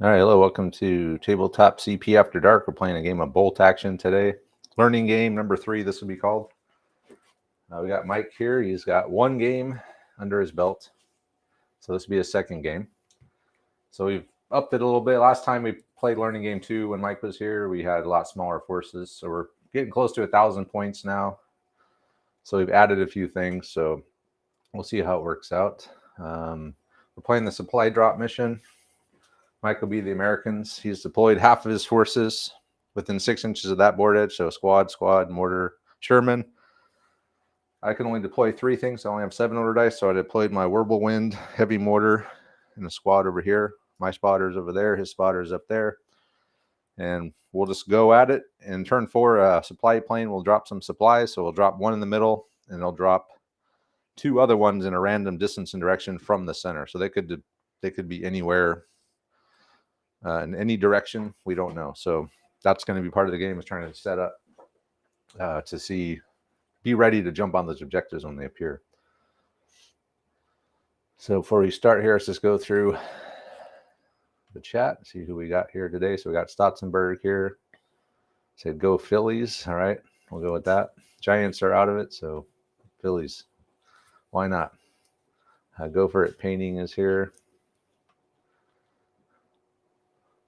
All right, hello, welcome to Tabletop CP After Dark. We're playing a game of Bolt Action today. Learning game number 3, this will be called. We got Mike here. He's got one game under his belt. So this will be his second game. So we've upped it a little bit. Last time we played Learning Game 2 when Mike was here, we had a lot smaller forces. So we're getting close to 1,000 points now. So we've added a few things. So we'll see how it works out. We're playing the supply drop mission. Mike will be the Americans. He's deployed half of his forces within 6 inches of that board edge. So squad, mortar, Sherman. I can only deploy 3 things. I only have 7 order dice. So I deployed my Whirlwind, heavy mortar, and the squad over here. My spotter's over there. His spotter's up there. And we'll just go at it. In turn 4, a supply plane will drop some supplies. So we'll drop one in the middle, and they'll drop 2 other ones in a random distance and direction from the center. So they could be anywhere. In any direction, we don't know. So that's going to be part of the game, is trying to set up to be ready to jump on those objectives when they appear. So before we start here, let's just go through the chat, see who we got here today. So we got Stotzenberg here. Said go Phillies. All right, we'll go with that. Giants are out of it, so Phillies. Why not? Go for it. Painting is here.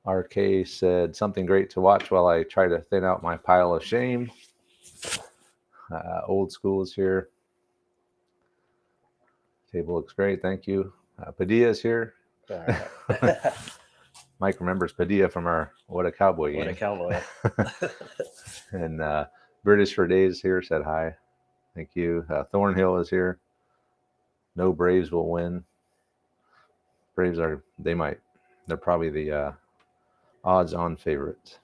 RK said something great to watch while I try to thin out my pile of shame. Old school is here. Table looks great. Thank you. Padilla is here. Mike remembers Padilla from our What a Cowboy game. What a Cowboy. And British for Days here said hi. Thank you. Thornhill is here. No Braves will win. Braves they're probably the odds-on favorite.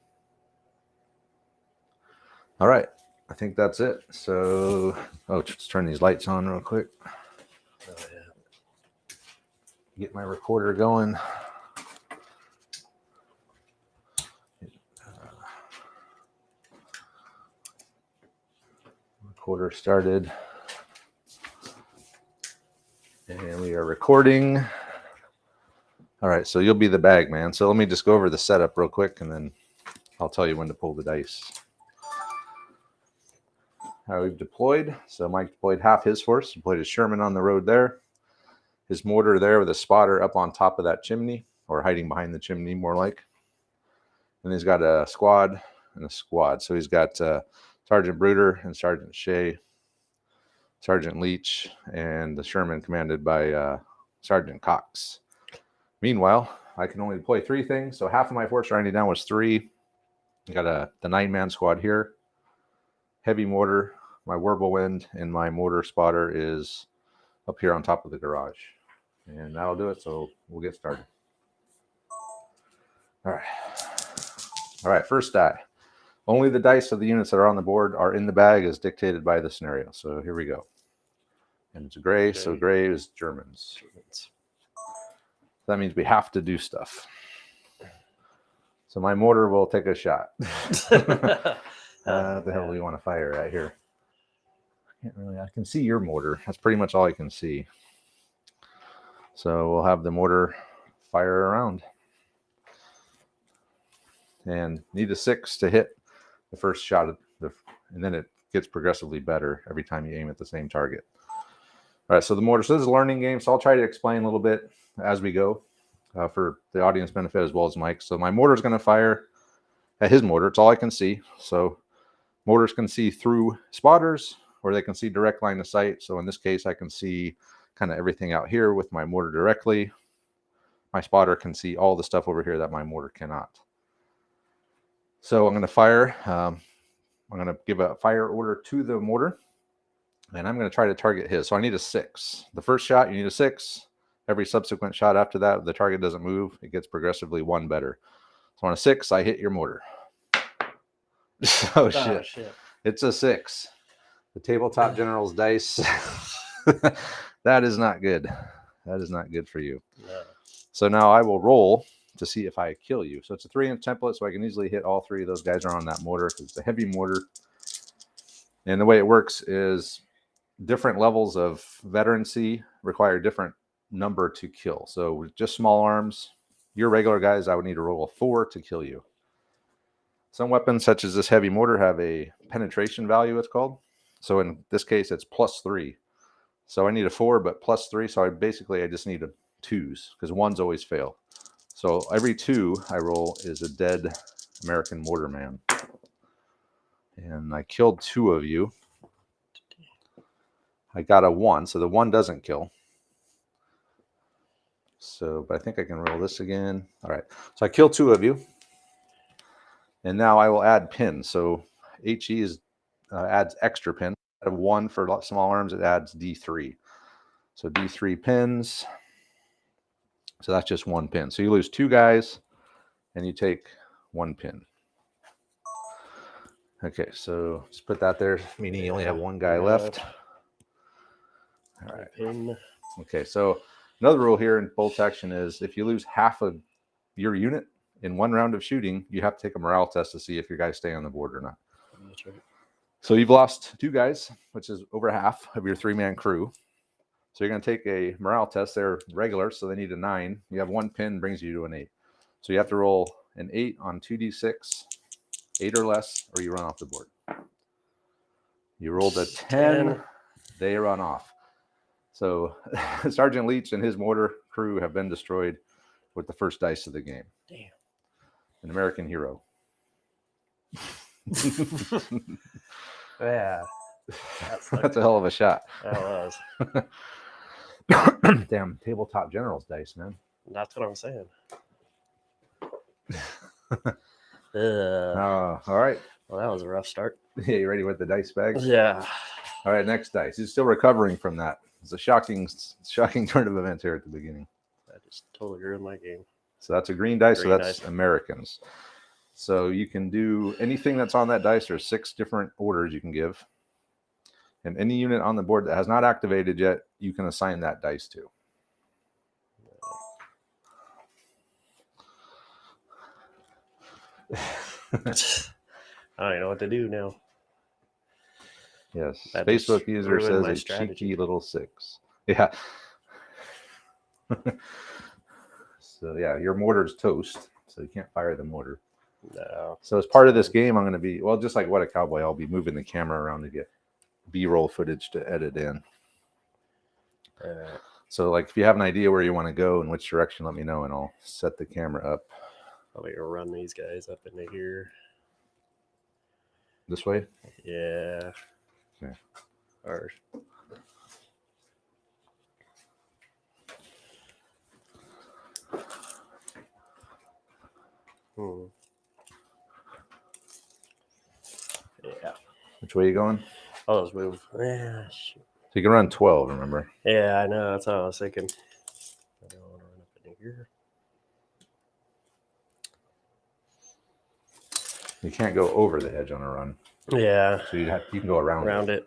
All right, I think that's it. So, let's turn these lights on real quick. Oh, yeah. Get my recorder going. Recorder started. And we are recording. All right, so you'll be the bag man. So let me just go over the setup real quick, and then I'll tell you when to pull the dice. All right, we've deployed. So Mike deployed half his force. Deployed his Sherman on the road there. His mortar there with a spotter up on top of that chimney, or hiding behind the chimney, more like. And he's got a squad and a squad. So he's got Sergeant Bruder and Sergeant Shea, Sergeant Leach, and the Sherman commanded by Sergeant Cox. Meanwhile, I can only deploy 3 things, so half of my force writing down was 3. I got the 9-man squad here. Heavy mortar, my Whirlwind, and my mortar spotter is up here on top of the garage. And that'll do it, so we'll get started. All right, first die. Only the dice of the units that are on the board are in the bag as dictated by the scenario. So here we go. And it's gray, so gray is Germans. That means we have to do stuff. So my mortar will take a shot. The hell do we want to fire at here? I can see your mortar. That's pretty much all I can see. So we'll have the mortar fire around. And need a 6 to hit the first shot, and then it gets progressively better every time you aim at the same target. All right, so the mortar. So this is a learning game, so I'll try to explain a little bit as we go for the audience benefit as well as Mike. So my mortar is going to fire at his mortar. It's all I can see. So mortars can see through spotters, or they can see direct line of sight. So in this case, I can see kind of everything out here with my mortar directly. My spotter can see all the stuff over here that my mortar cannot. So I'm going to fire. I'm going to give a fire order to the mortar, and I'm going to try to target his. So I need a 6. The first shot, you need a 6. Every subsequent shot after that, if the target doesn't move, it gets progressively 1 better. So on a 6, I hit your mortar. Oh, shit. It's a 6. The Tabletop General's dice. That is not good. That is not good for you. No. So now I will roll to see if I kill you. So it's a 3-inch template, so I can easily hit all 3 of those guys are on that mortar because it's a heavy mortar. And the way it works is different levels of veterancy require different number to kill. So with just small arms, your regular guys, I would need to roll a 4 to kill you. Some weapons, such as this heavy mortar, have a penetration value, it's called. So in this case, it's +3. So I need a 4, but +3. So I just need a 2s, because 1s always fail. So every 2 I roll is a dead American mortar man. And I killed 2 of you. I got a 1, so the 1 doesn't kill. So, but I think I can roll this again. All right. So I kill 2 of you. And now I will add pins. So HE adds extra pins. I have 1 for small arms. It adds D3. So D3 pins. So that's just 1 pin. So you lose 2 guys, and you take 1 pin. Okay, so just put that there, meaning you only have 1 guy left. All right. Pin. Okay, so another rule here in bolt action is if you lose half of your unit in 1 round of shooting, you have to take a morale test to see if your guys stay on the board or not. That's right. So you've lost 2 guys, which is over half of your 3-man crew. So you're going to take a morale test. They're regular, so they need a 9. You have 1 pin, brings you to an 8. So you have to roll an 8 on 2d6, 8 or less, or you run off the board. You rolled a 10. They run off. So Sergeant Leach and his mortar crew have been destroyed with the first dice of the game. Damn. An American hero. Yeah. That's a hell of a shot. That was. Damn, tabletop generals dice, man. That's what I'm saying. All right. Well, that was a rough start. Yeah, you ready with the dice bag? Yeah. All right, next dice. He's still recovering from that. It's a shocking turn of events here at the beginning. That just totally ruined my game. So that's a green dice, Green so that's dice. Americans. So you can do anything that's on that dice. There's 6 different orders you can give. And any unit on the board that has not activated yet, you can assign that dice to. I don't even know what to do now. Yes. That Facebook just user ruined says my a strategy. cheeky little 6. Yeah. So yeah, your mortar's toast, so you can't fire the mortar. No. So as part of this game, I'm going to be, well, just like What a Cowboy, I'll be moving the camera around to get B-roll footage to edit in. So like if you have an idea where you want to go and which direction, let me know and I'll set the camera up. I'm going to run these guys up into here. This way? Yeah. Okay. Or yeah. Which way are you going? Oh, let's move. Yeah, shoot. So you can run 12, remember? Yeah, I know. That's what I was thinking. I don't want to run up in here. You can't go over the edge on a run. Yeah. So you can go around it.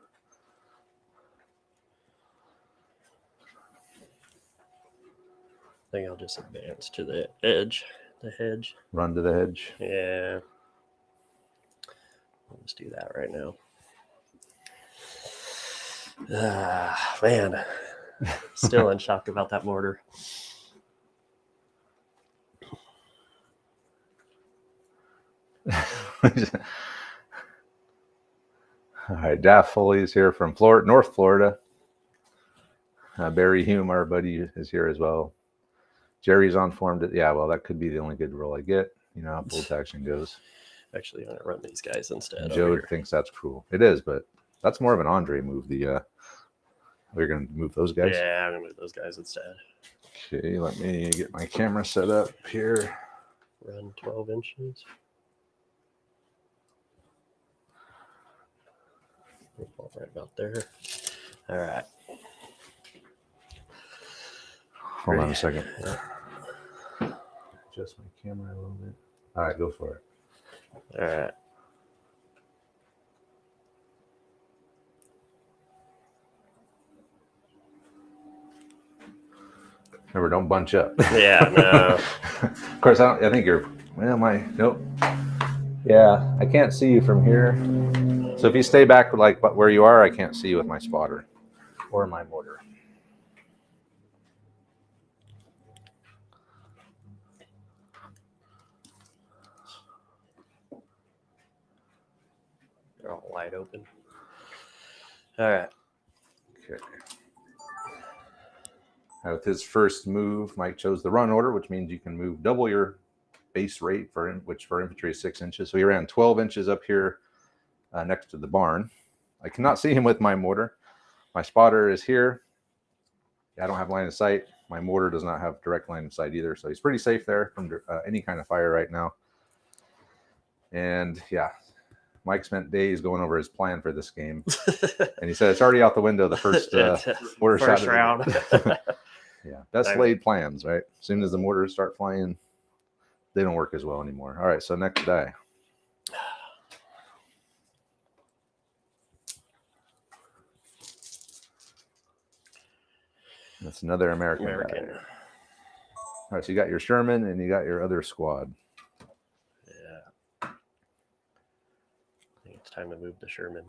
I think I'll just advance to the edge, the hedge. Run to the hedge. Yeah. Let's do that right now. Man, still in shock about that mortar. All right, Daff Foley's here from Florida, North Florida. Barry Hume, our buddy, is here as well. Jerry's on form. Yeah, well, that could be the only good roll I get. You know how bolt action goes. Actually, I'm going to run these guys instead. Joe thinks that's cool. It is, but that's more of an Andre move. We're going to move those guys? Yeah, I'm going to move those guys instead. Okay, let me get my camera set up here. Run 12 inches. Right about there. All right. Hold on a second. Adjust my camera a little bit. All right, go for it. All right. Remember, don't bunch up. Yeah, no. Of course, I think you're, nope. Yeah, I can't see you from here. So if you stay back like where you are, I can't see you with my spotter or my mortar. wide open. All right. Okay. Now with his first move, Mike chose the run order, which means you can move double your base rate, which for infantry is 6 inches. So he ran 12 inches up here next to the barn. I cannot see him with my mortar. My spotter is here. I don't have line of sight. My mortar does not have direct line of sight either. So he's pretty safe there from any kind of fire right now. And yeah, Mike spent days going over his plan for this game. And he said it's already out the window the first mortar First shot. round. Yeah, best laid plans, right? As soon as the mortars start flying, they don't work as well anymore. All right, so next die. That's another American. Die. All right, so you got your Sherman and you got your other squad. Yeah. I think it's time to move the Sherman.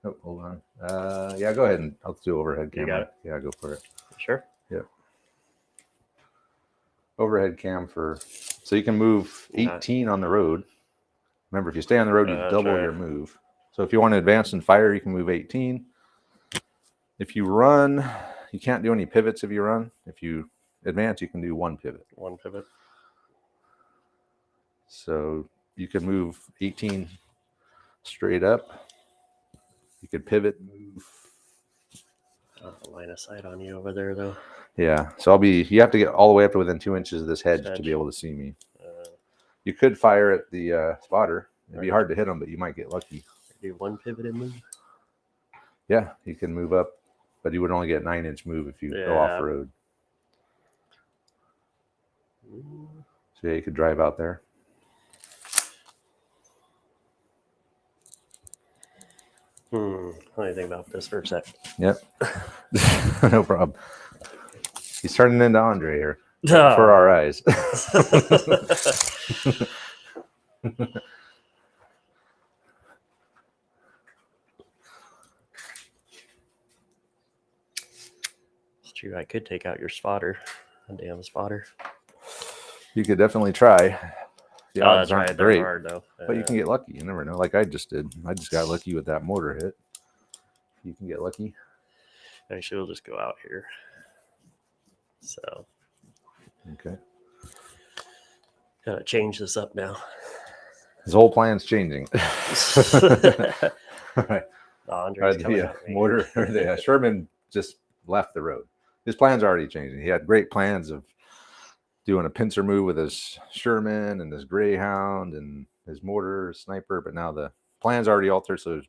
Oh, hold on. Yeah, go ahead and I'll do overhead camera. You got it? Yeah, go for it. Sure. Yep. Overhead cam so you can move 18 on the road. Remember, if you stay on the road, you double your move. So if you want to advance and fire, you can move 18. If you run, you can't do any pivots if you run. If you advance, you can do 1 pivot. 1 pivot. So you could move 18 straight up. You could pivot, move. Line of sight on you over there, though. Yeah. So you have to get all the way up to within 2 inches of this hedge to be able to see me. You could fire at the spotter. It'd be hard to hit him, but you might get lucky. Do 1 pivot and move? Yeah, you can move up, but you would only get a 9-inch move if you go off road. So yeah, you could drive out there. Let me think about this for a sec. Yep. No problem. He's turning into Andre here for our eyes. It's true. I could take out your spotter. A damn spotter. You could definitely try. The odds aren't great, hard, though. but you can get lucky. You never know. Like I just did. I just got lucky with that mortar hit. You can get lucky. Actually, we'll just go out here. So. Okay. Gotta change this up now. His whole plan's changing. All right. Andre's coming at me. Mortar or the Sherman just left the road. His plan's already changing. He had great plans of doing a pincer move with his Sherman and his Greyhound and his mortar, his sniper, but now the plan's already altered. So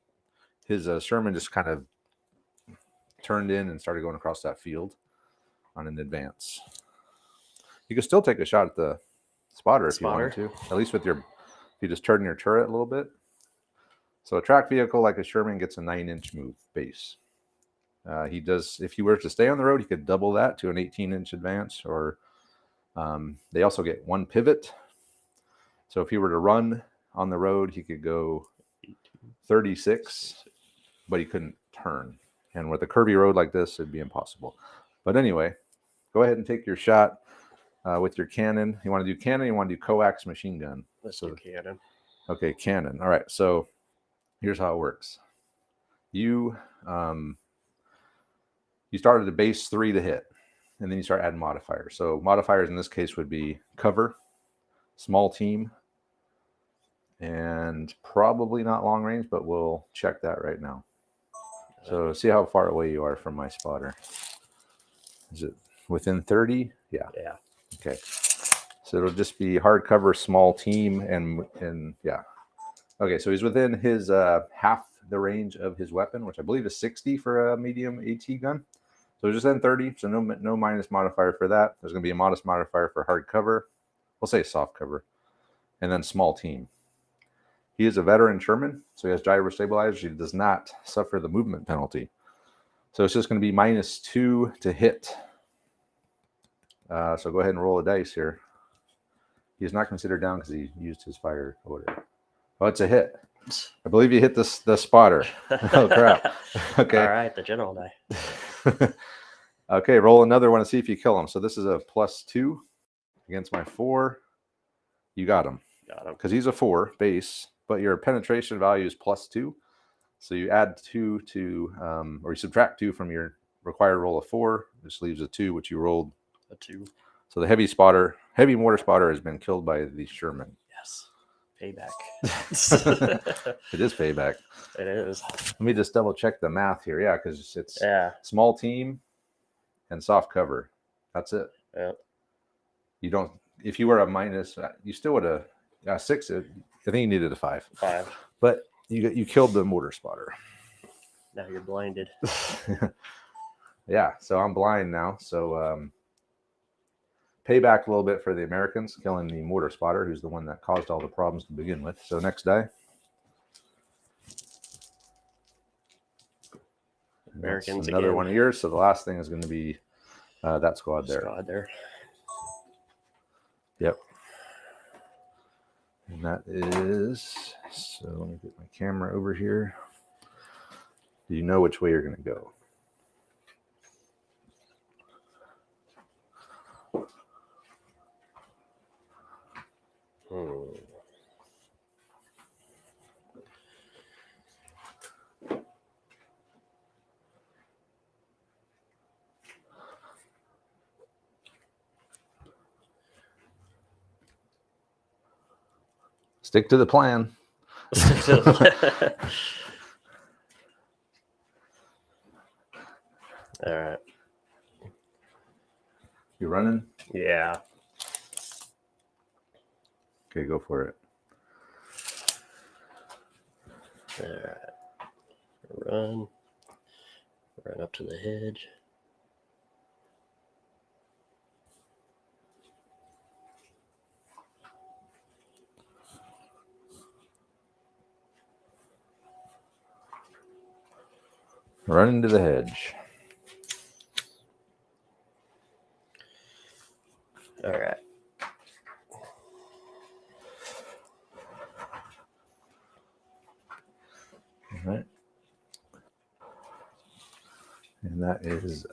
his Sherman just kind of turned in and started going across that field on an advance. You can still take a shot at the spotter if you wanted to, at least with if you just turn your turret a little bit. So a track vehicle like a Sherman gets a 9-inch move base. He does, if he were to stay on the road, he could double that to an 18-inch advance, or they also get 1 pivot. So if he were to run on the road, he could go 36, but he couldn't turn. And with a curvy road like this, it'd be impossible. But anyway, go ahead and take your shot with your cannon. You want to do cannon? You want to do coax machine gun? Let's do cannon. Okay, cannon. All right. So here's how it works. You start at a base 3 to hit, and then you start adding modifiers. So modifiers in this case would be cover, small team, and probably not long range, but we'll check that right now. So see how far away you are from my spotter. Is it within 30? Yeah. Yeah. Okay. So it'll just be hard cover, small team, and yeah. Okay, so he's within his half the range of his weapon, which I believe is 60 for a medium AT gun. So just then 30, so no minus modifier for that. There's going to be a modest modifier for hard cover. We'll say soft cover. And then small team. He is a veteran Sherman, so he has gyro stabilizers. He does not suffer the movement penalty. So it's just going to be -2 to hit. So go ahead and roll a dice here. He is not considered down because he used his fire order. Oh, it's a hit. I believe you hit the spotter. Oh, crap. Okay. All right, the general die. Okay, roll another one to see if you kill him. So this is a +2 against my 4. You got him. Got him. Because he's a 4 base, but your penetration value is +2. So you add 2 to, or you subtract 2 from your required roll of 4. This leaves a 2, which you rolled a 2. So the heavy mortar spotter has been killed by the Sherman. Yes. Payback. It is payback. It is. Let me just double check the math here. Yeah, because it's small team and soft cover. That's it. Yeah. You don't. If you were a minus, you still would have got 6. I think you needed a 5. 5. But you killed the mortar spotter. Now you're blinded. Yeah. So I'm blind now. So payback a little bit for the Americans killing the mortar spotter, who's the one that caused all the problems to begin with. So next die. Americans another again. one of yours. So the last thing is going to be that squad there. Yep. And that is, so let me get my camera over here. Do you know which way you're going to go? Stick to the plan. All right. You running? Yeah. Okay, go for it. All right. Run up to the hedge. Run into the hedge. All right. All right. And that is,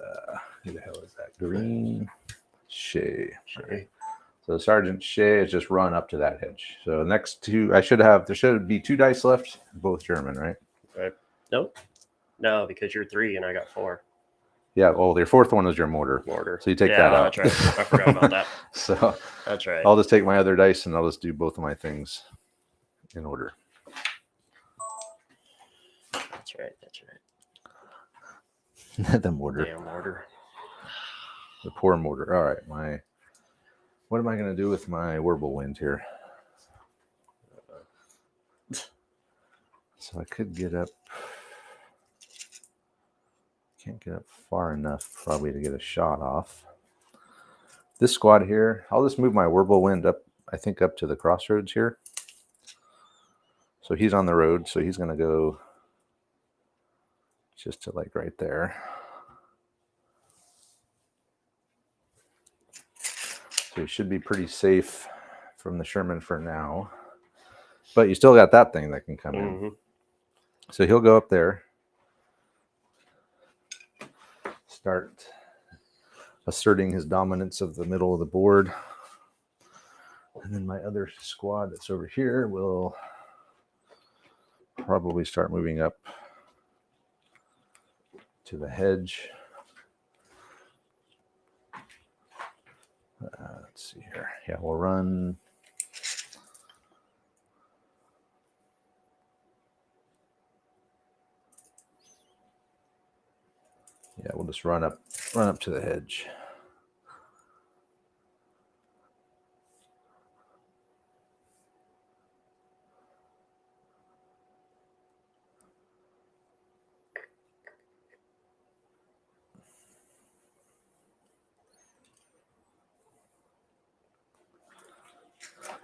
who the hell is that? Green Shea. Shea. So Sergeant Shea has just run up to that hedge. So next two, there should be 2 dice left, both German, right? Right. Nope. No, because you're 3 and I got 4. Yeah, well, your 4th one was your mortar. So you take that out. That's right. I forgot about that. So that's right. I'll just take my other dice and I'll just do both of my things in order. That's right. The mortar. Damn mortar. The poor mortar. All right, what am I going to do with my whirlwind here? So I could get up. Can't get up far enough probably to get a shot off. This squad here, I'll just move my whirlwind up, I think up to the crossroads here. So he's on the road, so he's going to go just to like right there. So he should be pretty safe from the Sherman for now. But you still got that thing that can come in. So he'll go up there. Start asserting his dominance of the middle of the board. And then my other squad that's over here will probably start moving up to the hedge. Let's see here. Yeah, we'll run. Yeah, we'll just run up to the hedge.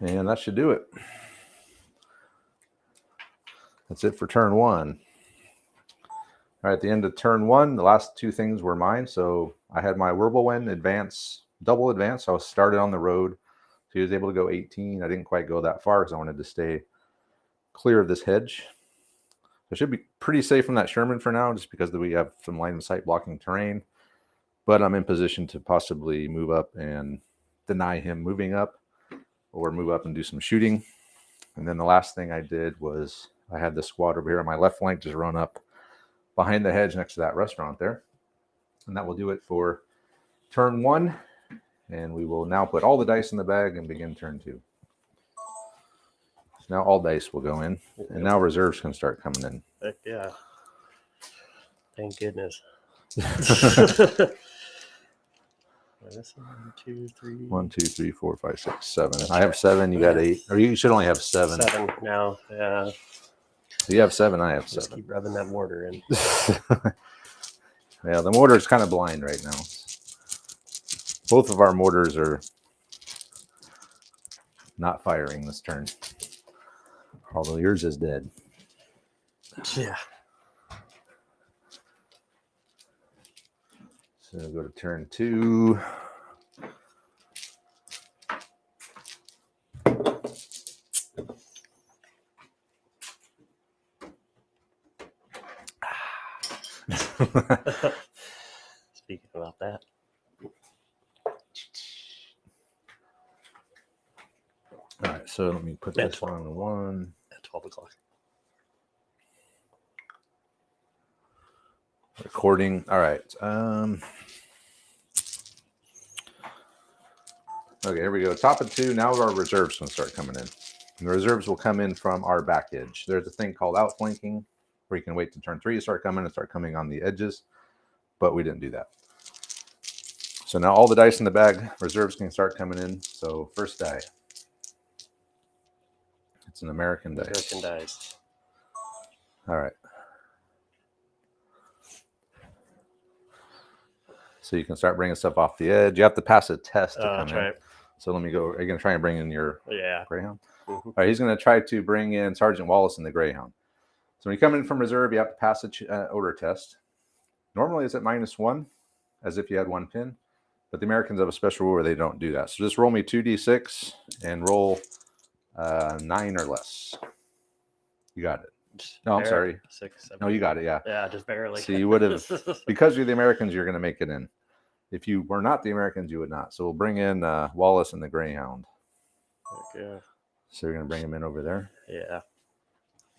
And that should do it. That's it for turn 1. All right, at the end of turn 1, the last 2 things were mine. So I had my whirlwind advance, double advance. So I was started on the road. So he was able to go 18. I didn't quite go that far because I wanted to stay clear of this hedge. So I should be pretty safe from that Sherman for now, just because we have some line of sight blocking terrain. But I'm in position to possibly move up and deny him moving up, or move up and do some shooting. And then the last thing I did was I had the squad over here on my left flank just run up behind the hedge next to that restaurant there. And that will do it for turn 1. And we will now put all the dice in the bag and begin turn 2. So now all dice will go in. And now reserves can start coming in. Heck yeah. Thank goodness. 1, 2, 3. 1, 2, 3, 4, 5, 6, 7. I have 7. You got 8. Or you should only have 7. 7 now. Yeah. So you have 7. I have 7. Just keep rubbing that mortar in. Yeah, the mortar is kind of blind right now. Both of our mortars are not firing this turn. Although yours is dead. Yeah. So go to turn 2. Speaking about that. All right, so let me put this on 1. At 12 o'clock. Recording. All right. Okay, here we go. Top of 2. Now our reserves can start coming in. And the reserves will come in from our back edge. There's a thing called outflanking where you can wait to turn 3 to start coming on the edges. But we didn't do that. So now all the dice in the bag, reserves can start coming in. So first die. It's an American dice. American dice. All right. So you can start bringing stuff off the edge. You have to pass a test to come in. Right. So let me go. Are you going to try and bring in your Greyhound? Mm-hmm. All right. He's going to try to bring in Sergeant Wallace and the Greyhound. So when you come in from reserve, you have to pass a order test. Normally it's at -1, as if you had 1 pin. But the Americans have a special rule where they don't do that. So just roll me 2d6 and roll 9 or less. You got it. No, I'm sorry. 6, 7. No, you got it. Yeah. Yeah, just barely. So you would have, because you're the Americans, you're going to make it in. If you were not the Americans, you would not. So we'll bring in Wallace and the Greyhound. Okay. So you're going to bring him in over there. Yeah.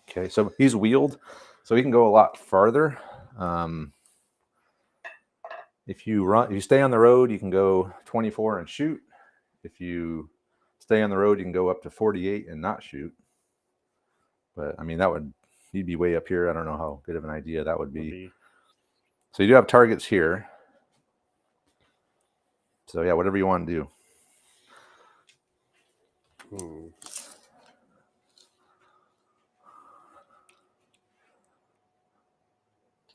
Okay. So he's wheeled, so he can go a lot farther. If you stay on the road, you can go 24 and shoot. If you stay on the road, you can go up to 48 and not shoot. But I mean, you'd be way up here. I don't know how good of an idea that would be. So you do have targets here. So yeah, whatever you want to do.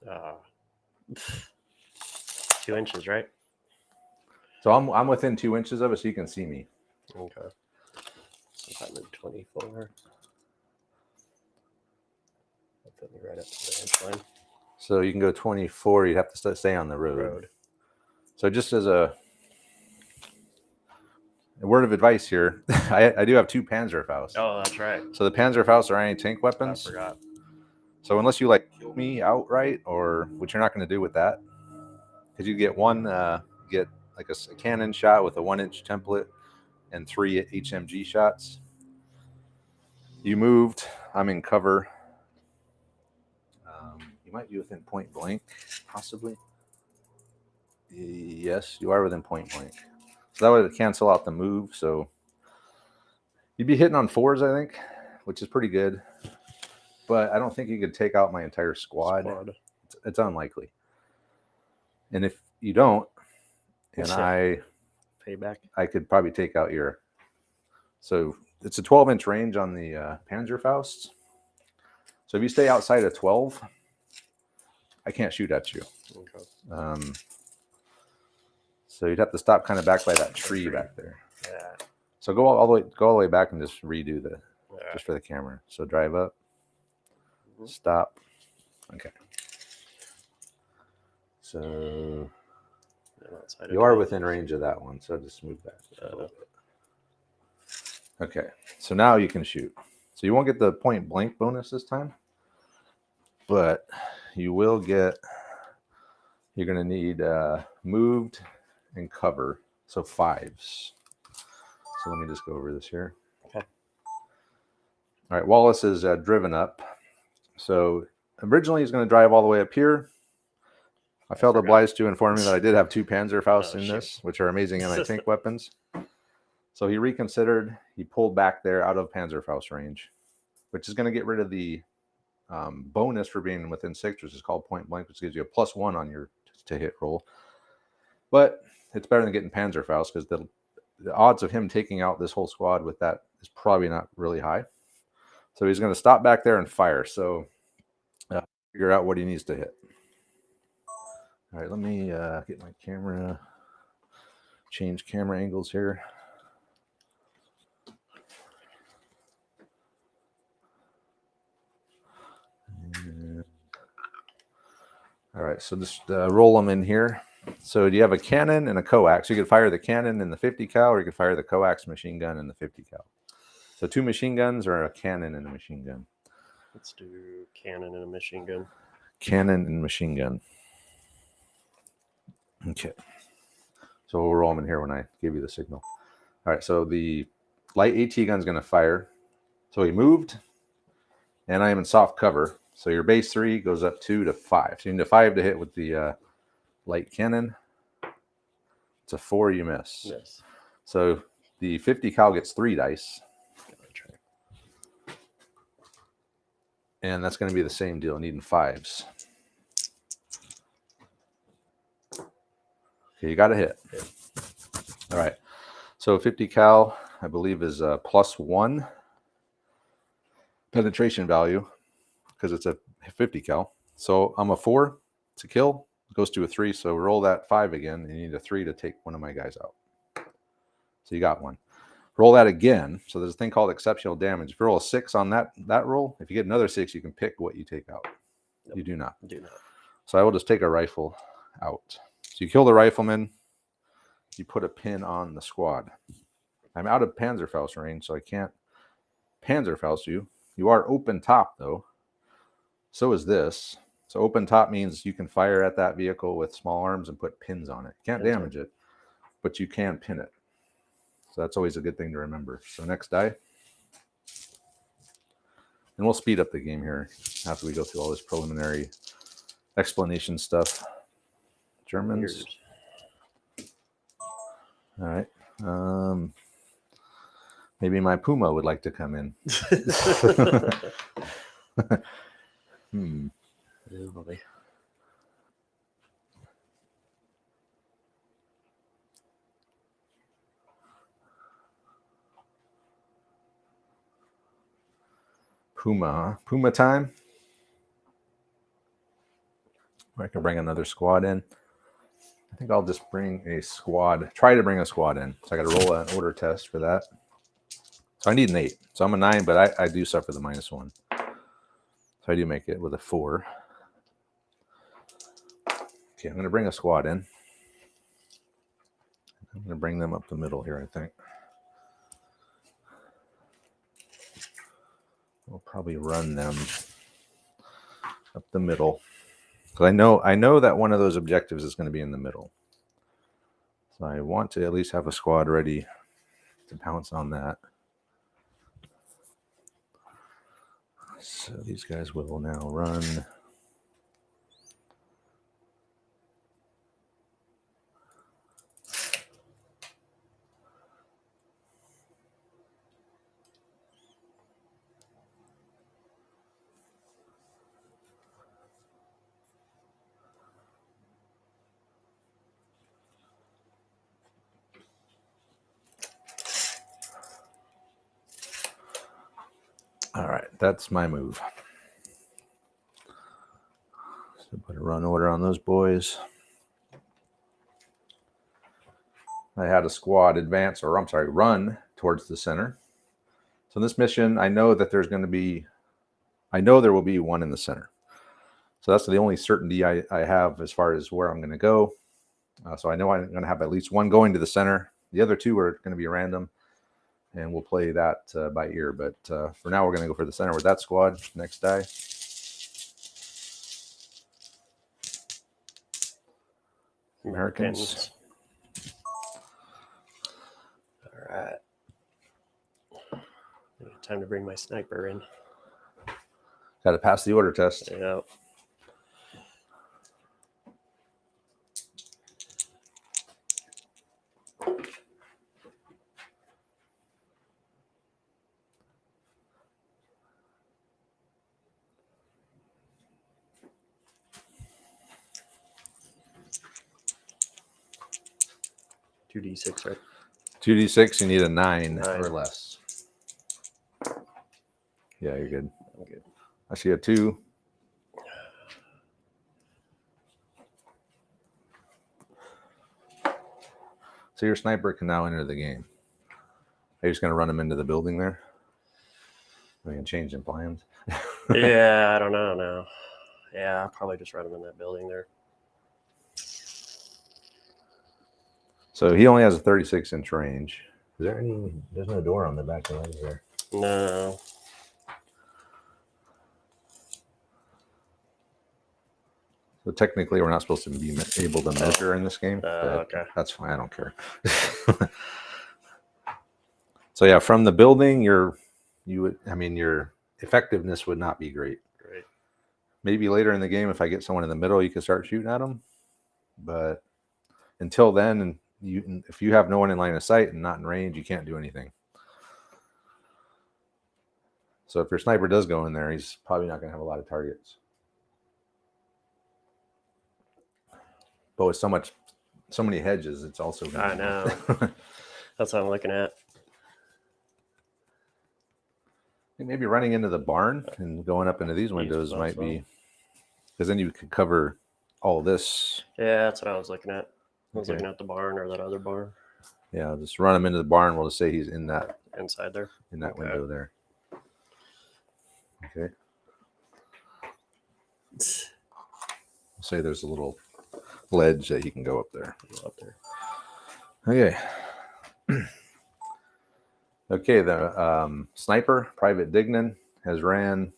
Uh, 2 inches, right? So I'm within 2 inches of it, so you can see me. Okay. So I'm at 24. I'll put me right up to the edge line. So you can go 24. You'd have to stay on the road. So just as a word of advice here, I do have 2 Panzerfaust. Oh, that's right. So the Panzerfaust are anti-tank weapons. I forgot. So unless you kill me outright, or which you're not going to do with that, because you get get like a cannon shot with a 1-inch template and 3 HMG shots. You moved. I'm in cover. You might be within point blank, possibly. Yes, you are within point blank. So that would cancel out the move. So you'd be hitting on 4s, I think, which is pretty good. But I don't think you could take out my entire squad. It's unlikely. And if you don't, and payback, I could probably take out your. So it's a 12-inch range on the Panzerfaust. So if you stay outside of 12, I can't shoot at you. Okay. So you'd have to stop kind of back by that tree back there. Yeah. So go all the way back and just redo just for the camera. So drive up, stop. Okay. So you are within range of that one. So just move back a little bit. Okay. So now you can shoot. So you won't get the point blank bonus this time, but you will get. You're going to need moved and cover. So 5s. So let me just go over this here. Okay. All right, Wallace is driven up. So originally he's going to drive all the way up here. I felt obliged to inform him that I did have 2 Panzerfausts in this, which are amazing anti-tank weapons. So he reconsidered. He pulled back there out of Panzerfaust range, which is going to get rid of the bonus for being within 6, which is called point blank, which gives you a +1 on your to hit roll. But it's better than getting Panzerfaust because the odds of him taking out this whole squad with that is probably not really high. So he's going to stop back there and fire. So figure out what he needs to hit. All right, let me get my camera, change camera angles here. And, all right, so just roll them in here. So do you have a cannon and a coax? You could fire the cannon and the 50 cal, or you could fire the coax machine gun and the 50 cal. So 2 machine guns or a cannon and a machine gun? Let's do cannon and a machine gun. Cannon and machine gun. Okay. So we'll roll them in here when I give you the signal. All right, so the light AT gun is going to fire. So he moved, and I am in soft cover. So your base 3 goes up 2 to 5. So you need a 5 to hit with the light cannon. It's a 4, you miss. Yes. So the 50 cal gets 3 dice. And that's going to be the same deal, needing 5s. Okay, you got to hit. Yeah. All right. So 50 cal, I believe, is a +1 penetration value because it's a 50 cal. So I'm a 4 to kill. It goes to a 3. So roll that 5 again, and you need a 3 to take one of my guys out. So you got 1. Roll that again. So there's a thing called exceptional damage. If you roll a 6 on that roll, if you get another 6, you can pick what you take out. Nope. You do not. Do not. So I will just take a rifle out. So you kill the rifleman. You put a pin on the squad. I'm out of Panzerfaust range, so I can't Panzerfaust you. You are open top, though. So is this. So open top means you can fire at that vehicle with small arms and put pins on it. You can't damage it, but you can pin it. So that's always a good thing to remember. So next die. And we'll speed up the game here after we go through all this preliminary explanation stuff. Germans. All right. Maybe my Puma would like to come in. Really? Puma, huh? Puma time. I can bring another squad in. I think I'll just bring a squad. Try to bring a squad in. So I got to roll an order test for that. So I need an 8. So I'm a 9, but I do suffer the -1. So I do make it with a 4. Okay, I'm going to bring a squad in. I'm going to bring them up the middle here, I think. We'll probably run them up the middle. Because I know that one of those objectives is going to be in the middle. So I want to at least have a squad ready to pounce on that. So these guys will now run. All right, that's my move. So put a run order on those boys. I had a squad advance, or I'm sorry, run towards the center. So in this mission, I know that there will be one in the center. So that's the only certainty I have as far as where I'm going to go. So I know I'm going to have at least one going to the center. The other 2 are going to be random. And we'll play that by ear. But for now, we're going to go for the center with that squad. Next die. Americans. All right. Time to bring my sniper in. Got to pass the order test. Yeah. Two D6, right? 2d6, you need a 9 9. or less. Yeah, you're good. I'm good. I see a 2. So your sniper can now enter the game. Are you just going to run him into the building there? We can change in plans. Yeah, I don't know now. Yeah, I'll probably just run him in that building there. So he only has a 36-inch range. Is there any? There's no door on the back of the there. No. So technically, we're not supposed to be able to measure in this game. But Okay. that's fine. I don't care. So yeah, from the building, your effectiveness would not be great. Great. Maybe later in the game, if I get someone in the middle, you can start shooting at them. But until then, if you have no one in line of sight and not in range, you can't do anything. So if your sniper does go in there, he's probably not going to have a lot of targets. But with so many hedges, it's also gonna I know. That's what I'm looking at. Maybe running into the barn and going up into these windows might be, because then you could cover all this. Yeah, that's what I was looking at. I was looking at the barn or that other barn. Yeah, just run him into the barn. We'll just say he's in that inside there. In that window there. Okay. Say there's a little ledge that you can go up there. Up there. Okay. Okay, the sniper, Private Dignan, has ran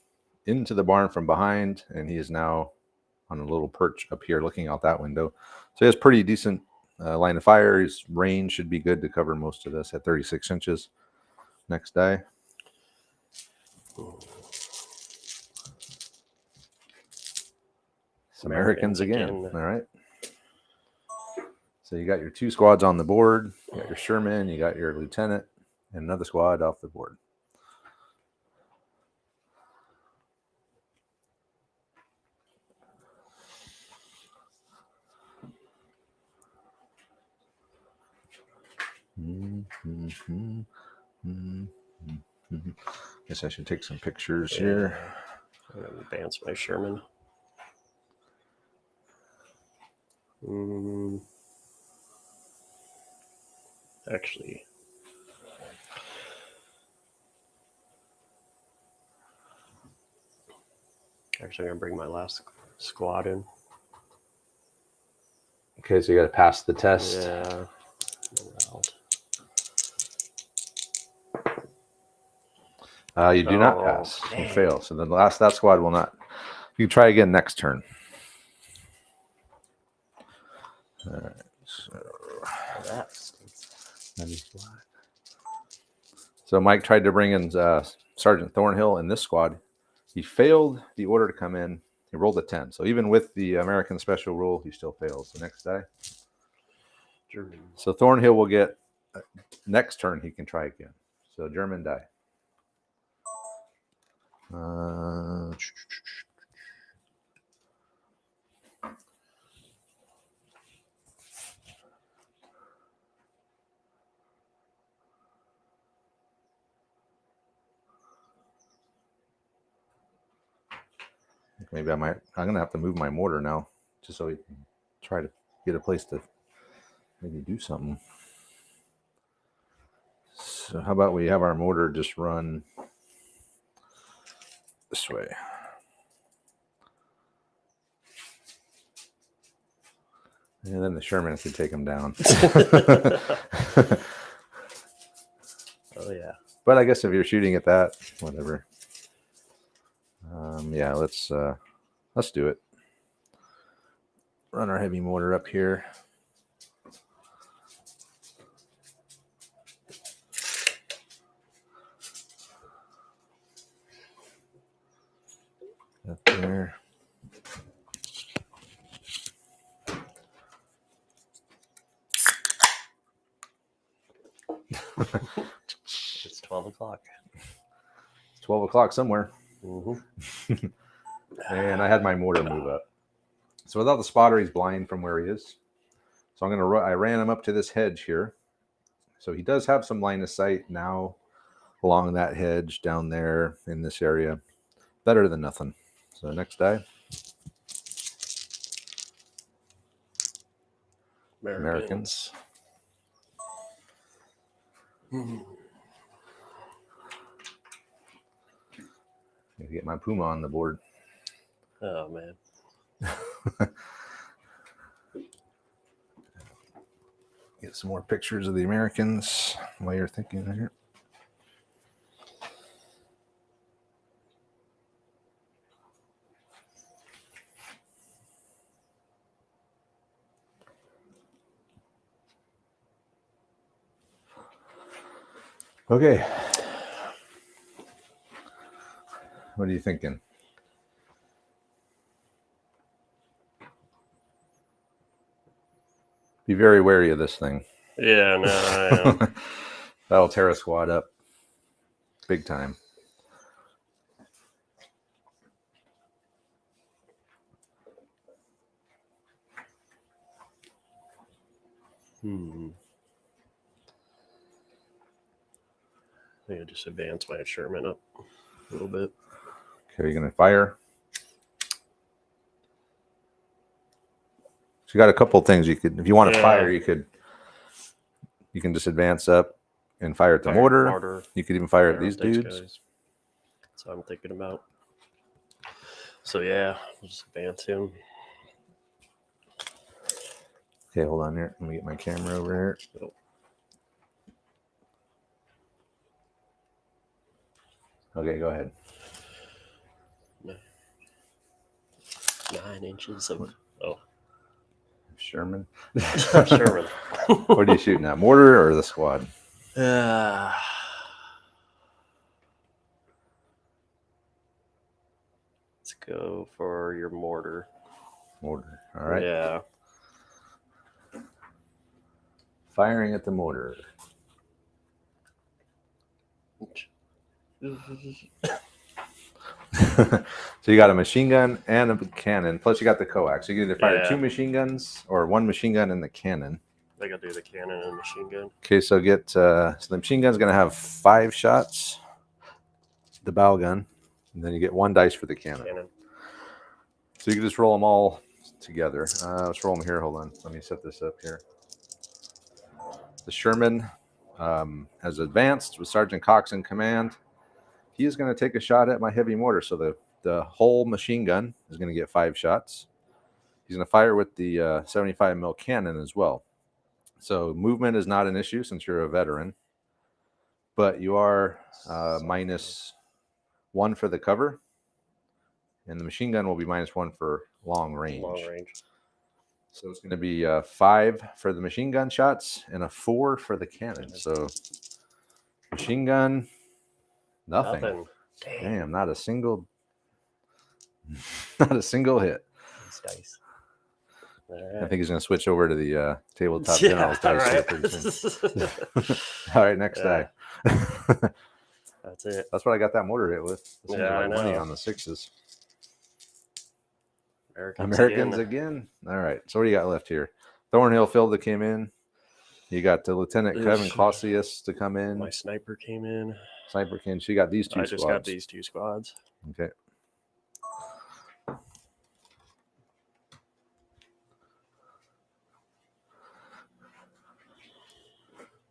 into the barn from behind, and he is now on a little perch up here looking out that window. So he has pretty decent line of fire. His range should be good to cover most of this at 36 inches. Next die. It's Americans again. All right. So you got your 2 squads on the board. You got your Sherman, you got your lieutenant, and another squad off the board. Guess I should take some pictures here. I'm going to advance my Sherman. Actually, I'm going to bring my last squad in. Okay, so you got to pass the test. Yeah. You do not pass. You fail. So then that squad will not. You can try again next turn. All right. So Mike tried to bring in Sergeant Thornhill in this squad. He failed the order to come in. He rolled a 10. So even with the American special rule, he still fails. So next die. German. So Thornhill will get next turn. He can try again. So German die. Maybe I'm going to have to move my mortar now just so we can try to get a place to maybe do something. So how about we have our mortar just run this way. And then the Sherman can take him down. Oh, yeah. But I guess if you're shooting at that, whatever. Yeah, let's do it. Run our heavy mortar up here. It's 12 o'clock. It's 12 o'clock somewhere. Mm-hmm. And I had my mortar move up. So without the spotter, he's blind from where he is. So I ran him up to this hedge here. So he does have some line of sight now along that hedge down there in this area. Better than nothing. So next die. Americans. Need to get my Puma on the board. Oh, man. Get some more pictures of the Americans while you're thinking here. Okay. What are you thinking? Be very wary of this thing. Yeah, no, I am. That'll tear a squad up big time. I think I just advance my Sherman up a little bit. Okay, you're going to fire. So you got a couple things you could, if you want to fire, you can just advance up and fire at the mortar. You could even fire at these dudes. Guys. That's what I'm thinking about. So yeah, we'll just advance him. Okay, hold on here. Let me get my camera over here. Oh. Okay, go ahead. 9 inches of Sherman. Sherman. What are you shooting at? Mortar or the squad? Let's go for your mortar. Mortar. All right. Yeah. Firing at the mortar. So you got a machine gun and a cannon, plus you got the coax. So you can either fire 2 machine guns or 1 machine gun and the cannon. I gotta do the cannon and machine gun. Okay, so so the machine gun's gonna have 5 shots. The bow gun, and then you get 1 dice for the cannon. So you can just roll them all together. Let's roll them here. Hold on. Let me set this up here. The Sherman has advanced with Sergeant Cox in command. He is going to take a shot at my heavy mortar. So the whole machine gun is going to get 5 shots. He's going to fire with the 75 mil cannon as well. So movement is not an issue since you're a veteran. But you are -1 for the cover. And the machine gun will be -1 for long range. So it's going to be 5 for the machine gun shots and a 4 for the cannon. So machine gun, nothing. Damn, not a single hit. Nice dice. Right. I think he's going to switch over to the tabletop generals dice here pretty soon. All right, next die. That's it. That's what I got that mortar hit with. I know. Money on the 6s. Americans again. All right. So what do you got left here? Thornhill Fielder came in. You got the Lieutenant Kevin Clausius to come in. My sniper came in. Sniper came. So you got these 2 squads. I just got these 2 squads. Okay.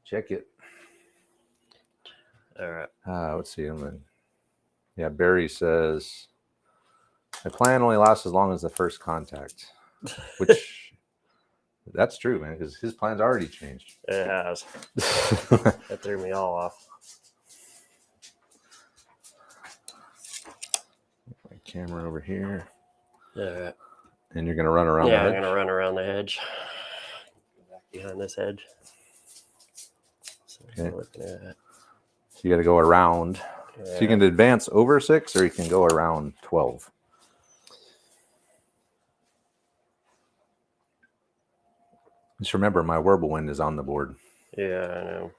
Check it. All right. Let's see. Yeah, Barry says, my plan only lasts as long as the first contact, which that's true, man, because his plan's already changed. It has. That threw me all off. My camera over here. All right. And you're going to run around the hedge? Yeah, I'm going to run around the hedge. Go back behind this hedge. So okay. Looking at So you got to go around. Yeah. So you can advance over 6 or you can go around 12. Just remember, my Whirlwind is on the board. Yeah, I know.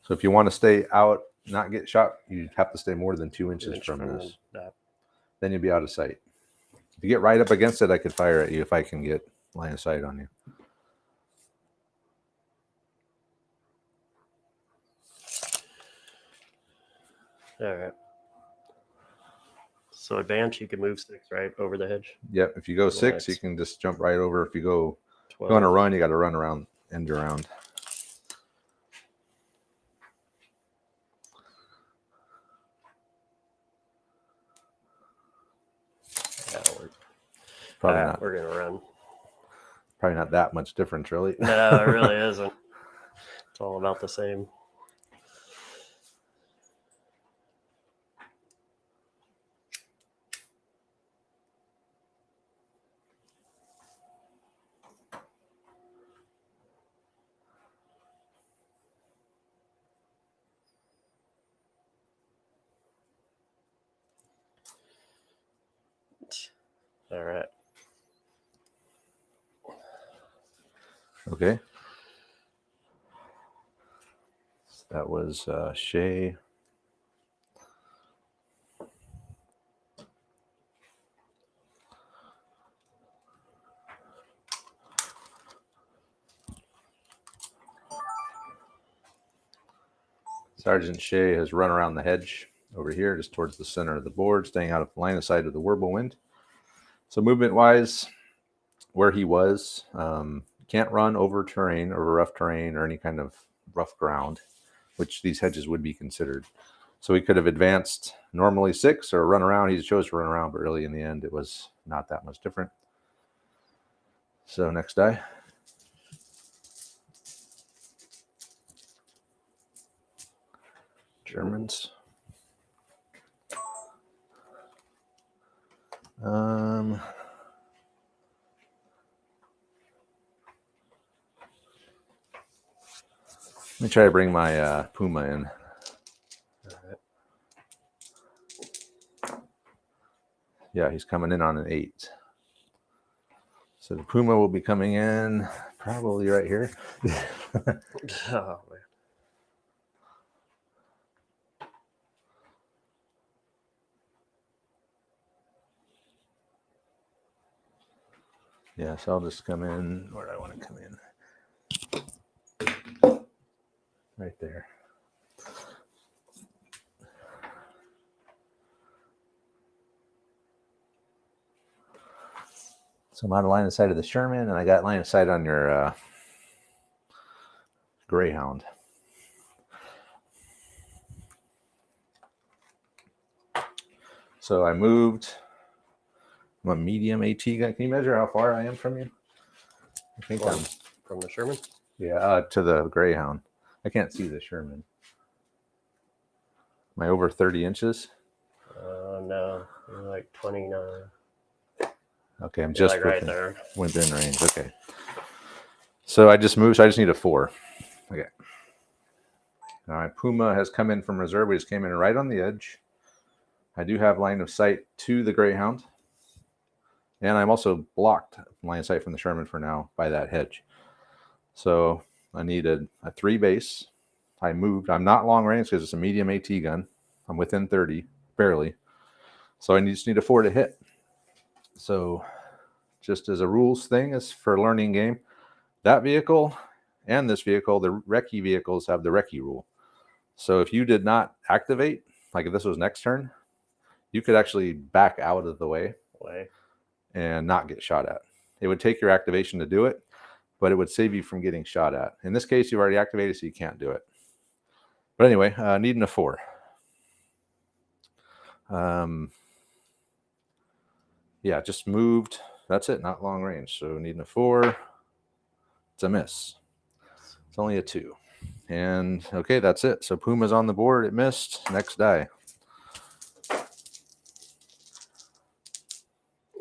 So if you want to stay out, not get shot, you have to stay more than 2 inches from this. Then you'll be out of sight. If you get right up against it, I could fire at you if I can get line of sight on you. All right. So advance, you can move 6 right over the hedge. Yep. If you go 6, Nice. you can just jump right over. If you go 12. you want to run, you got to run around, end around. That'll work. Probably not. We're gonna run. Probably not that much difference, really. No, it really isn't. It's all about the same. All right. Okay. That was Shay. Sergeant Shea has run around the hedge over here, just towards the center of the board, staying out of line of sight of the Wirbelwind. So movement-wise, where he was, can't run over terrain, over rough terrain, or any kind of rough ground, which these hedges would be considered. So he could have advanced normally 6 or run around. He chose to run around, but really in the end, it was not that much different. So next die. Germans. Let me try to bring my Puma in. All right. Yeah, he's coming in on an 8. So the Puma will be coming in probably right here. Oh, man. Yeah, so I'll just come in. Where do I want to come in? Right there. So I'm out of line of sight of the Sherman, and I got line of sight on your Greyhound. So I moved. I'm a medium AT guy. Can you measure how far I am from you? I think I'm From the Sherman? to the Greyhound. I can't see the Sherman. Am I over 30 inches? No, you're like 29. Okay, I'm You're just like right there. within range. Okay. So I just moved. So I just need a 4. Okay. All right. Puma has come in from reserve. We just came in right on the edge. I do have line of sight to the Greyhound. And I'm also blocked line of sight from the Sherman for now by that hedge. So I needed a 3 base. I moved. I'm not long range because it's a medium AT gun. I'm within 30, barely. So I just need a 4 to hit. So just as a rules thing, as for learning game, that vehicle and this vehicle, the recce vehicles have the recce rule. So if you did not activate, like if this was next turn, you could actually back out of the way and not get shot at. It would take your activation to do it, but it would save you from getting shot at. In this case, you've already activated, so you can't do it. But anyway, needing a 4. Yeah, just moved. That's it, not long range. So needing a 4. It's a miss. It's only a 2. And okay, that's it. So Puma's on the board. It missed. Next die.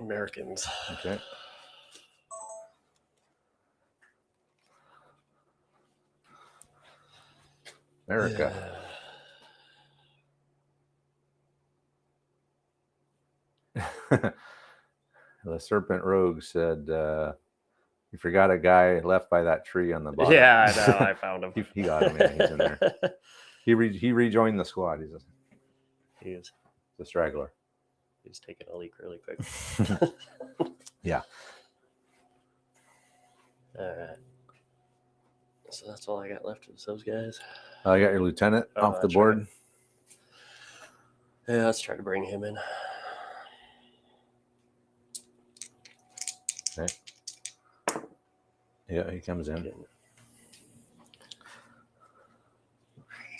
Americans. Okay. America. The Serpent Rogue said, you're You forgot a guy left by that tree on the bottom. Yeah, I know. I found him. he got him. Yeah, he's in there. He rejoined the squad. He's a straggler. He's taking a leak really quick. Yeah. All right. So that's all I got left is those guys. I got your lieutenant off the board. Right. Yeah, let's try to bring him in. Okay. Yeah, he comes in.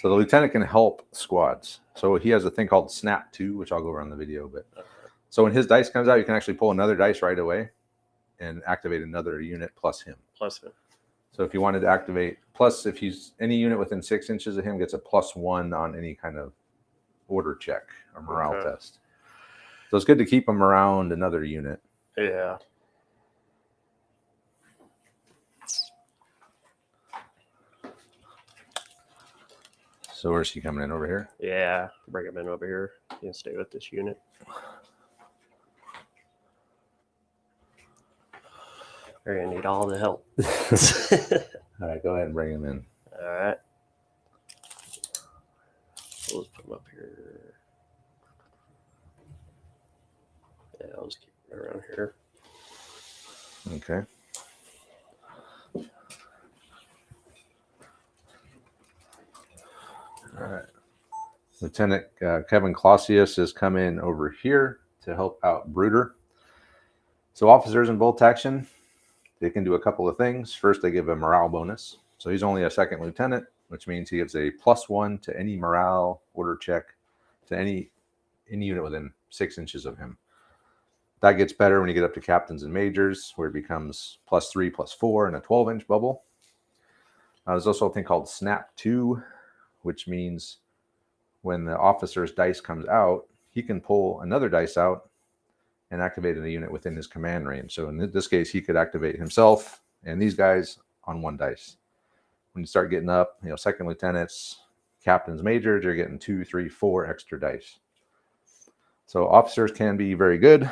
So the lieutenant can help squads. So he has a thing called Snap 2, which I'll go over on the video. But so when his dice comes out, you can actually pull another dice right away and activate another unit plus him. Plus him. So if you wanted to activate, plus if he's any unit within 6 inches of him gets a +1 on any kind of order check or morale test. So it's good to keep him around another unit. Yeah. So where's he coming in, over here? Yeah. Bring him in over here. You can stay with this unit. We're going to need all the help. All right, go ahead and bring him in. All right. We'll just put him up here. Yeah, I'll just keep him around here. Okay. All right. Lieutenant Kevin Clausius has come in over here to help out Bruder. So officers in bolt action, they can do a couple of things. First, they give a morale bonus. So he's only a second lieutenant, which means he gives a +1 to any morale order check to any unit within 6 inches of him. That gets better when you get up to captains and majors, where it becomes +3, +4 in a 12-inch bubble. There's also a thing called Snap 2, which means when the officer's dice comes out, he can pull another dice out and activate a unit within his command range. So in this case, he could activate himself and these guys on one dice. When you start getting up, second lieutenants, captains, majors, you're getting 2, 3, 4 extra dice. So officers can be very good,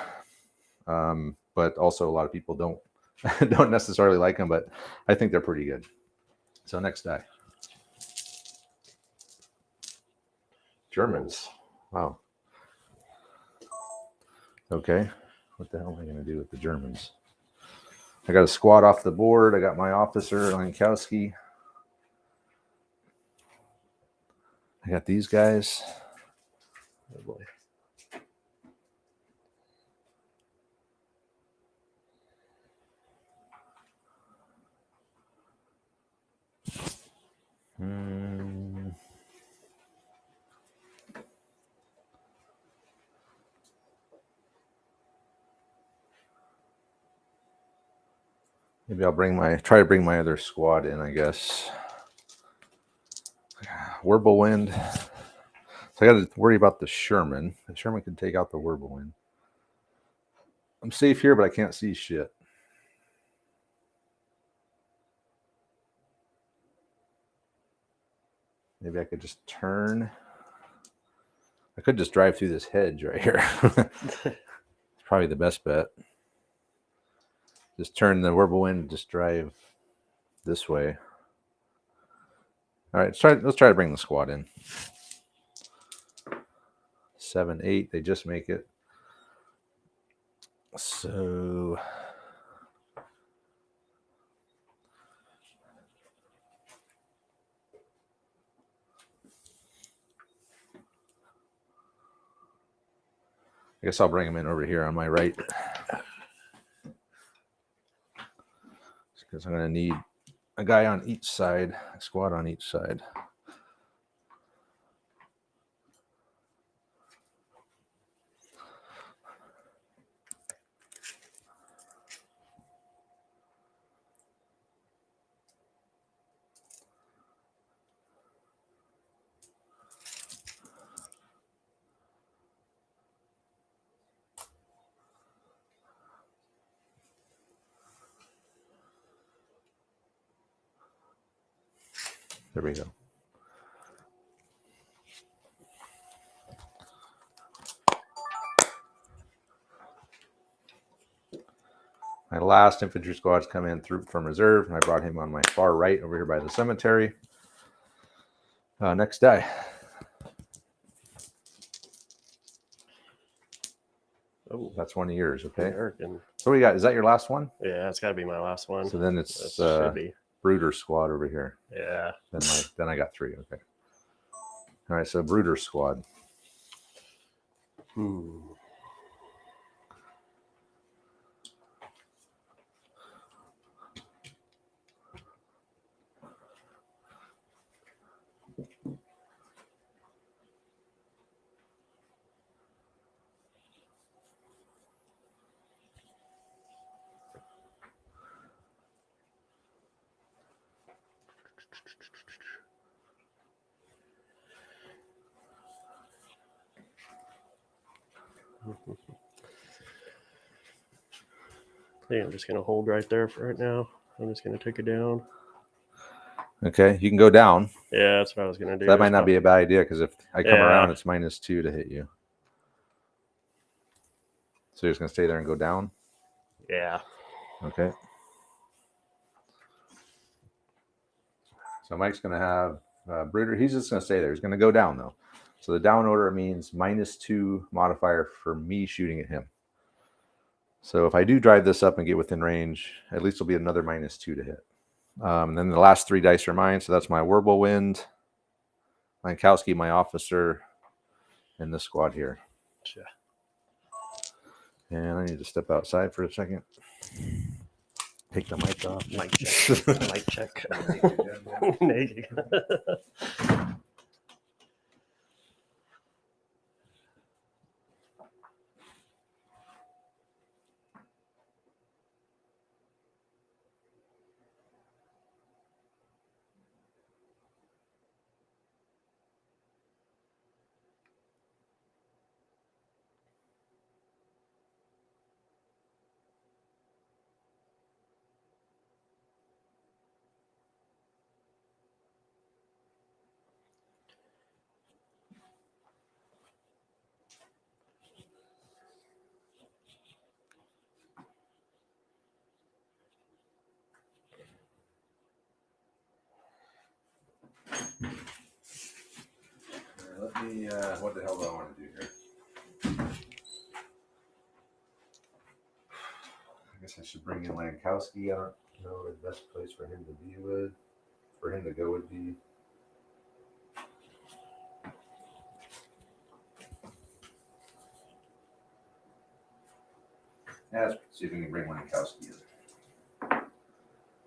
but also a lot of people don't necessarily like them, but I think they're pretty good. So next die. Germans. Wow. Okay. What the hell am I going to do with the Germans? I got a squad off the board. I got my officer, Lankowski. I got these guys. Oh boy. Maybe I'll try to bring my other squad in, I guess. Wirbelwind. So I got to worry about the Sherman. The Sherman can take out the Wirbelwind. I'm safe here, but I can't see shit. Maybe I could just turn. I could just drive through this hedge right here. It's probably the best bet. Just turn the Wirbelwind, just drive this way. All right, let's try to bring the squad in. 7, 8, they just make it. So I guess I'll bring them in over here on my right. Because I'm going to need a guy on each side, a squad on each side. There we go. My the last infantry squad's come in through from reserve, and I brought him on my far right over here by the cemetery. Next die. Oh, That's one of yours, okay? American. So we got, is that your last one? Yeah, it's got to be my last one. So then it's should be. Brooder squad over here. Yeah. Then I got 3, okay. All right, so Brooder squad. I think I'm just going to hold right there for right now. I'm just going to take it down. Okay, you can go down. Yeah, that's what I was going to do. That might not be a bad idea because if I come around, it's -2 to hit you. So you're just going to stay there and go down? Yeah. Okay. So Mike's going to have Brooder. He's just going to stay there. He's going to go down, though. So the down order means -2 modifier for me shooting at him. So if I do drive this up and get within range, at least it'll be another -2 to hit. And then the last 3 dice are mine. So that's my Whirlwind, Lankowski, my officer, and this squad here. Gotcha. And I need to step outside for a second. Take the mic off. Mic check. Mic check. Naked. Let me, what the hell do I want to do here? I guess I should bring in Lankowski. I don't know the best place for him to be with. For him to go would be. Yeah, let's see if we can bring Lankowski in.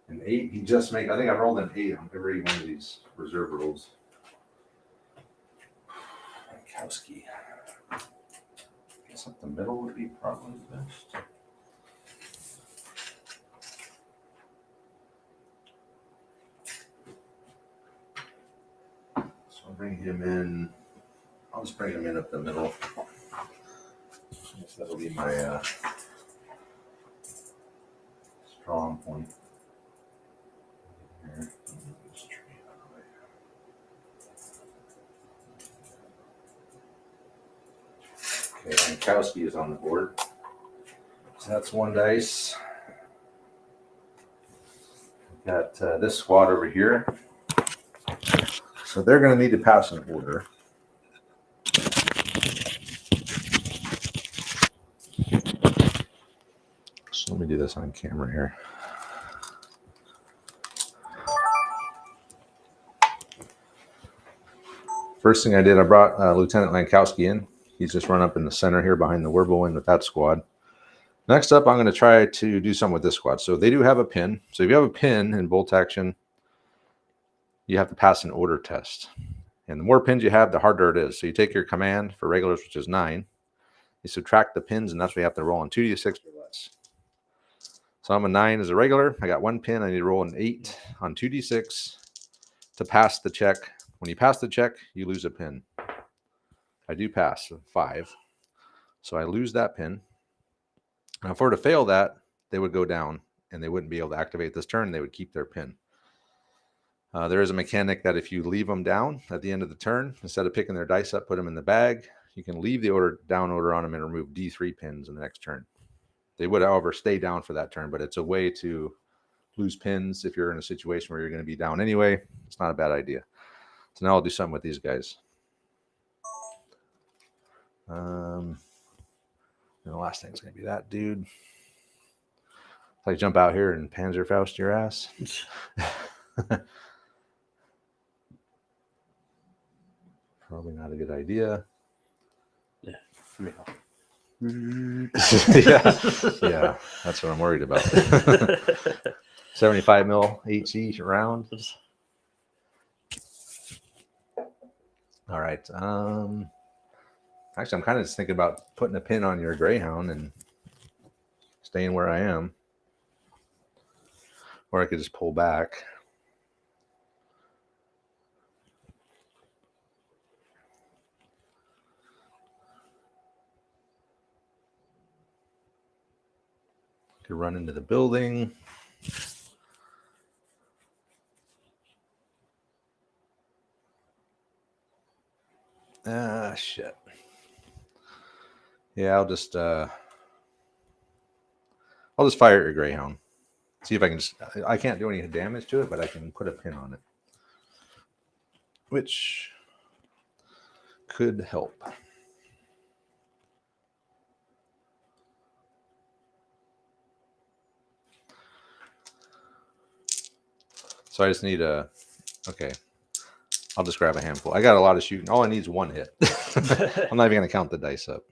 An 8, he just made, I think I've rolled an 8 on every one of these reserve rolls. Lankowski. I guess up the middle would be probably best. So I'll bring him in. I'll just bring him in up the middle. I guess that'll be my strong point. Here. Okay, Lankowski is on the board. So that's 1 dice. Got this squad over here. So they're going to need to pass an order. So let me do this on camera here. First thing I did, I brought Lieutenant Lankowski in. He's just run up in the center here behind the Whirlwind with that squad. Next up, I'm going to try to do something with this squad. So they do have a pin. So if you have a pin in bolt action, you have to pass an order test. And the more pins you have, the harder it is. So you take your command for regulars, which is 9. You subtract the pins, and that's what you have to roll on 2d6 or less. So I'm a 9 as a regular. I got 1 pin. I need to roll an 8 on 2d6 to pass the check. When you pass the check, you lose a pin. I do pass 5. So I lose that pin. Now, if I were to fail that, they would go down and they wouldn't be able to activate this turn. They would keep their pin. There is a mechanic that if you leave them down at the end of the turn, instead of picking their dice up, put them in the bag, you can leave the down order on them and remove D3 pins in the next turn. They would, however, stay down for that turn, but it's a way to lose pins if you're in a situation where you're going to be down anyway. It's not a bad idea. So now I'll do something with these guys. And the last thing's going to be that dude. If I jump out here and Panzerfaust your ass. Probably not a good idea. Yeah. Yeah, that's what I'm worried about. 75 mil HE round. All right. Actually, I'm kind of just thinking about putting a pin on your Greyhound and staying where I am, or I could just pull back. Could run into the building. Ah, shit. Yeah, I'll just fire at your Greyhound. See if I can I can't do any damage to it, but I can put a pin on it, which could help. So I just need okay. I'll just grab a handful. I got a lot of shooting. All I need is one hit. I'm not even going to count the dice up.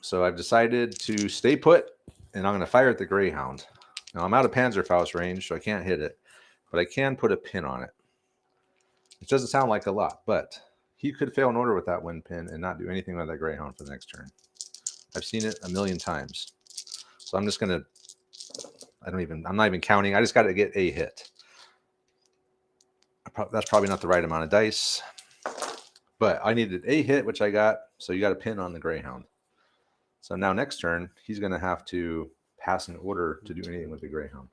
So I've decided to stay put, and I'm going to fire at the Greyhound. Now I'm out of Panzerfaust range, so I can't hit it, but I can put a pin on it. It doesn't sound like a lot, but he could fail an order with that wind pin and not do anything with that Greyhound for the next turn. I've seen it a million times. So I'm just going to, I'm not even counting. I just got to get a hit. That's probably not the right amount of dice, but I needed a hit, which I got. So you got a pin on the Greyhound. So now next turn, he's going to have to pass an order to do anything with the Greyhound.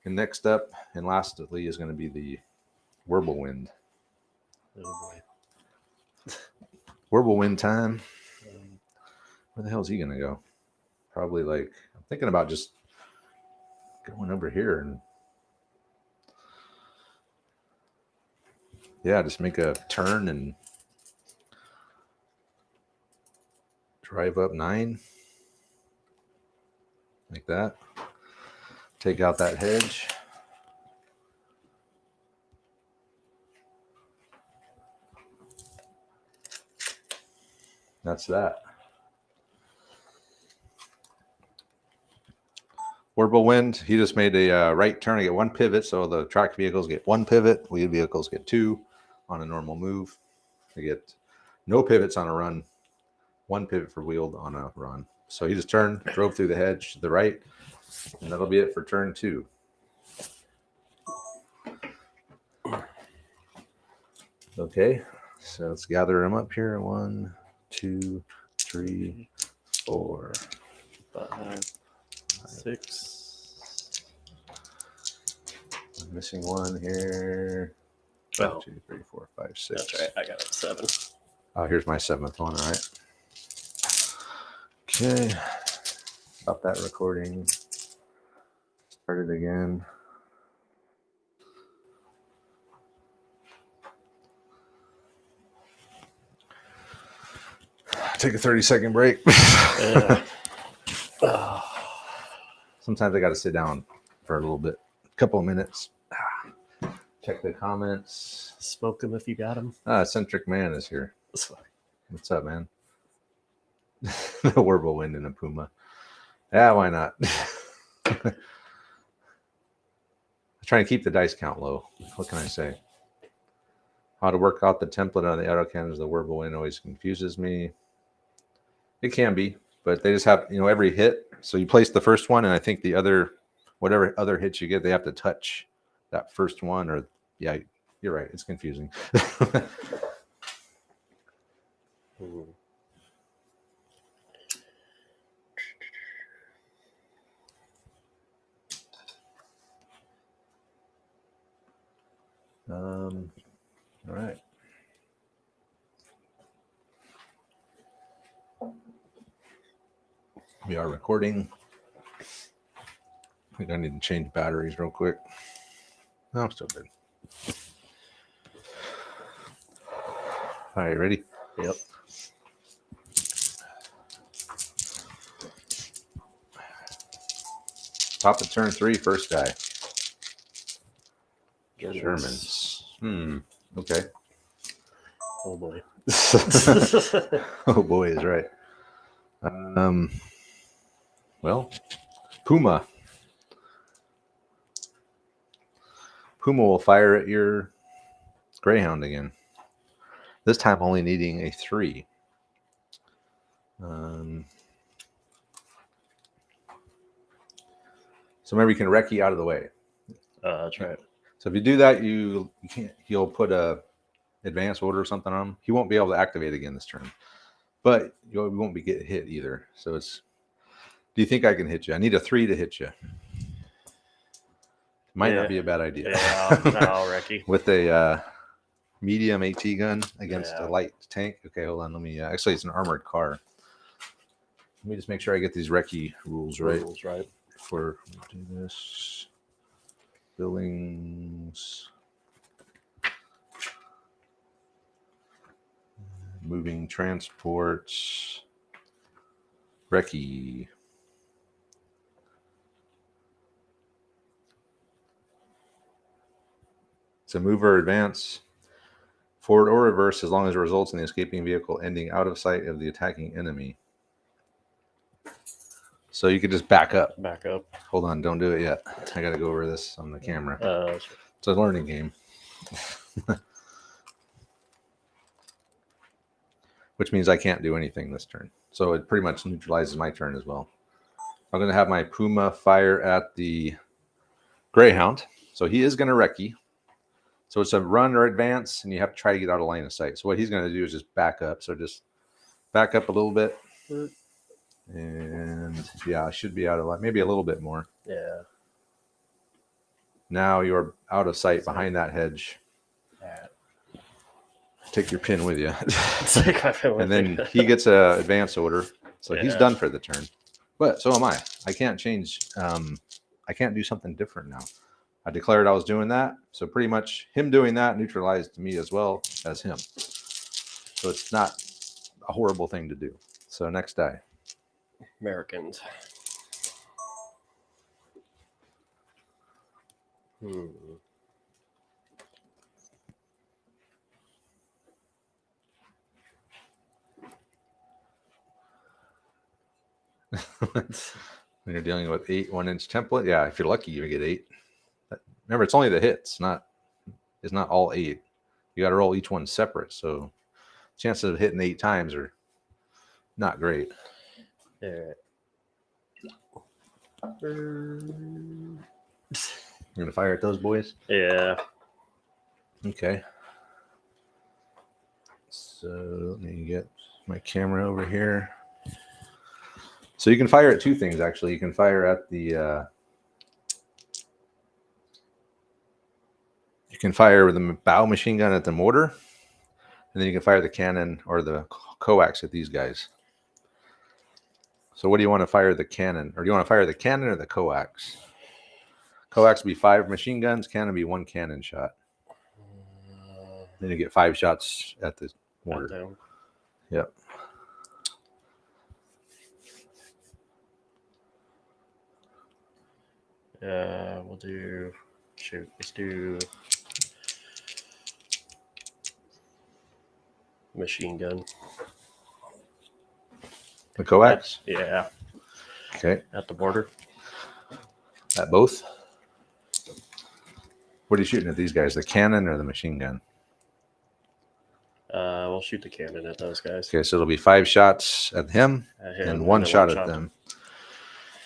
And next up and lastly is going to be the Wirblewind. Oh boy. Wirblewind time. Where the hell is he going to go? Probably like, I'm thinking about just going over here and yeah, just make a turn and drive up 9 like that. Take out that hedge. That's that. Wirblewind, he just made a right turn to get 1 pivot, so the track vehicles get 1 pivot, wheel vehicles get 2 on a normal move. They get no pivots on a run, 1 pivot for wheeled on a run. So he just turned, drove through the hedge to the right, and that'll be it for turn 2. Okay, so let's gather them up here. 1, 2, 3, 4, 5, 6. I'm missing 1 here. Oh, 2, 3, 4, 5, 6. that's right. I got 7. Oh, here's my 7th one. All right. Okay. Stop that recording. Start it again. Take a 30-second break. Sometimes I got to sit down for a little bit, a couple of minutes. Check the comments. Smoke them if you got them. Eccentric Man is here. What's up, man? The Wirblewind and a Puma. Yeah, why not? I'm trying to keep the dice count low. What can I say? How to work out the template on the autocannons, the Wirblewind always confuses me. It can be, but they just have, every hit. So you place the first one, and I think the other, whatever other hits you get, they have to touch that first one. Or, yeah, you're right. It's confusing. All right. We are recording. I think I need to change batteries real quick. No, I'm still good. All right, ready? Yep. Top of turn 3, first guy. Goodness. Shermans. Okay. Oh boy. Oh boy, is right. Well, Puma. Puma will fire at your Greyhound again. This time only needing a 3. So remember, you can recce out of the way. That's right. So if you do that, you can't. He'll put a advance order or something on him. He won't be able to activate again this turn, but you won't be getting hit either. So it's. Do you think I can hit you? I need a 3 to hit you. Might not be a bad idea. Yeah, no, Ricky. With a medium AT gun against Yeah. a light tank. Okay, hold on. Let me. Actually, it's an armored car. Let me just make sure I get these recce rules right. Before we do this. Billings. Moving transports. Recce. It's a move or advance, forward or reverse, as long as it results in the escaping vehicle ending out of sight of the attacking enemy. So you could just back up. Back up. Hold on, don't do it yet. I got to go over this on the camera. Sure. It's a learning game. Which means I can't do anything this turn. So it pretty much neutralizes my turn as well. I'm going to have my Puma fire at the Greyhound. So he is going to recce. So it's a run or advance, and you have to try to get out of line of sight. So what he's going to do is just back up. So just back up a little bit. And yeah, I should be out of line. Maybe a little bit more. Yeah. Now you're out of sight behind that hedge. Yeah. Take your pin with you. And And then he gets a advance order. So he's Yeah. done for the turn. But so am I. I can't change. I can't do something different now. I declared I was doing that. So pretty much him doing that neutralized me as well as him. So it's not a horrible thing to do. So next die. Americans. When you're dealing with 8 1-inch template, yeah, if you're lucky, you get 8. Remember, it's only the hits, it's not all 8. You got to roll each one separate, so chances of hitting 8 times are not great. Yeah. You're gonna fire at those boys? Yeah. Okay. So let me get my camera over here. So you can fire at 2 things, actually. You can fire at the you can fire with the bow machine gun at the mortar, and then you can fire the cannon or the coax at these guys. So what do you want to fire the cannon? Or do you want to fire the cannon or the coax? Coax would be 5 machine guns, cannon would be 1 cannon shot. Then you get 5 shots at the mortar. Yep. We'll do. Shoot, let's do machine gun. The coax? Yeah. Okay. At the border. At both? What are you shooting at these guys? The cannon or the machine gun? We'll shoot the cannon at those guys. Okay, so it'll be 5 shots at him and 1 shot at them.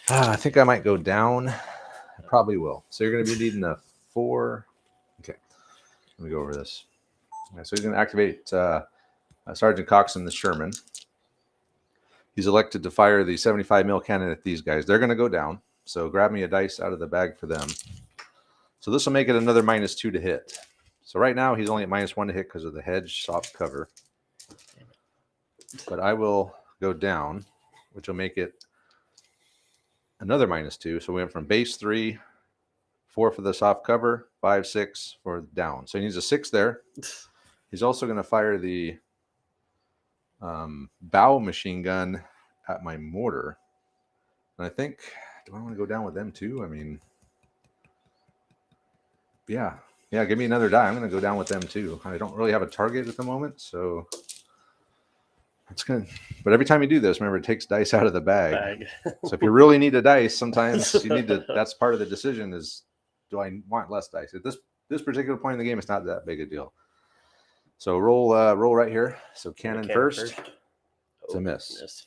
I think I might go down. I probably will. So you're going to be needing a 4. Okay. Let me go over this. So he's going to activate Sergeant Coxon, the Sherman. He's elected to fire the 75 mil cannon at these guys. They're going to go down. So grab me a dice out of the bag for them. So this will make it another -2 to hit. So right now he's only at -1 to hit because of the hedge soft cover. But I will go down, which will make it another -2. So we went from base 3, 4 for the soft cover, 5, 6 for down. So he needs a 6 there. He's also going to fire the bow machine gun at my mortar. And I think, do I want to go down with them too? I mean, yeah, give me another die. I'm going to go down with them too. I don't really have a target at the moment, so it's good. But every time you do this, remember, it takes dice out of the bag. So if you really need a dice, sometimes you need to, that's part of the decision is, do I want less dice? At this particular point in the game, it's not that big a deal. So roll right here. So cannon first. It's a miss.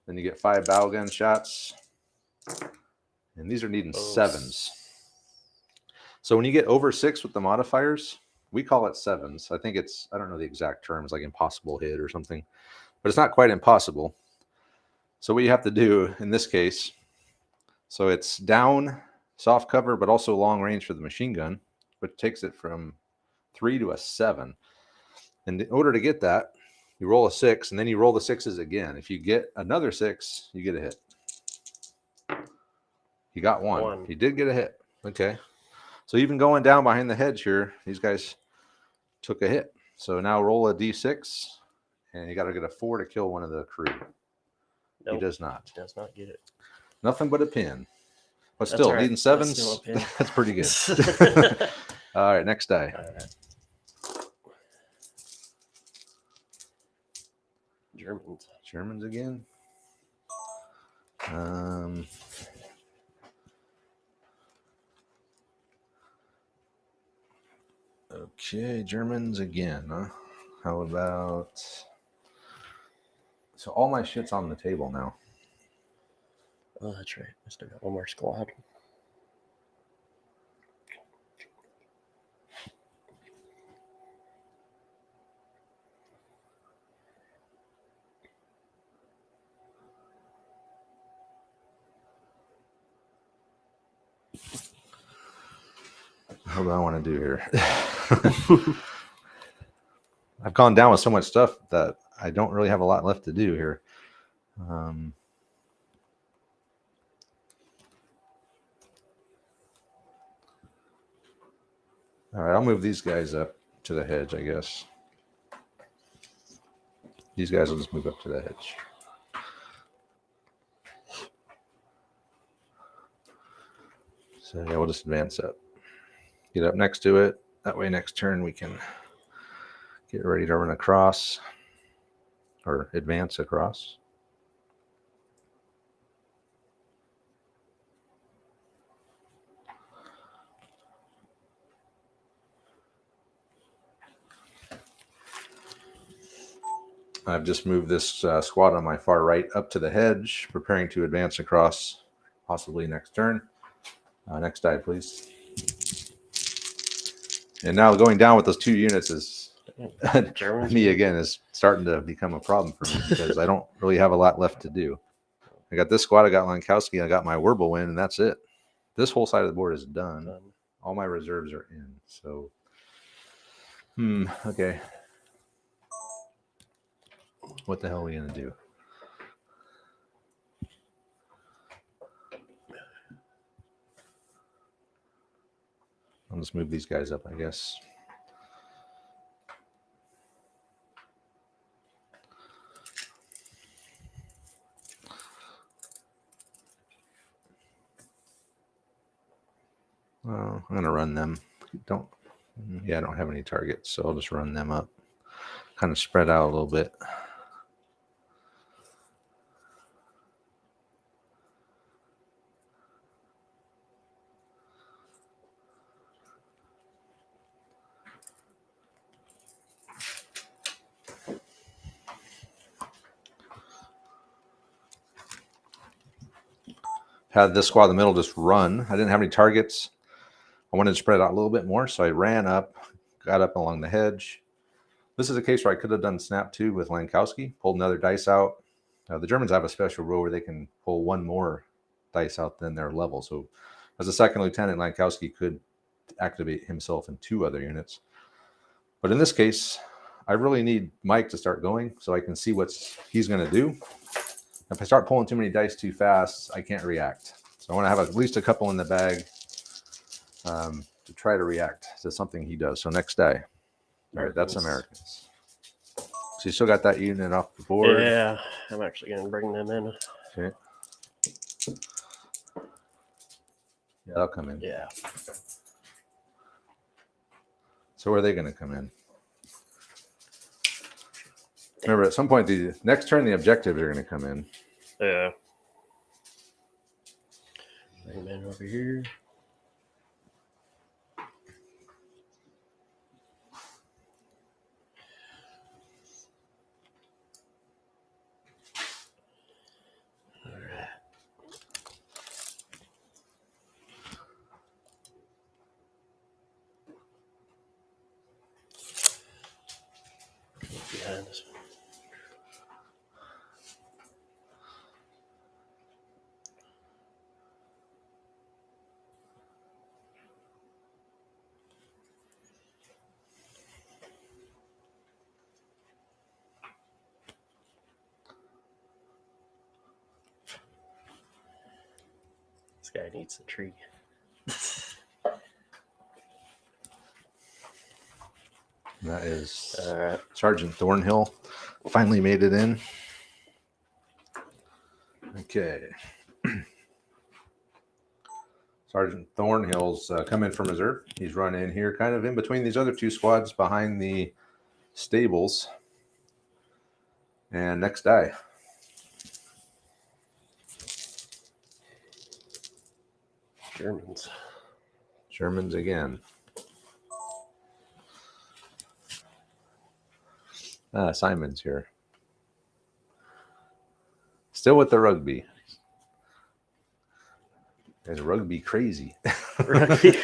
Then you get 5 bow gun shots. And these are needing 7s. So when you get over 6 with the modifiers, we call it 7s. I think it's, I don't know the exact terms, like impossible hit or something. But it's not quite impossible. So what you have to do in this case, so it's down, soft cover, but also long range for the machine gun, which takes it from 3 to a 7. And in order to get that, you roll a 6, and then you roll the 6s again. If you get another 6, you get a hit. He got one. He did get a hit. Okay. So even going down behind the hedge here, these guys took a hit. So now roll a d6, and you got to get a 4 to kill one of the crew. Nope, he does not. Does not get it. Nothing but a pin. But still, right. Needing 7s, that's pretty good. All right, next die. All right. Germans again. Okay, Germans again, huh? How about... So all my shit's on the table now. Oh, that's right. I still got one more squad. What do I want to do here? I've gone down with so much stuff that I don't really have a lot left to do here. All right, I'll move these guys up to the hedge, I guess. These guys will just move up to the hedge. So yeah, we'll just advance up. Get up next to it. That way next turn we can get ready to run across or advance across. I've just moved this squad on my far right up to the hedge, preparing to advance across possibly next turn. Next die, please. And now going down with those 2 units is me again is starting to become a problem for me because I don't really have a lot left to do. I got this squad, I got Lankowski, I got my Wirbelwind, and that's it. This whole side of the board is done. All my reserves are in. So, okay. What the hell are we going to do? I'll just move these guys up, I guess. Well, I'm going to run them. I don't have any targets, so I'll just run them up. Kind of spread out a little bit. Had this squad in the middle just run. I didn't have any targets. I wanted to spread out a little bit more, so I ran up, got up along the hedge. This is a case where I could have done snap 2 with Lankowski, pulled another dice out. The Germans have a special rule where they can pull 1 more dice out than their level. So as a second lieutenant, Lankowski could activate himself in 2 other units. But in this case, I really need Mike to start going so I can see what he's going to do. If I start pulling too many dice too fast, I can't react. So I want to have at least a couple in the bag to try to react to something he does. So next die. All right, that's Americans. So you still got that unit off the board? Yeah, I'm actually going to bring them in. Okay. Yeah, they'll come in. Yeah. So where are they going to come in? Remember, at some point, the next turn, the objectives are going to come in. Yeah. Bring them in over here. All right. Behind this one. This guy needs a tree. That is All right. Sergeant Thornhill. Finally made it in. Okay. Sergeant Thornhill's come in from reserve. He's run in here kind of in between these other two squads behind the stables. And next die. Germans. Sherman's again. Simon's here. Still with the rugby. There's rugby crazy. Rugby.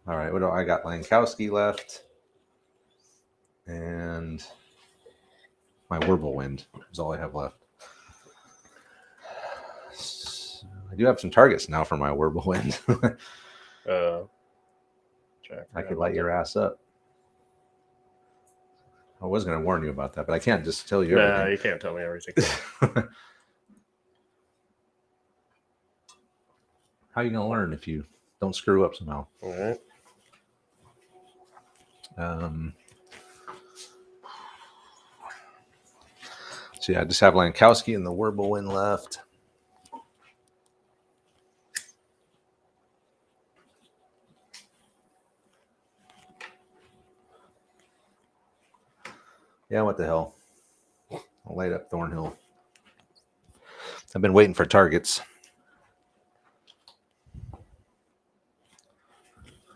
All right, what do I got? Lankowski left. And my Wirbelwind is all I have left. I do have some targets now for my Wirbelwind. I could light your ass up. I was going to warn you about that, but I can't just tell you everything. No, you can't tell me everything. How are you going to learn if you don't screw up somehow? All right. So yeah, I just have Lankowski and the Wirbelwind left. Yeah, what the hell? I'll light up Thornhill. I've been waiting for targets. I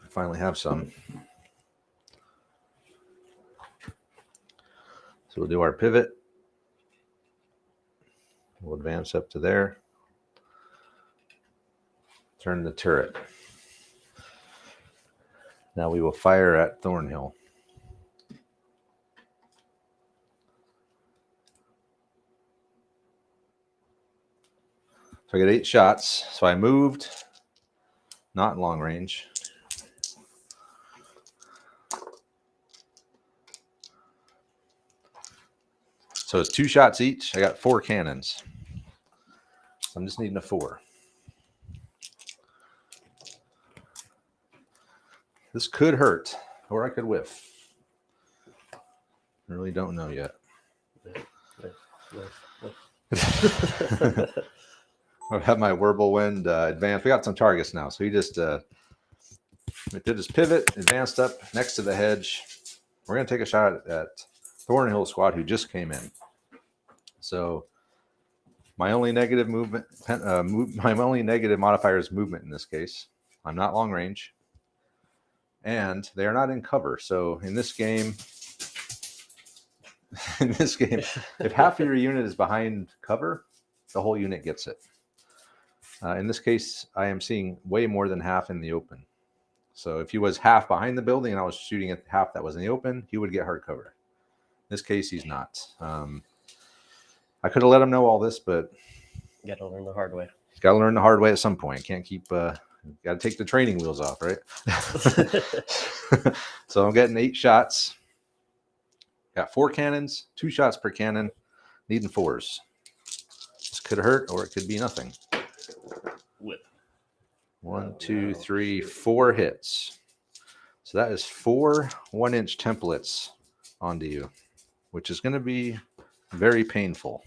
finally have some. So we'll do our pivot. We'll advance up to there. Turn the turret. Now we will fire at Thornhill. So I get 8 shots. So I moved, not long range. So it's 2 shots each. I got 4 cannons. So I'm just needing a 4. This could hurt, or I could whiff. I really don't know yet. I have my Wirbelwind advanced. We got some targets now. So he just did his pivot, advanced up next to the hedge. We're going to take a shot at Thornhill squad who just came in. So my only negative movement, my only negative modifier is movement in this case. I'm not long range. And they are not in cover. So in this game, if half of your unit is behind cover, the whole unit gets it. In this case, I am seeing way more than half in the open. So if he was half behind the building and I was shooting at half that was in the open, he would get hard cover. In this case, he's not. I could have let him know all this, but You got to learn the hard way. he's got to learn the hard way at some point. Can't keep, got to take the training wheels off, right? So I'm getting 8 shots. Got 4 cannons, 2 shots per cannon, needing 4s. This could hurt or it could be nothing. Whip. 1, 2, 3, 4 hits. So that is 4 1-inch templates onto you, which is going to be very painful.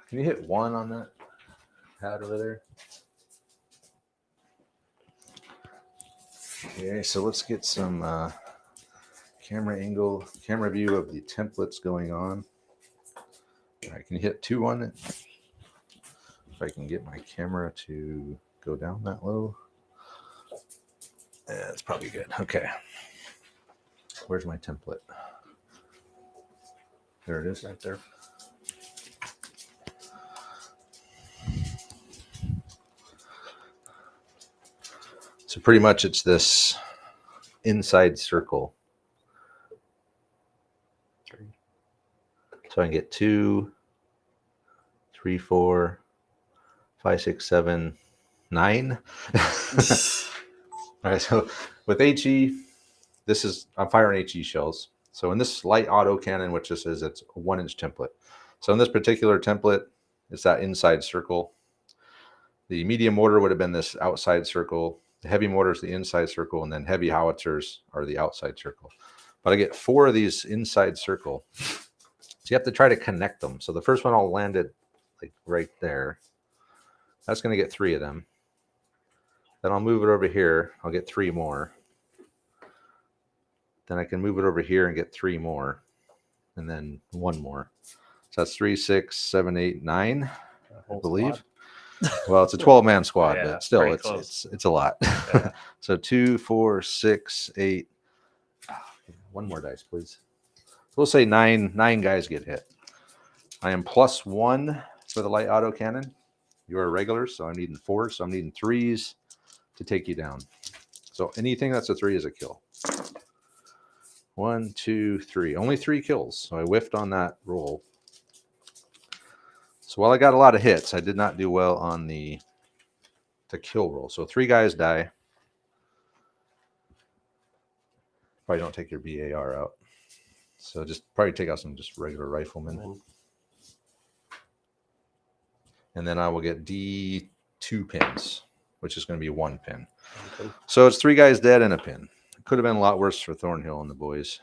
Can you hit 1 on that pad over there? Okay, so let's get some camera view of the templates going on. All right, can you hit 2 on it? If I can get my camera to go down that low. Yeah, that's probably good. Okay. Where's my template? There it is. Right there. So pretty much it's this inside circle. So I can get 2, 3, 4, 5, 6, 7, 9. All right, so with HE, I'm firing HE shells. So in this light auto cannon, which this is, it's a 1-inch template. So in this particular template, it's that inside circle. The medium mortar would have been this outside circle. The heavy mortar is the inside circle, and then heavy howitzers are the outside circle. But I get 4 of these inside circle. So you have to try to connect them. So the first one I'll land it like right there. That's going to get 3 of them. Then I'll move it over here. I'll get 3 more. Then I can move it over here and get 3 more. And then 1 more. So that's 3, 6, 7, 8, 9, I believe. Well, it's a 12-man squad, Yeah, but still, it's a lot. Yeah. So 2, 4, 6, 8. 1 more dice, please. We'll say 9 guys get hit. I am +1 for the light auto cannon. You are regulars, so I'm needing 4. So I'm needing 3s to take you down. So anything that's a 3 is a kill. 1, 2, 3. Only 3 kills. So I whiffed on that roll. So while I got a lot of hits, I did not do well on the kill roll. So 3 guys die. Probably don't take your BAR out. So just probably take out some just regular riflemen. And then I will get D2 pins, which is going to be 1 pin. Okay. So it's 3 guys dead and a pin. It could have been a lot worse for Thornhill and the boys.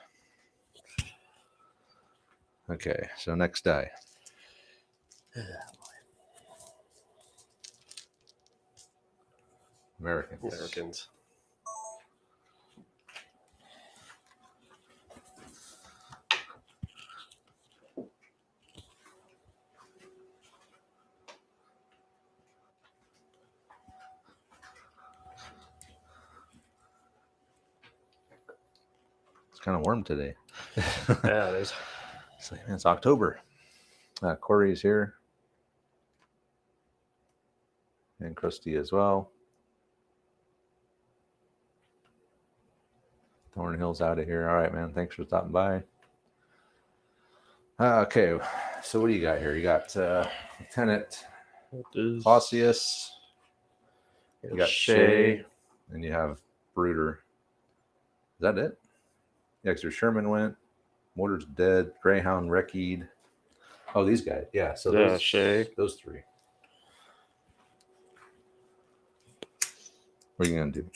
Okay, so next die. Americans. It's kind of warm today. Yeah, it is. It's October. Corey's here. And Krusty as well. Thornhill's out of here. All right, man. Thanks for stopping by. Okay, so what do you got here? You got Lieutenant Clausius. You got Shea. And you have Bruder. Is that it? Yeah, because Sherman went. Mortar's dead. Greyhound, Reckede. Oh, these guys. Yeah, so those 3. What are you going to do?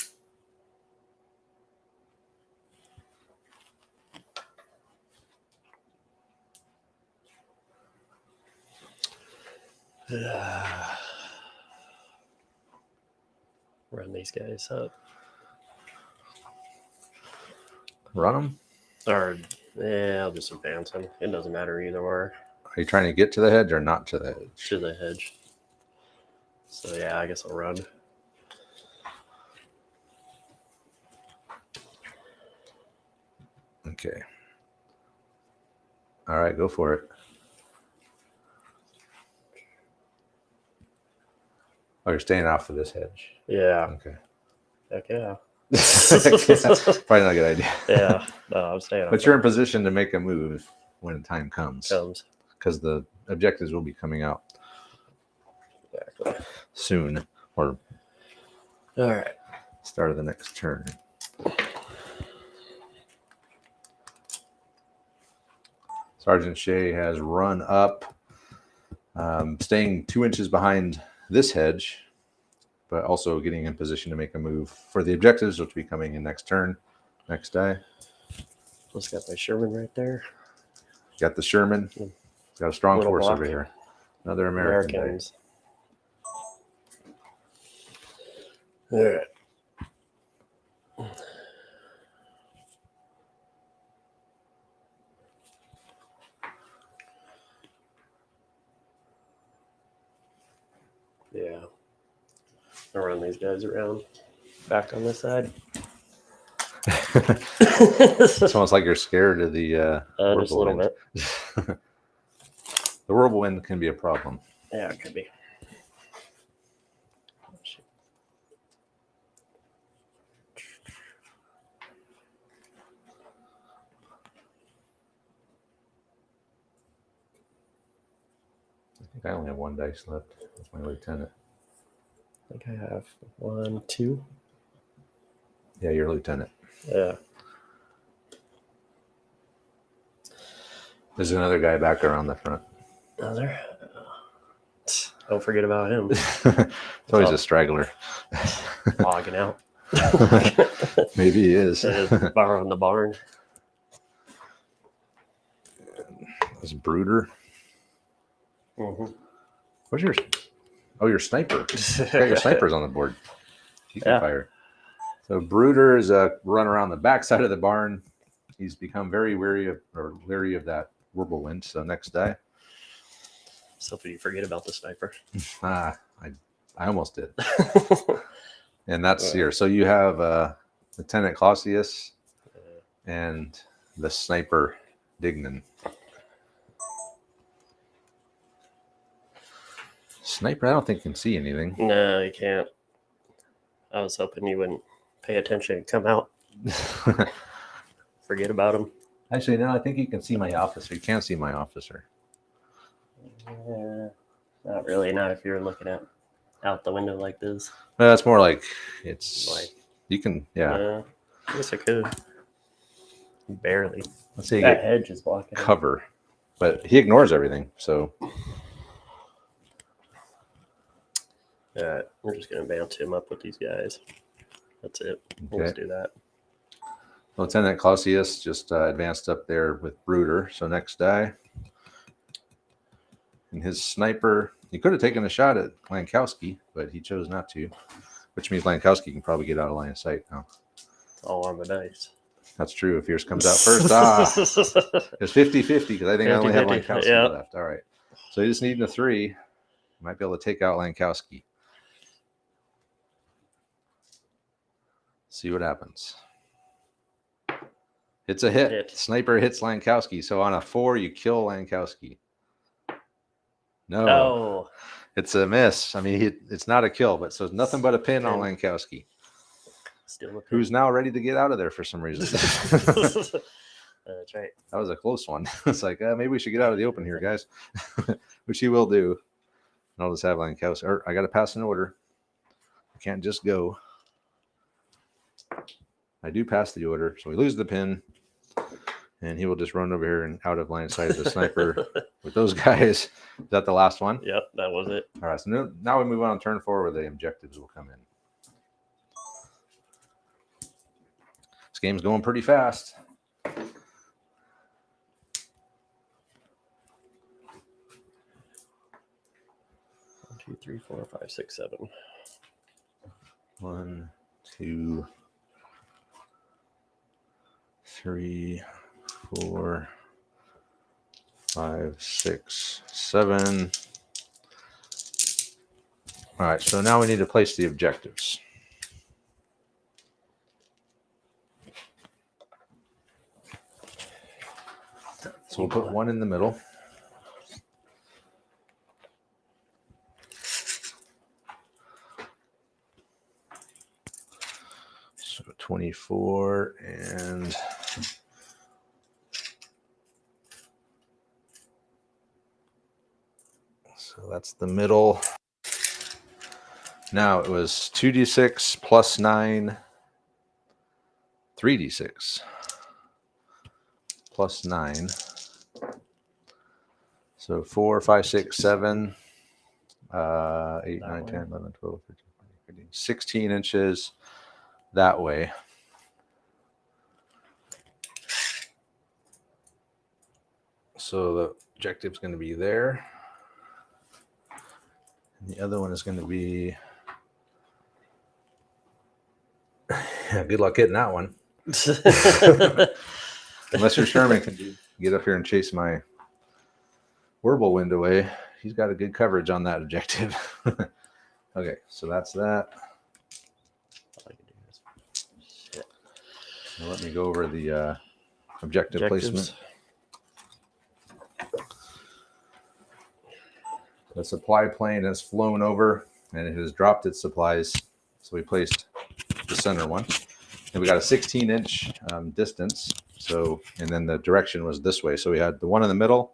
Run these guys up. Run them? Or, yeah, I'll just advance them. It doesn't matter either way. Are you trying to get to the hedge or not to the hedge? To the hedge. So, yeah, I guess I'll run. Okay. All right, go for it. Oh, you're staying off of this hedge. Yeah. Okay. Heck yeah. Probably not a good idea. Yeah. No, I'm staying off. But you're in position to make a move when the time comes. Because the objectives will be coming out exactly soon. Or all right. Start of the next turn. Sergeant Shea has run up, staying 2 inches behind this hedge, but also getting in position to make a move for the objectives, which will be coming in next turn. Next die. Just got my Sherman right there. Got the Sherman. Yeah. Got a strong Little force block. over here. Another American. Americans. All right. Yeah. I'll run these guys around back on this side. It's almost like you're scared of the Just a little bit. The whirlwind can be a problem. Yeah, it could be. I think I only have 1 dice left. That's my lieutenant. I think I have 1, 2. Yeah, you're lieutenant. Yeah. There's another guy back around the front. Another. Don't forget about him. It's always a straggler. Logging out. Maybe he is. Borrowing the barn. This Brooder. Mm-hmm. What's your? Oh, your sniper. You got your snipers on the board. You can fire. So Brooder is a run around the backside of the barn. He's become very leery of that whirlwind. So next die. So if you forget about the sniper. I almost did. And that's here. So you have Lieutenant Clausius and the sniper Dignan. Sniper, I don't think can see anything. No, you can't. I was hoping you wouldn't pay attention and come out. Forget about him. Actually, no, I think you can see my officer. You can't see my officer. Not really. Not if you're looking out the window like this. That's more like it's like you can. Yeah. I guess I could. Barely. Let's say That hedge is blocking cover, but he ignores everything. So. We're just going to bounce him up with these guys. That's it. Okay. Let's do that. Lieutenant Clausius just advanced up there with Brooder. So next die. And his sniper, he could have taken a shot at Lankowski, but he chose not to, which means Lankowski can probably get out of line of sight now. It's all on the dice. That's true. If yours comes out first, it's 50-50 because I think I only have Lankowski left. All right. So you just need a 3. You might be able to take out Lankowski. See what happens. It's a hit. Sniper hits Lankowski. So on a 4, you kill Lankowski. No. It's a miss. I mean, it's not a kill, but so it's nothing but a pin on Lankowski. Still a pin. Who's now ready to get out of there for some reason. That's right. That was a close one. It's like, maybe we should get out of the open here, guys. Which he will do. And I'll just have Lankowski. Or I got to pass an order. I can't just go. I do pass the order, so we lose the pin, and he will just run over here and out of line of sight of the sniper with those guys. Is that the last one? Yep, that was it. All right, so now we move on to turn 4 where the objectives will come in. This game's going pretty fast. 2, 3, 4, 5, 6, 7. 1, 2, 3, 4, 5, 6, 7. All right, so now we need to place the objectives. So we'll put 1 in the middle. So 24 and so that's the middle. Now it was 2d6 plus 9, 3d6 plus 9. So 4, 5, 6, 7, 8, 9, 10, 11, 12, 13, 14, 16 inches that way. So the objective is going to be there. And the other one is going to be. Yeah, good luck hitting that one. Unless your Sherman can get up here and chase my Whirlwind away. He's got a good coverage on that objective. Okay, so that's that. Now let me go over the objective placement. The supply plane has flown over and it has dropped its supplies. So we placed the center one. And we got a 16-inch distance. So, and then the direction was this way. So we had the one in the middle,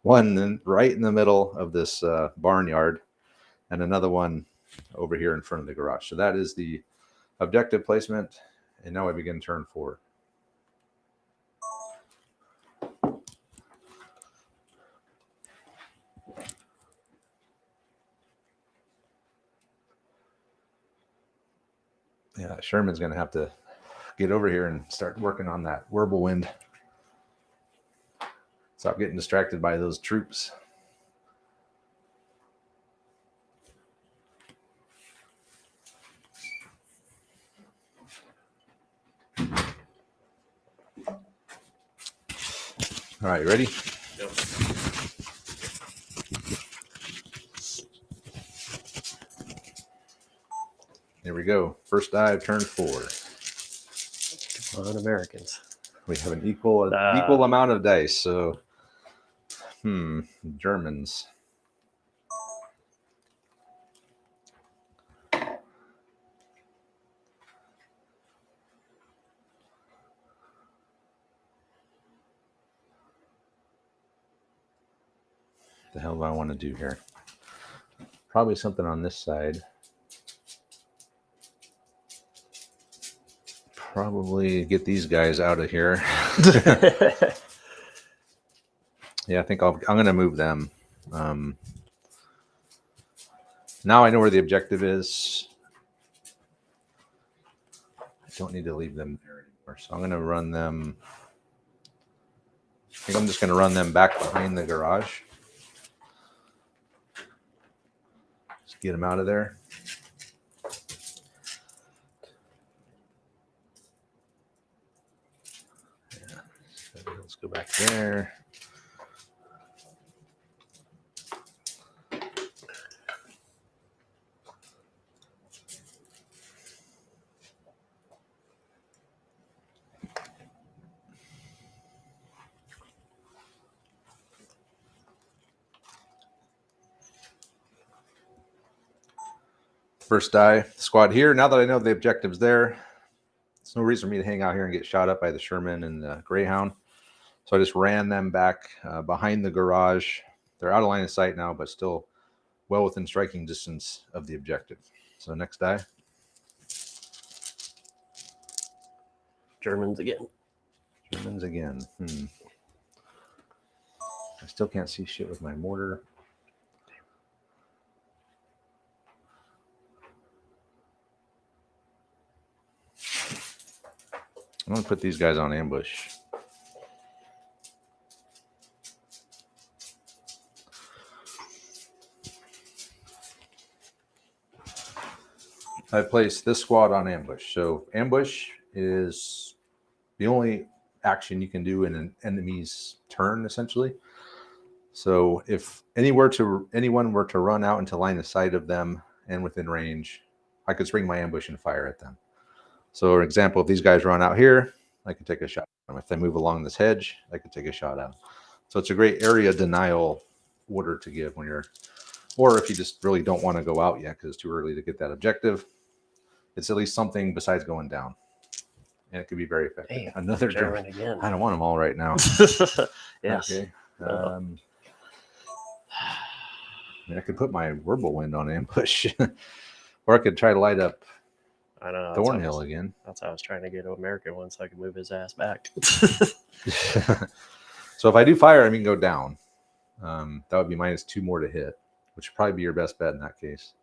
one right in the middle of this barnyard, and another one over here in front of the garage. So that is the objective placement. And now I begin turn 4. Yeah, Sherman's going to have to get over here and start working on that Whirlwind. Stop getting distracted by those troops. All right, you ready? Yep. Here we go. First dive, turn 4. Come on, Americans. We have an equal amount of dice. So, Germans. What the hell do I want to do here? Probably something on this side. Probably get these guys out of here. Yeah, I think I'm going to move them. Now I know where the objective is. I don't need to leave them there anymore. So I'm going to run them. I think I'm just going to run them back behind the garage. Just get them out of there. Yeah. So let's go back there. First die squad here. Now that I know the objective's there, there's no reason for me to hang out here and get shot up by the Sherman and the Greyhound. So I just ran them back behind the garage. They're out of line of sight now, but still well within striking distance of the objective. So next die. Germans again. Germans again. I still can't see shit with my mortar. I'm going to put these guys on ambush. I placed this squad on ambush. So ambush is the only action you can do in an enemy's turn, essentially. So if anyone were to run out into line of sight of them and within range, I could spring my ambush and fire at them. So, for example, if these guys run out here, I can take a shot at them. If they move along this hedge, I can take a shot at them. So it's a great area denial order to give when you're, or if you just really don't want to go out yet because it's too early to get that objective, it's at least something besides going down. And it could be very effective. Hey, another German again. I don't want them all right now. Yes. Okay. I mean, I could put my Whirlwind on ambush. Or I could try to light up I don't know. Thornhill again. That's how I was trying to get to American one so I could move his ass back. So if I do fire him, he can go down. That would be -2 more to hit, which would probably be your best bet in that case.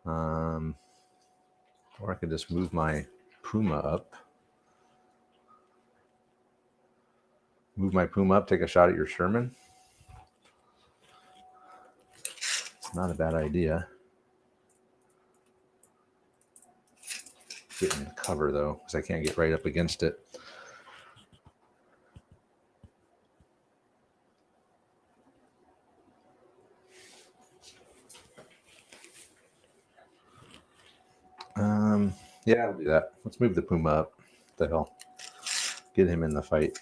Or I could just move my Puma up. Move my Puma up, take a shot at your Sherman. It's not a bad idea. Get in cover though, because I can't get right up against it. Yeah, I'll do that. Let's move the Puma up. What the hell? Get him in the fight.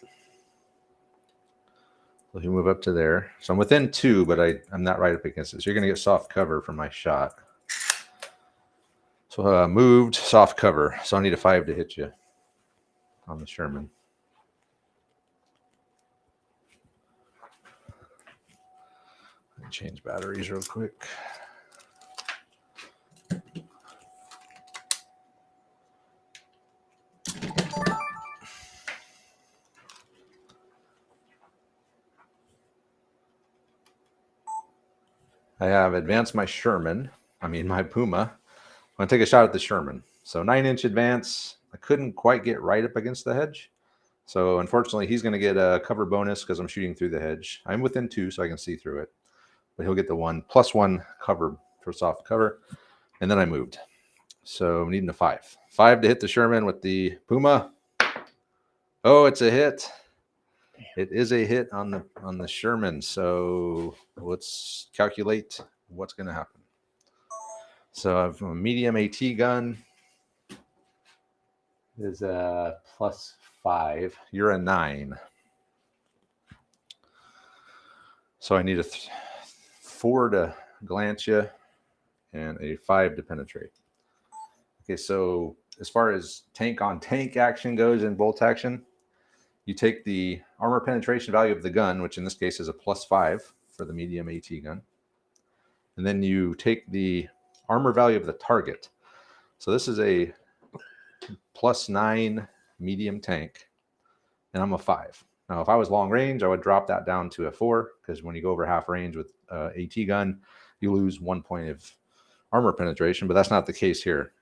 So he'll move up to there. So I'm within 2, but I'm not right up against it. So you're going to get soft cover from my shot. So moved, soft cover. So I need a 5 to hit you on the Sherman. Change batteries real quick. I have advanced my Sherman. My Puma. I'm going to take a shot at the Sherman. So 9-inch advance. I couldn't quite get right up against the hedge. So unfortunately, he's going to get a cover bonus because I'm shooting through the hedge. I'm within 2, so I can see through it. But he'll get the +1 cover for soft cover. And then I moved. So I'm needing a 5. 5 to hit the Sherman with the Puma. Oh, it's a hit. It is a hit on the Sherman. So let's calculate what's going to happen. So I have a medium AT gun. Is a +5. You're a 9. So I need a 4 to glance you and a 5 to penetrate. Okay, so as far as tank on tank action goes in bolt action, you take the armor penetration value of the gun, which in this case is a +5 for the medium AT gun. And then you take the armor value of the target. So this is a +9 medium tank, and I'm a 5. Now, if I was long range, I would drop that down to a 4, because when you go over half range with AT gun, you lose 1 point of armor penetration, but that's not the case here.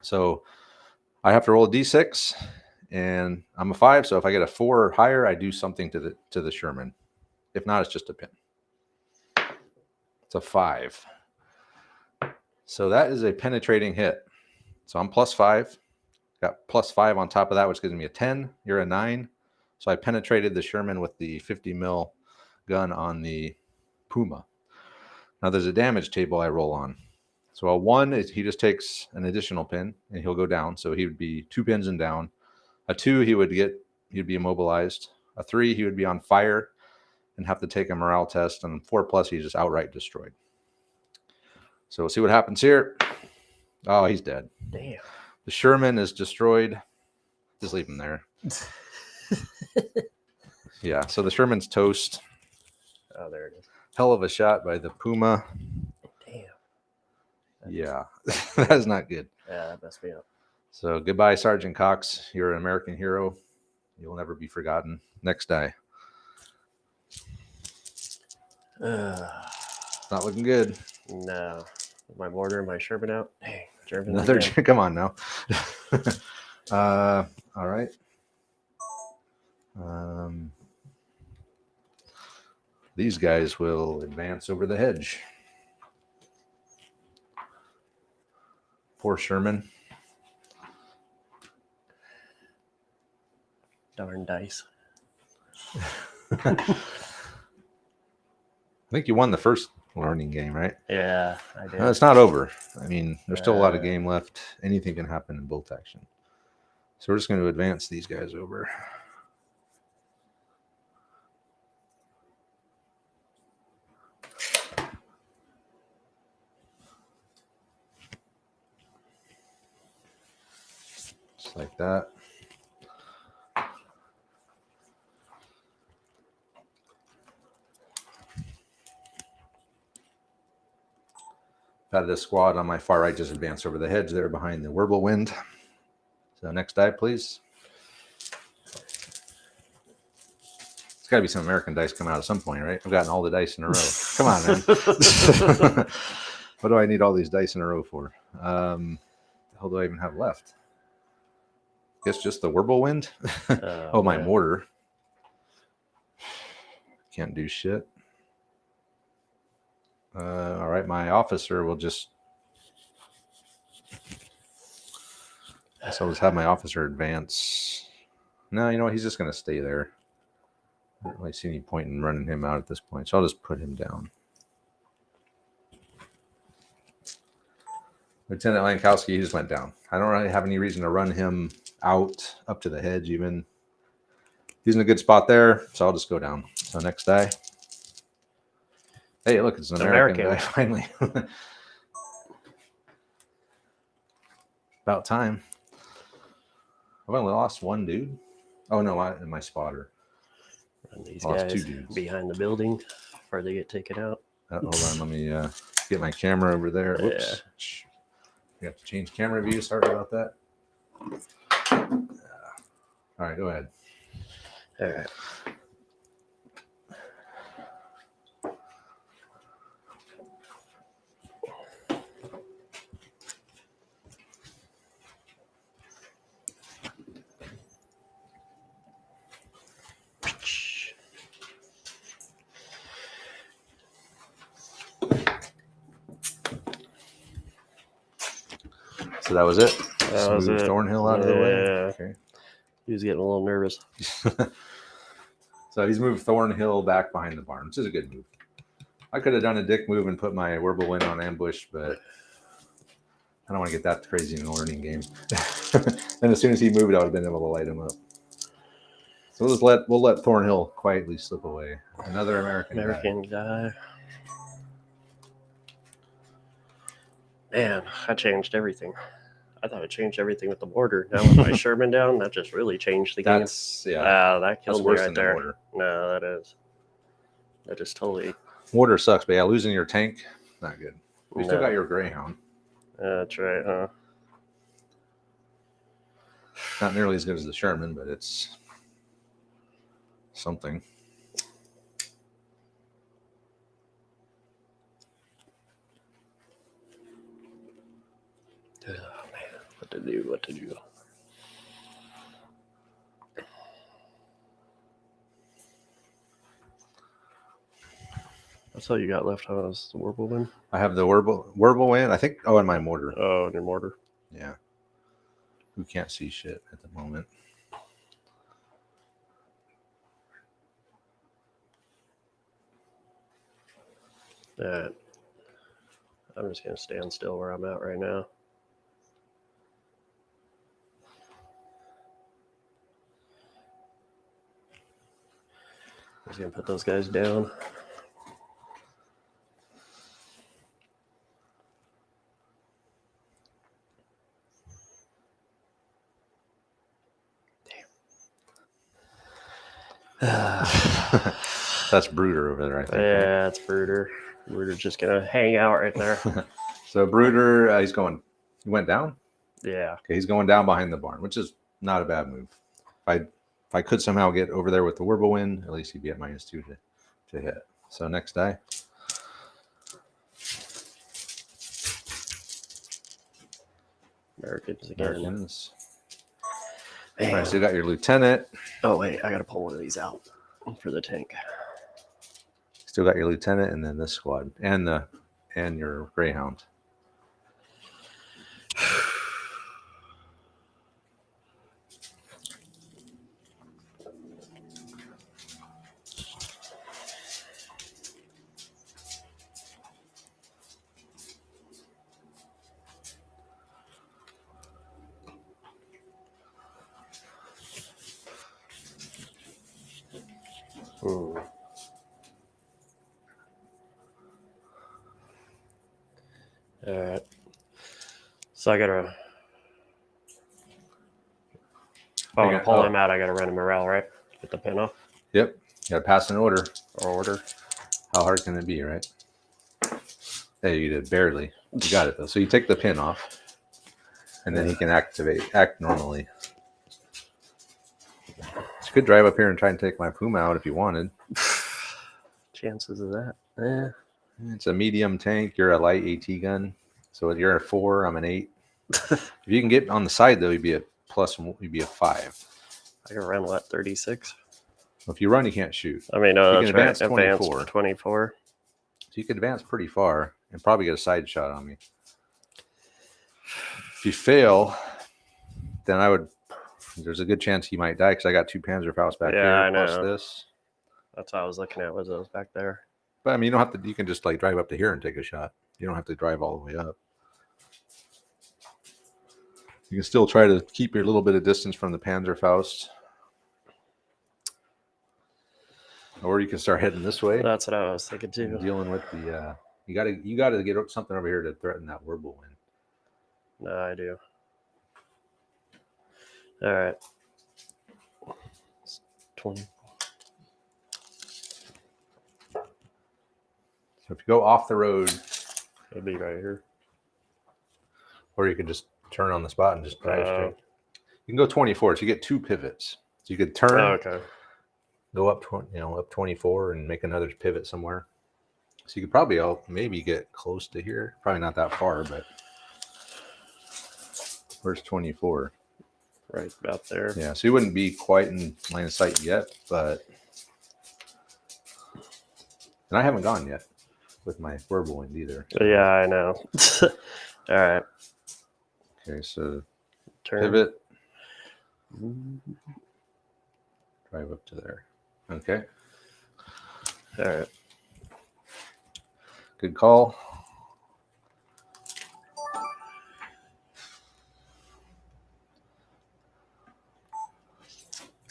So I have to roll a d6, and I'm a 5. So if I get a 4 or higher, I do something to the Sherman. If not, it's just a pin. It's a 5. So that is a penetrating hit. So I'm +5. Got +5 on top of that, which gives me a 10. You're a 9. So I penetrated the Sherman with the 50 mil gun on the Puma. Now there's a damage table I roll on. So a 1 is he just takes an additional pin and he'll go down. So he would be 2 pins and down. A 2 he'd be immobilized. A 3 he would be on fire and have to take a morale test. And 4+ he's just outright destroyed. So we'll see what happens here. Oh, he's dead. Damn. The Sherman is destroyed. Just leave him there. Yeah, so the Sherman's toast. Oh, there it is. Hell of a shot by the Puma. Damn. Yeah, that is not good. Yeah, that messed me up. So goodbye, Sergeant Cox. You're an American hero. You'll never be forgotten. Next die. Not looking good. No. My mortar and my Sherman out. Dang. German Another. again. Come on now. All right. These guys will advance over the hedge. Poor Sherman. Darn dice. I think you won the first learning game, right? Yeah, I did. It's not over. There's still a lot of game left. Anything can happen in bolt action. So we're just going to advance these guys over. Just like that. Had this squad on my far right just advance over the hedge there behind the Whirlwind. So next die, please. It's got to be some American dice come out at some point, right? I've gotten all the dice in a row. Come on, man. What do I need all these dice in a row for? The hell do I even have left? Guess just the Whirlwind. Oh, my mortar. Can't do shit. All right, my officer will just. Guess I'll just have my officer advance. No, you know what? He's just going to stay there. I don't really see any point in running him out at this point, so I'll just put him down. Lieutenant Lankowski, he just went down. I don't really have any reason to run him out up to the hedge even. He's in a good spot there, so I'll just go down. So next die. Hey, look, it's an American die finally. About time. I've only lost one dude. Oh, no, my spotter. And these guys behind the building before they get taken out. Hold on, let me get my camera over there. Yeah. Whoops. You have to change camera view. Sorry about that. All right, go ahead. All right. So that was it. That was it. Thornhill out of the way. Okay. He was getting a little nervous. So he's moved Thornhill back behind the barn, which is a good move. I could have done a dick move and put my Whirlwind on ambush, but I don't want to get that crazy in a learning game. And as soon as he moved, I would have been able to light him up. So we'll let Thornhill quietly slip away. Another American guy. Man, I changed everything. I thought I changed everything with the mortar. Now with my Sherman down, that just really changed the game. That killed me right there. Mortar. No, that just totally. Mortar sucks, but yeah, losing your tank, not good. You still got your Greyhound. That's right, huh? Not nearly as good as the Sherman, but it's something. Oh, man. What to do. That's all you got left, huh? Is the Whirlwind? I have the Whirlwind, I think. Oh, and my mortar. Oh, and your mortar. Yeah. Who can't see shit at the moment. I'm just going to stand still where I'm at right now. I'm just going to put those guys down. That's Brooder over there, I think. Yeah, it's Brooder. Brooder's just going to hang out right there. So Brooder, he went down? Yeah. Okay, he's going down behind the barn, which is not a bad move. If I could somehow get over there with the Whirlwind, at least he'd be at -2 to hit. So next die. Americans again. Americans. All right, so you got your lieutenant. Oh, wait, I got to pull one of these out for the tank. Still got your lieutenant and then this squad and your Greyhound. All right. So I gotta. If I want to pull him out, I gotta run a morale, right? Get the pin off. Yep. You gotta pass an order. Or order. How hard can it be, right? Hey, you did barely. You got it though. So you take the pin off, and then he can act normally. You could drive up here and try and take my Puma out if you wanted. Chances of that? Yeah. It's a medium tank. You're a light AT gun, so you're a 4. I'm an 8. If you can get on the side though, you'd be a plus. You'd be a 5. I can run what 36. If you run, you can't shoot. I mean, you can that's advance right. 24. 24. So you could advance pretty far and probably get a side shot on me. If you fail, then I would. There's a good chance you might die because I got 2 Panzerfaust back here. I plus know. this. That's what I was looking at. Was those back there? But I mean, you don't have to. You can just like drive up to here and take a shot. You don't have to drive all the way up. You can still try to keep your little bit of distance from the Panzerfaust. Or you can start heading this way. That's what I was thinking too. Dealing with the you gotta get something over here to threaten that Whirlwind. No, I do. All right. 20. So if you go off the road, It'll be right here. or you can just turn on the spot and just drive straight. You can go 24, so you get 2 pivots. So you could turn. Okay. Go up, up 24 and make another pivot somewhere. So you could probably maybe get close to here. Probably not that far, but where's 24? Right about there. Yeah, so you wouldn't be quite in line of sight yet, but and I haven't gone yet with my Whirlwind either. So. Yeah, I know. All right. Okay, so Turn. pivot. Drive up to there. Okay. All right. Good call.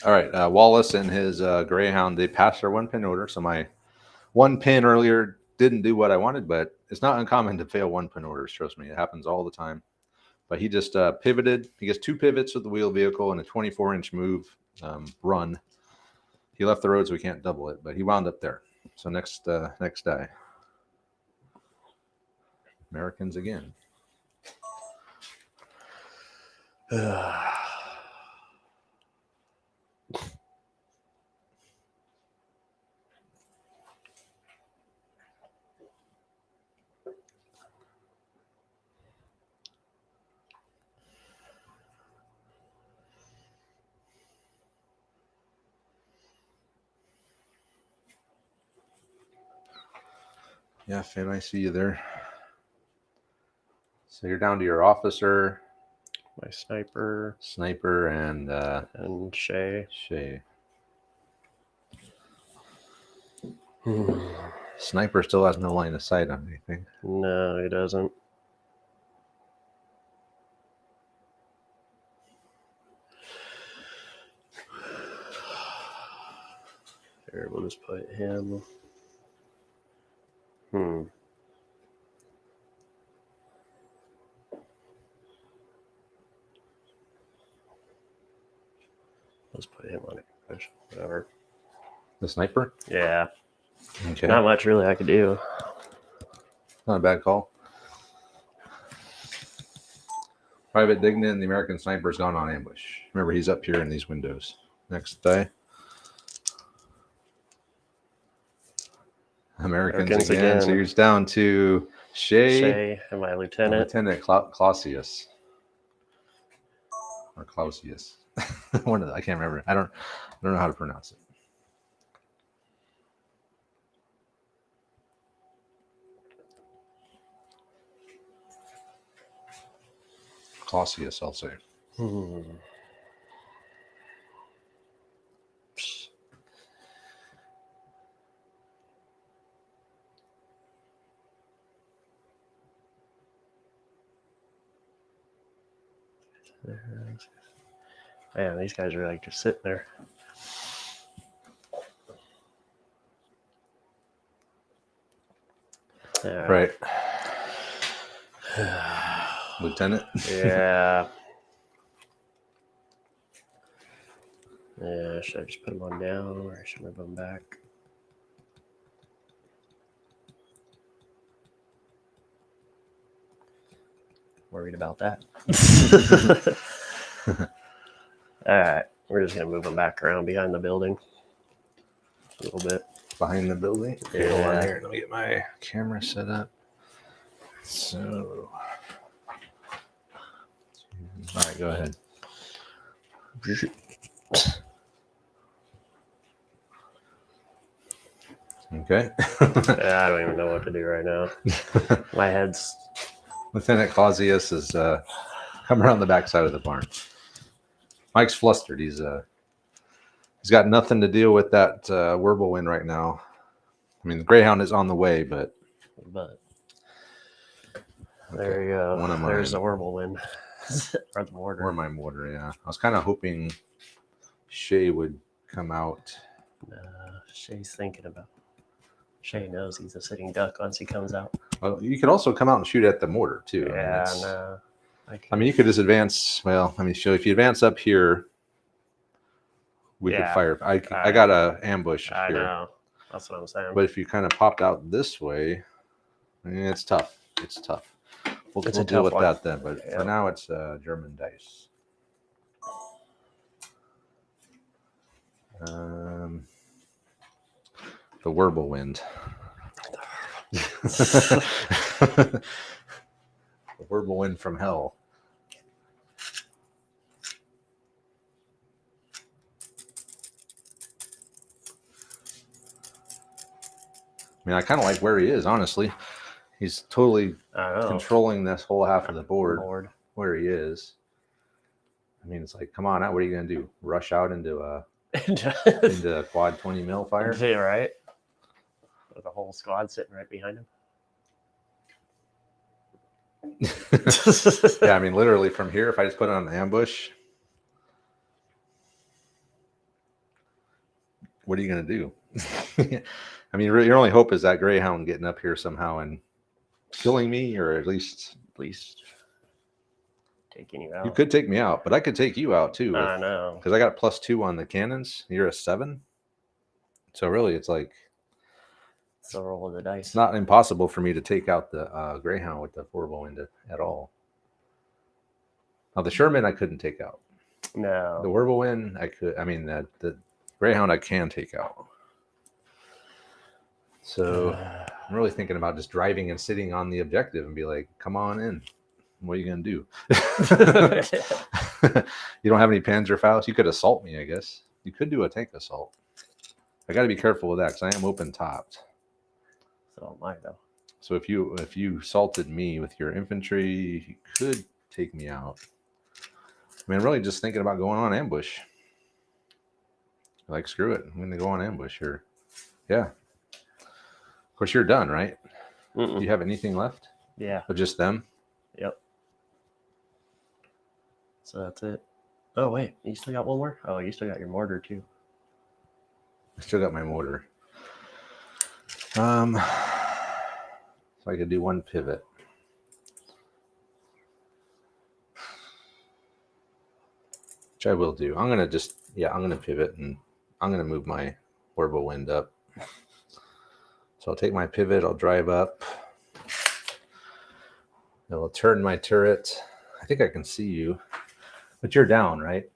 All right. Wallace and his Greyhound, they passed their 1 pin order. So my 1 pin earlier didn't do what I wanted, but it's not uncommon to fail 1 pin orders. Trust me, it happens all the time. But he just pivoted. He gets 2 pivots with the wheel vehicle and a 24-inch move run. He left the road, so we can't double it, but he wound up there. So next die. Americans again. Yeah, Finn, I see you there. So you're down to your officer, My sniper, and Shay. Sniper still has no line of sight on anything. No, he doesn't. Here, we'll just put him. Let's put him on it. Whatever. The sniper? Yeah. Okay. Not much really I could do. Not a bad call. Private Dignan, the American sniper's gone on ambush. Remember, he's up here in these windows. Next die. Americans again. So he's down to Shay and my lieutenant. Lieutenant Clausius. Or Clausius. One of the, I can't remember. I don't know how to pronounce it. Clausius, I'll say. Man, these guys are like just sitting there. Right. Lieutenant? Yeah. Yeah, should I just put them on down or should I move them back? worried about that. All right, we're just gonna move them back around behind the building a little bit. Behind the building. Okay, hold on Yeah. here. Let me get my camera set up. So, all right, go ahead. Okay. Yeah, I don't even know what to do right now. My head's. Lieutenant Clausius is coming around the backside of the barn. Mike's flustered. He's got nothing to deal with that whirlwind right now. I mean, the Greyhound is on the way, but there you go. One of There's the mine. whirlwind or the mortar. Or my mortar, yeah. I was kind of hoping Shay would come out. Shay's thinking about. Shay knows he's a sitting duck once he comes out. Well, you could also come out and shoot at the mortar too. Yeah, no. I I mean, you could just advance. Well, I mean, so if you advance up here, we could fire. I got a ambush I here. know. That's what I'm saying. But if you kind of popped out this way, I mean, it's tough. It's tough. We'll deal with that then. But for now, it's German dice. The whirlwind. The whirlwind from hell. I mean, I kind of like where he is, honestly. He's totally controlling this whole half of the board where he is. I mean, it's like, come on out. What are you going to do? Rush out into a quad 20 mil fire? Yeah, right. With a whole squad sitting right behind him. Yeah, I mean, literally from here, if I just put on an ambush, what are you going to do? I mean, your only hope is that Greyhound getting up here somehow and killing me, or at least taking you out. You could take me out, but I could take you out too. I know. Because I got +2 on the cannons. You're a 7. So really, it's like... It's a roll of the dice. It's not impossible for me to take out the Greyhound with the whirlwind at all. Now, the Sherman I couldn't take out. No. The whirlwind I could... I mean, the Greyhound I can take out. So I'm really thinking about just driving and sitting on the objective and be like, come on in. What are you going to do? You don't have any Panzerfaust? You could assault me, I guess. You could do a tank assault. I got to be careful with that because I am open topped. So am I, though. So if you assaulted me with your infantry, you could take me out. I mean, I'm really just thinking about going on ambush. Like, screw it. I'm going to go on ambush here. Yeah. Of course, you're done, right? Do you have anything left? Yeah. Or just them? Yep. So that's it. Oh, wait. You still got one more? Oh, you still got your mortar, too. I still got my mortar. So I could do one pivot. Which I will do. I'm going to pivot, and I'm going to move my whirlwind up. So I'll take my pivot, I'll drive up. I'll turn my turret. I think I can see you. But you're down, right?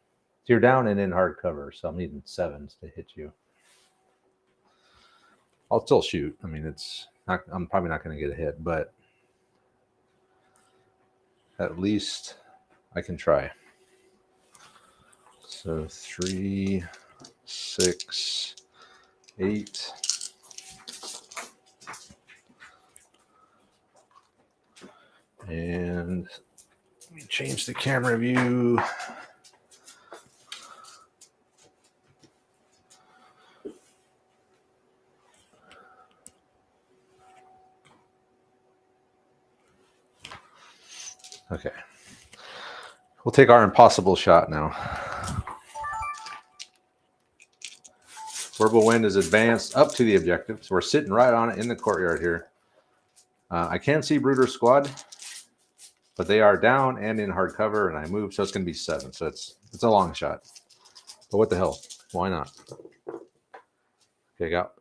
You're down and in hard cover, so I'm needing 7s to hit you. I'll still shoot. I mean, I'm probably not going to get a hit, but at least I can try. So 3, 6, 8. And let me change the camera view. Okay. We'll take our impossible shot now. Whirlwind is advanced up to the objective. So we're sitting right on it in the courtyard here. I can see Bruder's squad, but they are down and in hard cover, and I move, so it's going to be 7. So it's a long shot. But what the hell? Why not? Okay, I got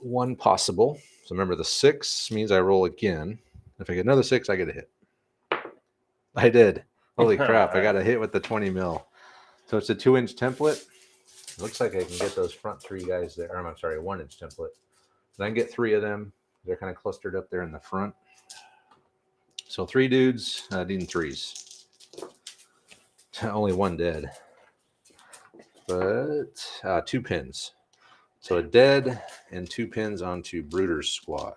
1 possible. So remember, the 6 means I roll again. If I get another 6, I get a hit. I did. Holy crap! I got a hit with the 20 mil. So it's a 2-inch template. It looks like I can get those front 3 guys there. I'm sorry, 1-inch template. Then I can get 3 of them. They're kind of clustered up there in the front. So 3 dudes, needing 3s. Only 1 dead. But 2 pins. So a dead and 2 pins onto Brooder's squad.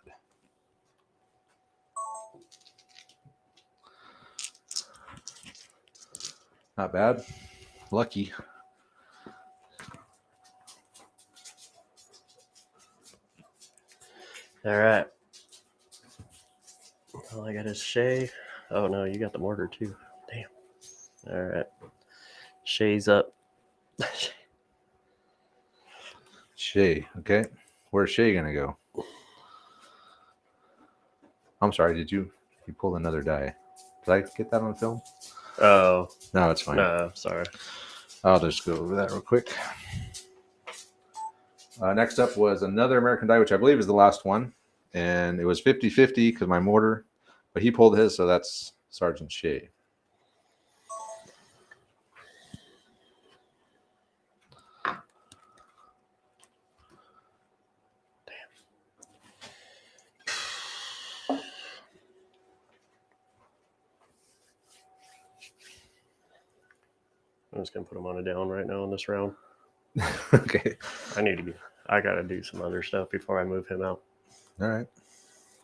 Not bad. Lucky. All right. All I got is Shay. Oh, no, you got the mortar, too. Damn. All right. Shay's up. Shay, okay. Where's Shay going to go? I'm sorry, did you pulled another die? Did I get that on film? Oh. No, it's fine. No, sorry. I'll just go over that real quick. Next up was another American die, which I believe is the last one. And it was 50-50 because my mortar, but he pulled his, so that's Sergeant Shay. I'm just gonna put him on a down right now in this round. Okay. I gotta do some other stuff before I move him out. All right.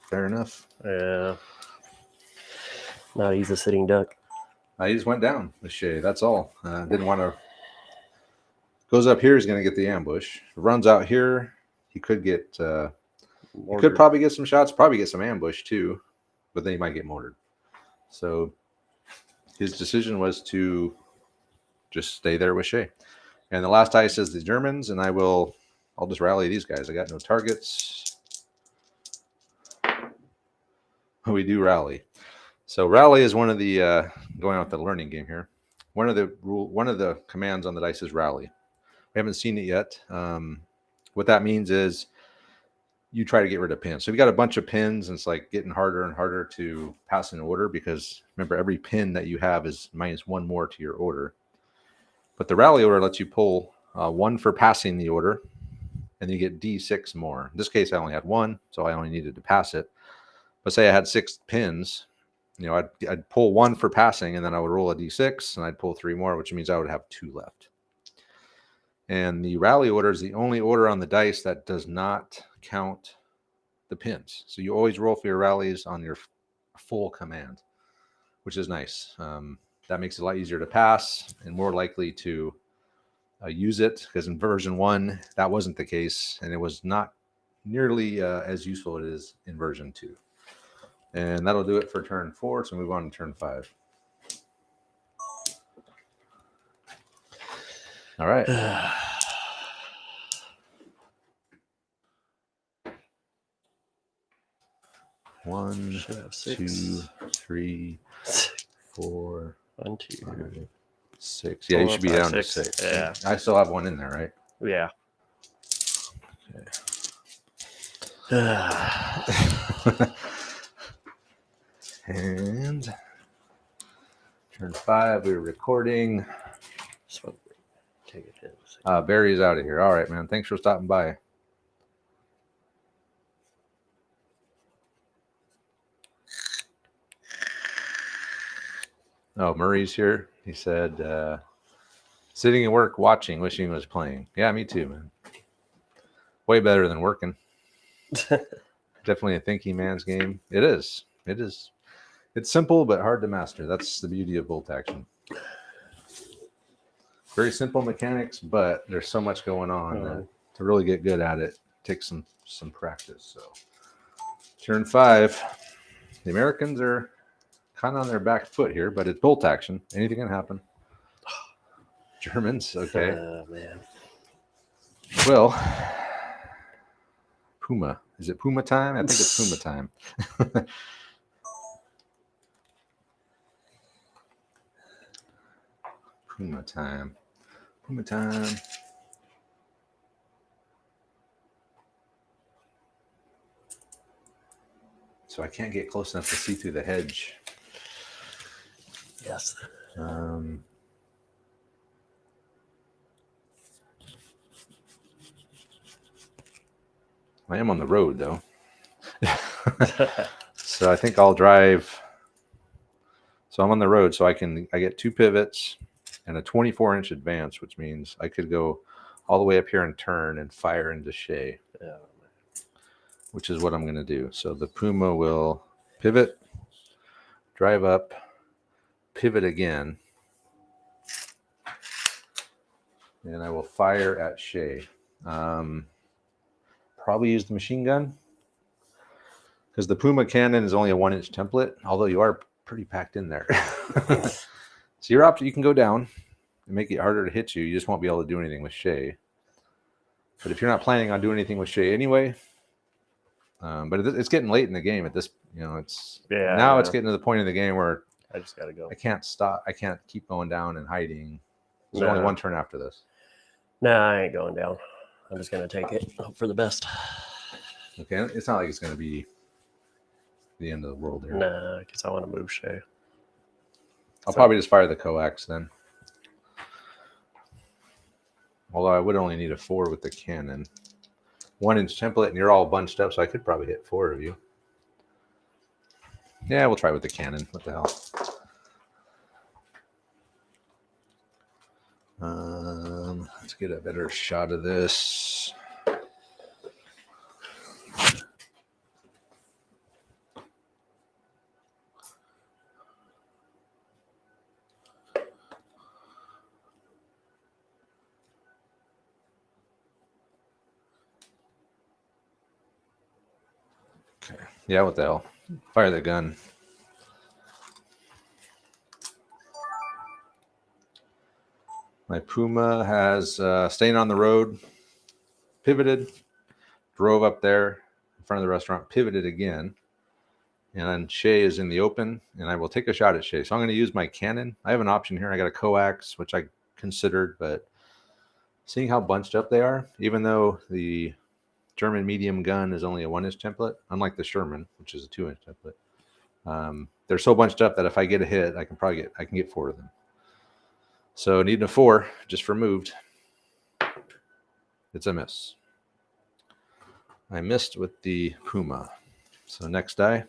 Fair enough. Yeah. Not he's a sitting duck. He just went down with Shay. That's all. Didn't want to. Goes up here. He's going to get the ambush. Runs out here. He could get. He could probably get some shots. Probably get some ambush too, but then he might get mortared. So his decision was to just stay there with Shay. And the last die says the Germans, and I'll just rally these guys. I got no targets. We do rally. So rally is one of the going on with the learning game here. One of the commands on the dice is rally. We haven't seen it yet. What that means is you try to get rid of pins. So if you got a bunch of pins, and it's like getting harder and harder to pass in order because remember every pin that you have is -1 more to your order. But the rally order lets you pull 1 for passing the order, and you get D6 more. In this case, I only had 1, so I only needed to pass it. But say I had 6 pins, I'd pull 1 for passing, and then I would roll a D6, and I'd pull 3 more, which means I would have 2 left. And the rally order is the only order on the dice that does not count the pins. So you always roll for your rallies on your full command, which is nice. That makes it a lot easier to pass and more likely to use it, because in version 1, that wasn't the case, and it was not nearly as useful as it is in version 2. And that'll do it for turn 4, so move on to turn 5. All right. One, 2, 3, 4, 1, 2, 5, 6. Yeah, you should be down to 6. Yeah. I still have 1 in there, right? Yeah. Okay. And turn 5, we were recording. Just want to take a hit. Barry's out of here. All right, man. Thanks for stopping by. Oh, Murray's here. He said, sitting at work watching, wishing he was playing. Yeah, me too, man. Way better than working. Definitely a thinking man's game. It is. It is. It's simple, but hard to master. That's the beauty of bolt action. Very simple mechanics, but there's so much going on that to really get good at it takes some practice. So turn 5. The Americans are kind of on their back foot here, but it's bolt action. Anything can happen. Germans, okay. Man. Well, Puma. Is it Puma time? I think it's Puma time. Puma time. Puma time. So I can't get close enough to see through the hedge. Yes. I am on the road though. So I think I'll drive. So I'm on the road, so I get 2 pivots and a 24-inch advance, which means I could go all the way up here and turn and fire into Shea, which is what I'm going to do. So the Puma will pivot, drive up, pivot again, and I will fire at Shea. Probably use the machine gun because the Puma cannon is only a 1-inch template, although you are pretty packed in there. So your option, you can go down and make it harder to hit you. You just won't be able to do anything with Shea. But if you're not planning on doing anything with Shea anyway, but it's getting late in the game at this, it's getting to the point in the game where I just got to go. I can't stop. I can't keep going down and hiding. There's only one turn after this. Nah, I ain't going down. I'm just going to take it. Hope for the best. Okay. It's not like it's going to be the end of the world here. Nah, because I want to move Shea. I'll probably just fire the coax then. Although I would only need a 4 with the cannon. 1-inch template, and you're all bunched up, so I could probably hit 4 of you. Yeah, we'll try with the cannon. What the hell? Let's get a better shot of this. Okay. Yeah, what the hell? Fire the gun. My Puma has staying on the road, pivoted, drove up there in front of the restaurant, pivoted again, and then Shea is in the open, and I will take a shot at Shea. So I'm going to use my cannon. I have an option here. I got a coax, which I considered, but seeing how bunched up they are, even though the German medium gun is only a 1-inch template, unlike the Sherman, which is a 2-inch template. They're so bunched up that if I get a hit, I can get 4 of them. So needing a 4 just for moved. It's a miss. I missed with the Puma. So next die.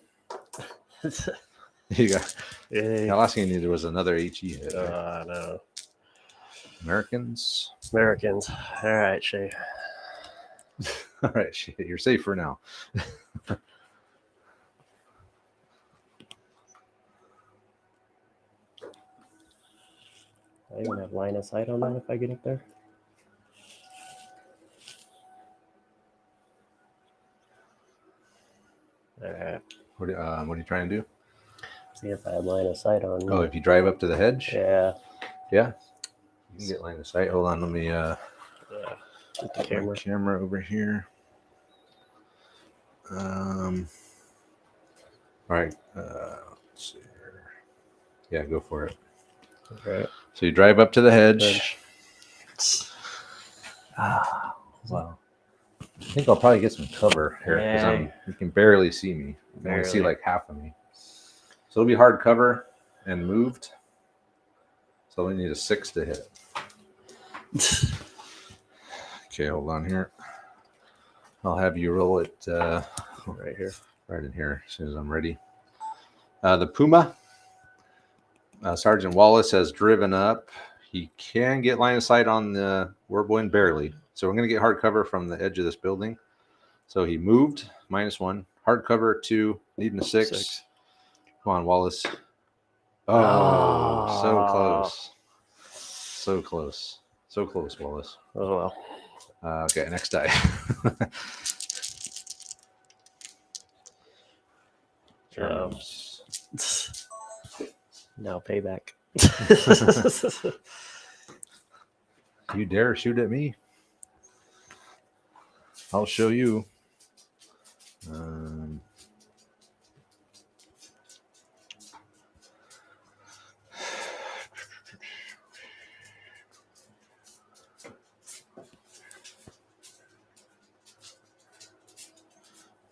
You got. The last thing you needed was another HE hit. Right? No. Americans. All right, Shea. All right, Shea. You're safe for now. I even have line of sight on that if I get up there. All right. What are you trying to do? See if I have line of sight on. Oh, if you drive up to the hedge? Yeah. Yeah. You can get line of sight. Hold on, let me get the camera over here. All right. Let's see here. Yeah, go for it. Okay. So you drive up to the hedge. Wow. I think I'll probably get some cover here because you can barely see me. You can only see like half of me. So it'll be hard cover and moved. So we need a 6 to hit. Okay, hold on here. I'll have you roll it right here. Right in here as soon as I'm ready. The Puma. Sergeant Wallace has driven up. He can get line of sight on the Warboin barely. So we're going to get hard cover from the edge of this building. So he moved, -1. Hard cover 2, needing a 6. Come on, Wallace. Oh, so close. So close. So close, Wallace. Oh, well. Okay, next die. Now payback. You dare shoot at me? I'll show you.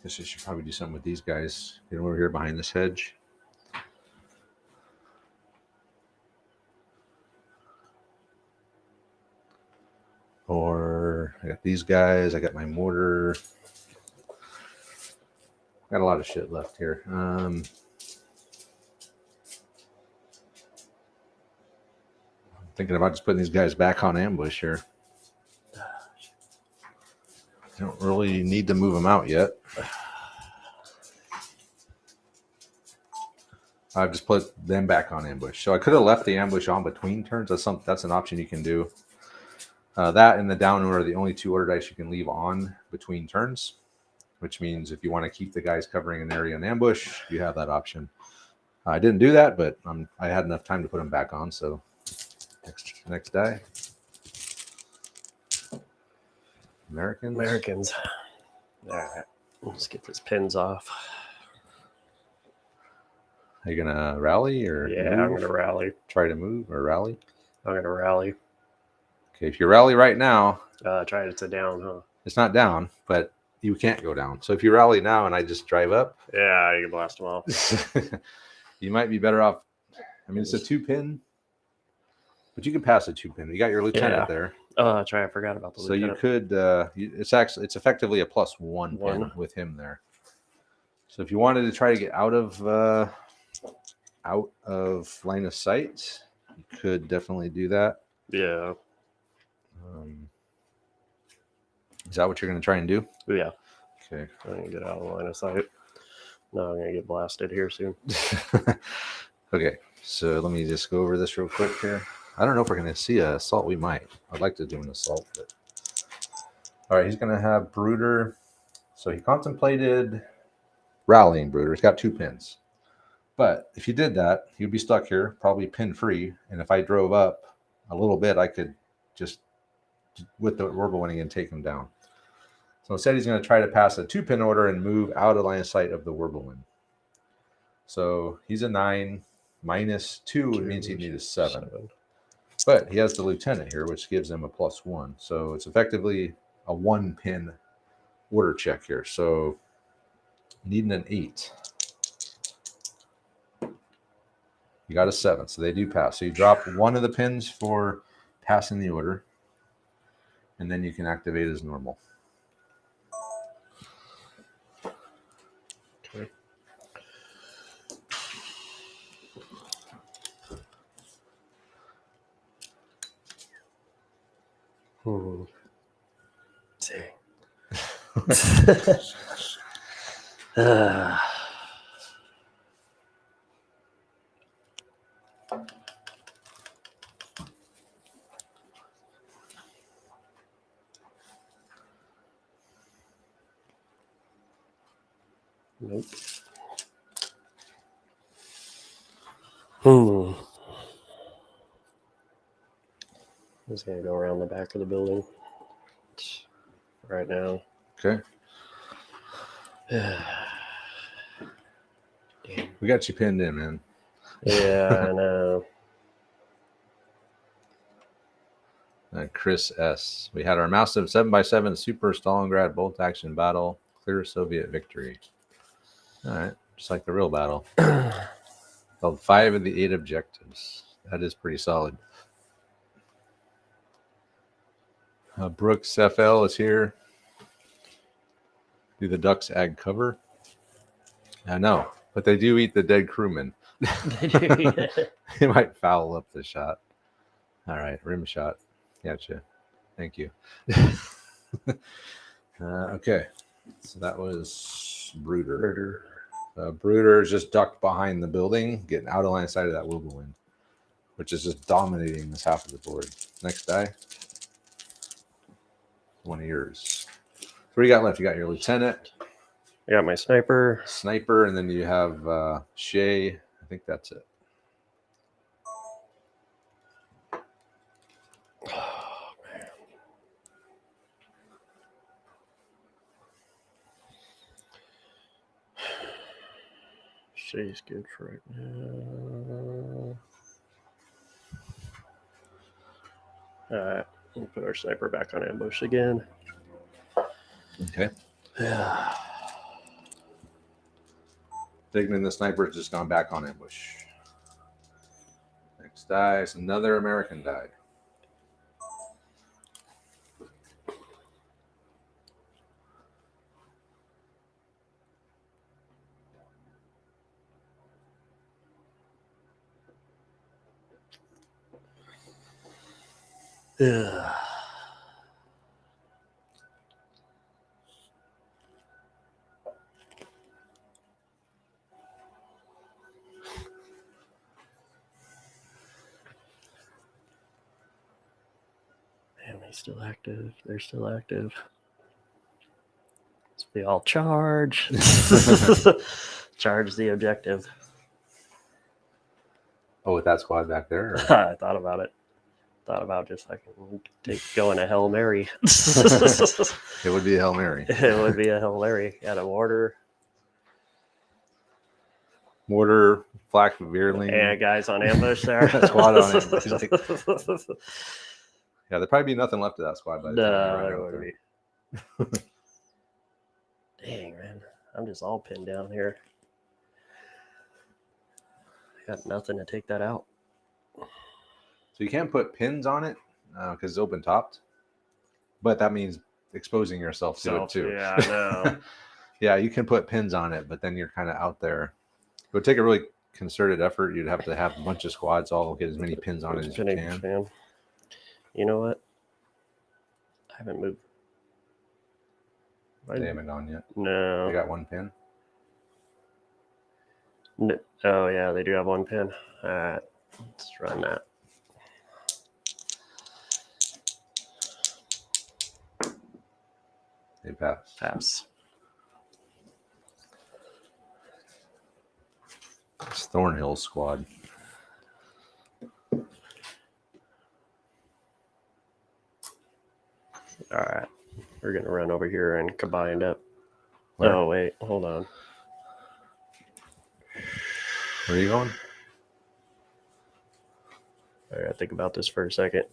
Guess I should probably do something with these guys. Get them over here behind this hedge. Or I got these guys. I got my mortar. Got a lot of shit left here. I'm thinking about just putting these guys back on ambush here. I don't really need to move them out yet. I've just put them back on ambush. So I could have left the ambush on between turns. That's an option you can do. That and the down order are the only 2 order dice you can leave on between turns, which means if you want to keep the guys covering an area in ambush, you have that option. I didn't do that, but I had enough time to put them back on. So next die. Americans. All right. Let's get these pins off. Are you gonna rally or yeah, move? I'm gonna rally. Try to move or rally? I'm gonna rally. Okay, if you rally right now, try it to down, huh? It's not down, but you can't go down. So if you rally now and I just drive up, yeah, you can blast them off. You might be better off. I mean, it's a 2-pin, but you can pass a 2-pin. You got your lieutenant there. Oh, that's right. I forgot about the lieutenant. So you could. It's effectively a +1 pin with him there. So if you wanted to try to get out of line of sight, you could definitely do that. Yeah. Is that what you're going to try and do? Yeah. Okay. I'm going to get out of line of sight. No, I'm going to get blasted here soon. Okay. So let me just go over this real quick here. I don't know if we're going to see an assault. We might. I'd like to do an assault. But... All right. He's going to have Brooder. So he contemplated rallying Brooder. He's got 2 pins. But if you did that, he'd be stuck here, probably pin free. And if I drove up a little bit, I could just, with the Whirlwind again, take him down. So instead, he's going to try to pass a 2-pin order and move out of line of sight of the Whirlwind. So he's a 9. -2 means he'd need a 7. But he has the lieutenant here, which gives him a +1. So it's effectively a 1-pin order check here. So needing an 8. You got a 7, so they do pass. So you drop one of the pins for passing the order, and then you can activate as normal. Okay. See. Nope. I'm just gonna go around the back of the building right now. Okay. Damn. We got you pinned in, man. Yeah, I know. Chris S. We had our massive 7x7 Super Stalingrad bolt action battle. Clear Soviet victory. All right. Just like the real battle. Held 5 of the 8 objectives. That is pretty solid. Brooks FL is here. Do the Ducks ag cover? I know, but they do eat the dead crewmen. They might foul up the shot. All right, rim shot. Gotcha. Thank you. Okay, so that was Brooder. Brooder is just ducked behind the building, getting out of line of sight of that Whirlwind, which is just dominating this half of the board. Next die. One of yours. So what do you got left? You got your lieutenant. I got my sniper, and then you have Shay. I think that's it. Oh man. Shay's good for right now. Alright, we'll put our sniper back on ambush again. Okay. Yeah. Dignan the sniper has just gone back on ambush. Next die is another American die. Ugh. Man, they're still active. They're still active. So we all charge. Charge the objective. Oh, with that squad back there? Or? I thought about it. Thought about just like going a Hail Mary. It would be a Hail Mary. It would be a Hail Mary. Got a mortar. Mortar, flak, veerling. Yeah, guys on ambush there. Squad on ambush. Like, yeah, there'd probably be nothing left of that squad by the time there would be. Dang, man. I'm just all pinned down here. I got nothing to take that out. So you can't put pins on it because it's open topped, but that means exposing yourself to it too. Yeah, I know. Yeah, you can put pins on it, but then you're kind of out there. It would take a really concerted effort. You'd have to have a bunch of squads all get as many pins on it as you can. You know what? I haven't moved. They haven't gone yet. No. They got one pin. No. Oh, yeah, they do have one pin. All right, let's run that. They pass. Pass. It's Thornhill squad. All right. We're going to run over here and combine up. Where? Oh, wait. Hold on. Where are you going? I got to think about this for a second.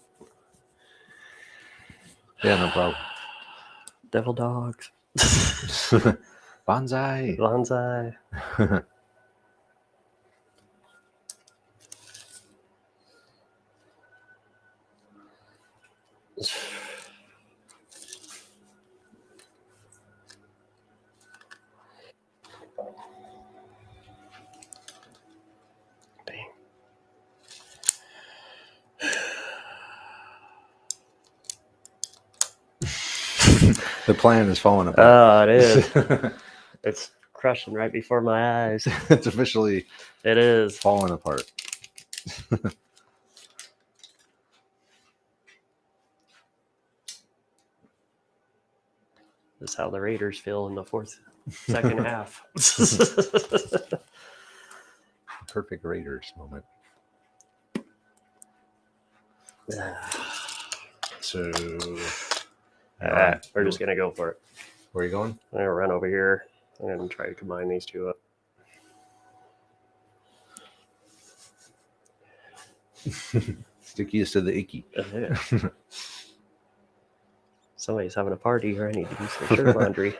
Yeah, no problem. Devil dogs. Bonsai. Bonsai. Dang. The plan is falling apart. Oh, it is. It's crushing right before my eyes. It's officially It is falling apart. This is how the Raiders feel in the second half. Perfect Raiders moment. So, we're just going to go for it. Where are you going? I'm going to run over here and try to combine these two up. Stickiest to the icky. Somebody's having a party here. I need to do some shirt laundry.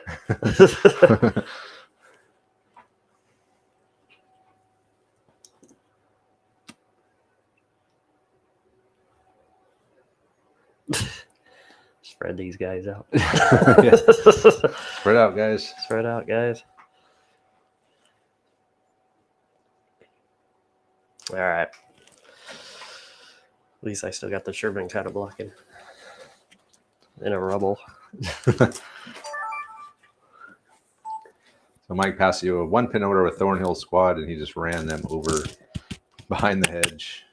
Spread these guys out. Yeah. Spread out, guys. Spread out, guys. All right. At least I still got the Sherman kind of blocking in a rubble. So Mike passed you a one pin order with Thornhill squad, and he just ran them over behind the hedge.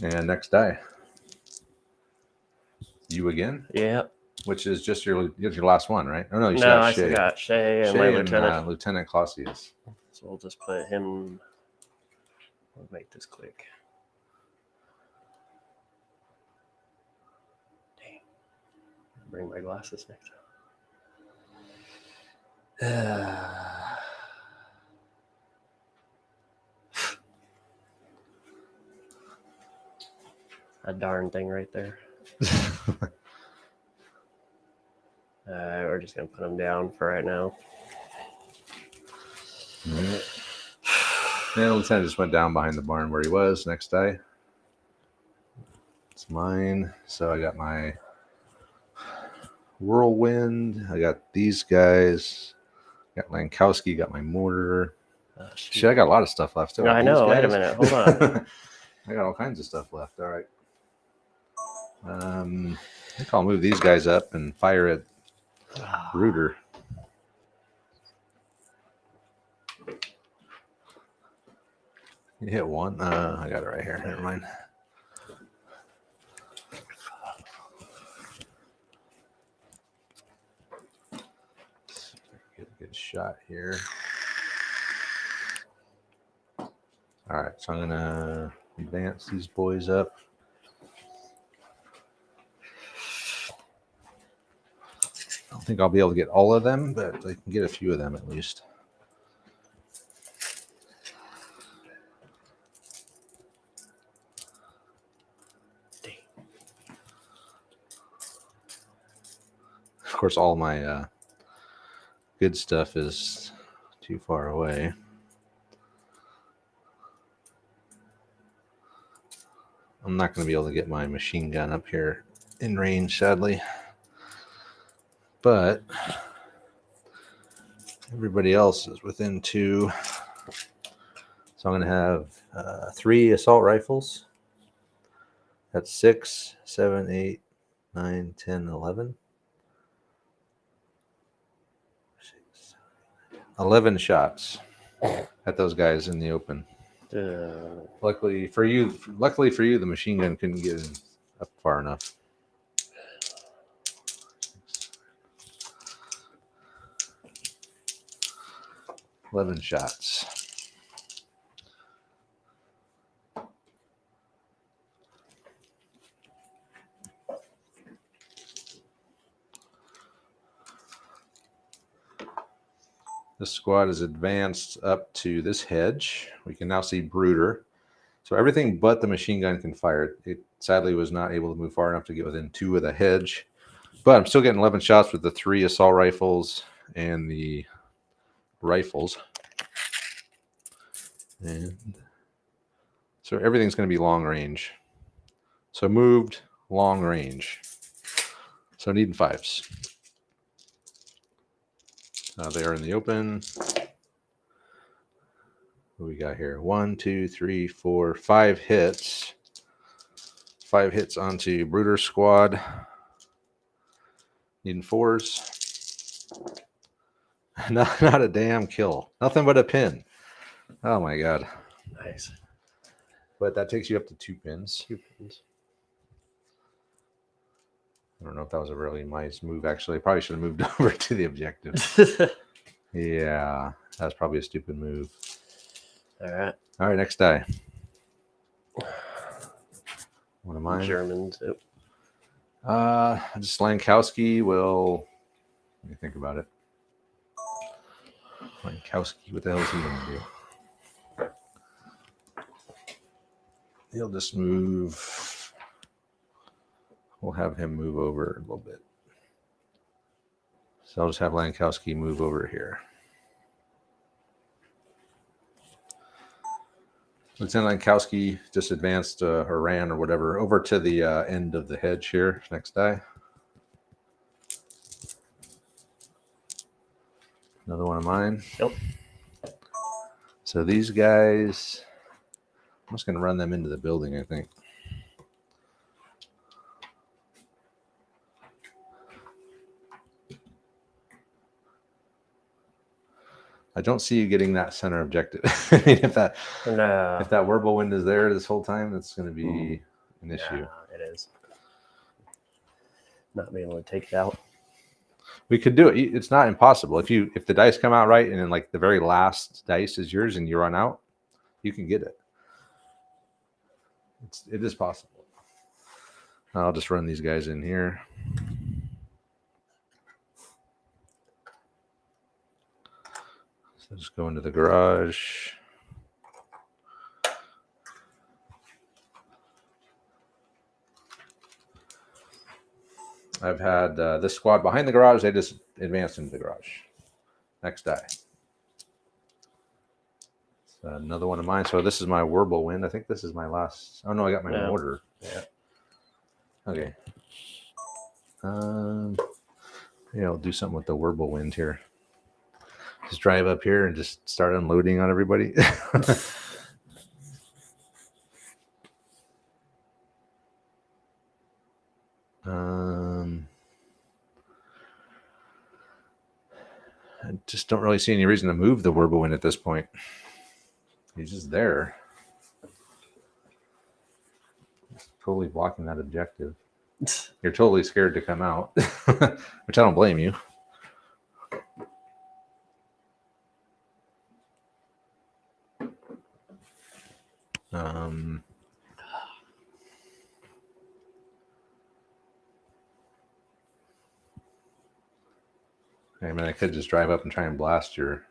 And next die. You again? Yep. Which is just your last one, right? Oh no, you I Shay. got Shay and Shay my and, lieutenant. Lieutenant Clausius. So we'll just put him. We'll make this quick. Dang. Bring my glasses next time. A darn thing right there. We're just going to put him down for right now. Right. And Lieutenant just went down behind the barn where he was. Next die. It's mine. So I got my Whirlwind. I got these guys. Got Lankowski. Got my mortar. Shit, I got a lot of stuff left. No, I know. Wait a minute. Hold on. I got all kinds of stuff left. All right. I think I'll move these guys up and fire at Rooter. You hit one. I got it right here. Never mind. Get a good shot here. All right, so I'm gonna advance these boys up. I don't think I'll be able to get all of them, but I can get a few of them at least. Of course, all my good stuff is too far away. I'm not going to be able to get my machine gun up here in range, sadly. But everybody else is within 2. So I'm going to have 3 assault rifles. That's 6, 7, 8, 9, 10, 11. 11 shots at those guys in the open. Luckily for you, the machine gun couldn't get up far enough. $11 shots. This squad is advanced up to this hedge. We can now see Brooder. So everything but the machine gun can fire. It sadly was not able to move far enough to get within 2 of the hedge. But I'm still getting 11 shots with the 3 assault rifles and the rifles. And so everything's going to be long range. So moved, long range. So needing 5s. They are in the open. What we got here? 1, 2, 3, 4, 5 hits. 5 hits onto Brooder squad. Needing 4s. Not a damn kill. Nothing but a pin. Oh my god. Nice. But that takes you up to 2 pins. 2 pins. I don't know if that was a really nice move, actually. I probably should have moved over to the objective. Yeah, that's probably a stupid move. All right. All right, next die. One of mine. Germans. Yep. Just Lankowski will. Let me think about it. Lankowski, what the hell is he going to do? He'll just move. We'll have him move over a little bit. So I'll just have Lankowski move over here. Lieutenant Lankowski just advanced or ran or whatever over to the end of the hedge here. Next die. Another one of mine. Yep. So these guys, I'm just going to run them into the building, I think. I don't see you getting that center objective. I mean, if that whirlwind is there this whole time, it's going to be an issue. Yeah, it is. Not being able to take it out. We could do it. It's not impossible. If the dice come out right, and then like the very last dice is yours, and you run out, you can get it. It is possible. I'll just run these guys in here. So just go into the garage. I've had this squad behind the garage. They just advanced into the garage. Next die. Another one of mine. So this is my whirlwind. I think this is my last. Oh no, I got my mortar. Yeah. Okay. Yeah, I'll do something with the whirlwind here. Just drive up here and just start unloading on everybody. I just don't really see any reason to move the Wirbelwind at this point. He's just there. Just totally blocking that objective. You're totally scared to come out, which I don't blame you. I mean, I could just drive up and try and blast your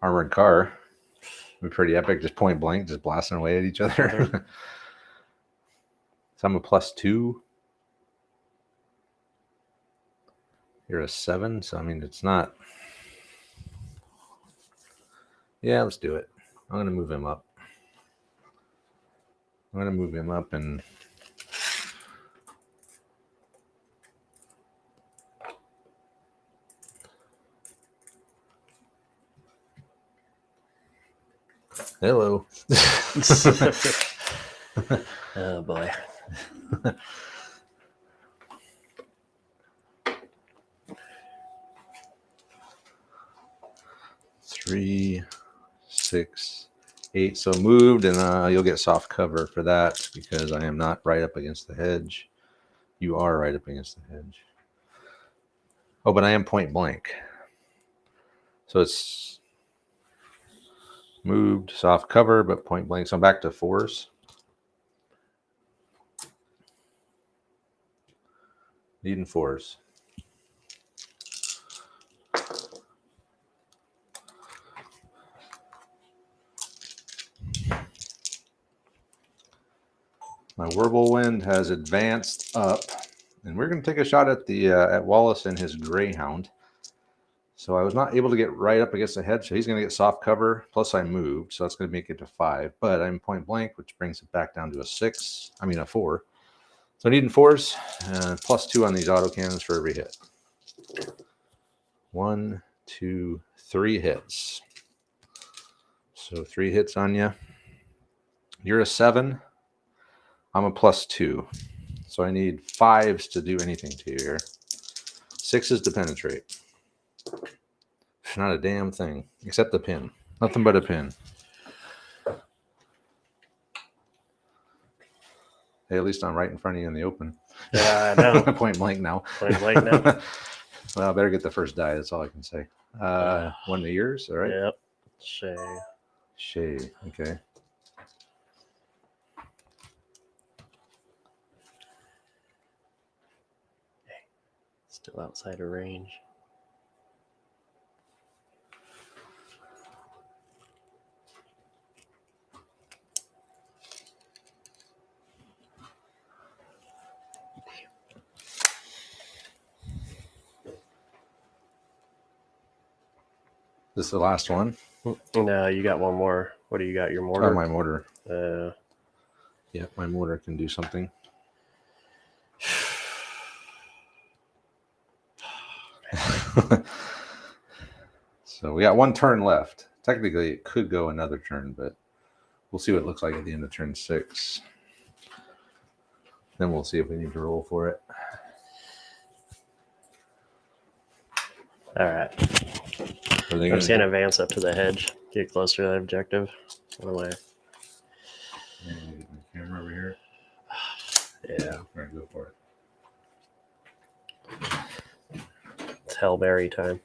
armored car. It'd be pretty epic, just point blank, just blasting away at each other. So I'm a +2. You're a 7, so I mean, it's not. Yeah, let's do it. I'm going to move him up. And hello. Oh boy. Three, 6, 8. So moved, and you'll get soft cover for that because I am not right up against the hedge. You are right up against the hedge. Oh, but I am point blank. So it's moved, soft cover, but point blank. So I'm back to 4s. Needing 4s. My Wirbelwind has advanced up, and we're going to take a shot at the at Wallace and his Greyhound. So I was not able to get right up against the hedge, so he's going to get soft cover. Plus I moved, so that's going to make it to 5. But I'm point blank, which brings it back down to a 6. I mean a 4. So needing 4s, +2 on these auto cannons for every hit. 1, 2, 3 hits. So 3 hits on you. You're a 7. I'm a +2. So I need 5s to do anything to you here. 6s to penetrate. Not a damn thing, except the pin. Nothing but a pin. Hey, at least I'm right in front of you in the open. Yeah, I know. Point blank now. Point blank now. Well, I better get the first die. That's all I can say. One of yours, all right? Yep. Shay. Shay, okay. Still outside of range. This is the last one. No, you got one more. What do you got? Your mortar? Oh, my mortar. Yeah, my mortar can do something. So we got one turn left. Technically, it could go another turn, but we'll see what it looks like at the end of turn 6. Then we'll see if we need to roll for it. All right. I'm just going to advance up to the hedge. Get closer to the objective. What am I? Get my camera over here. Yeah. All right, go for it. It's Hail Mary time.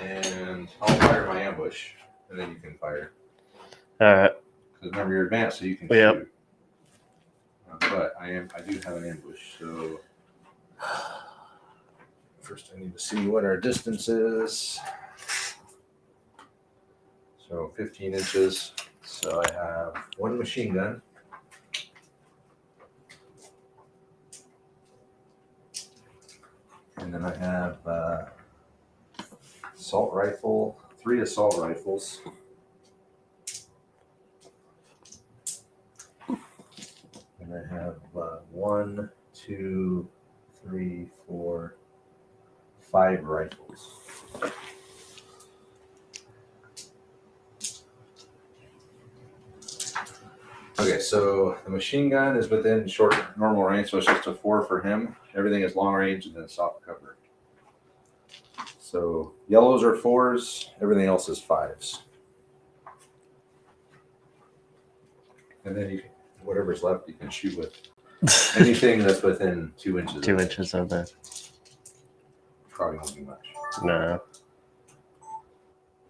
And I'll fire my ambush, and then you can fire. All right. Because remember, you're advanced, so you can Yep. shoot. But I do have an ambush, so first I need to see what our distance is. So 15 inches. So I have one machine gun. And then I have assault rifle, 3 assault rifles. And I have 1, 2, 3, 4, 5 rifles. Okay, so the machine gun is within short normal range, so it's just a 4 for him. Everything is long range and then soft cover. So yellows are 4s, everything else is 5s. And then whatever's left you can shoot with anything that's within 2 inches. 2 inches of the. Probably won't be much. No.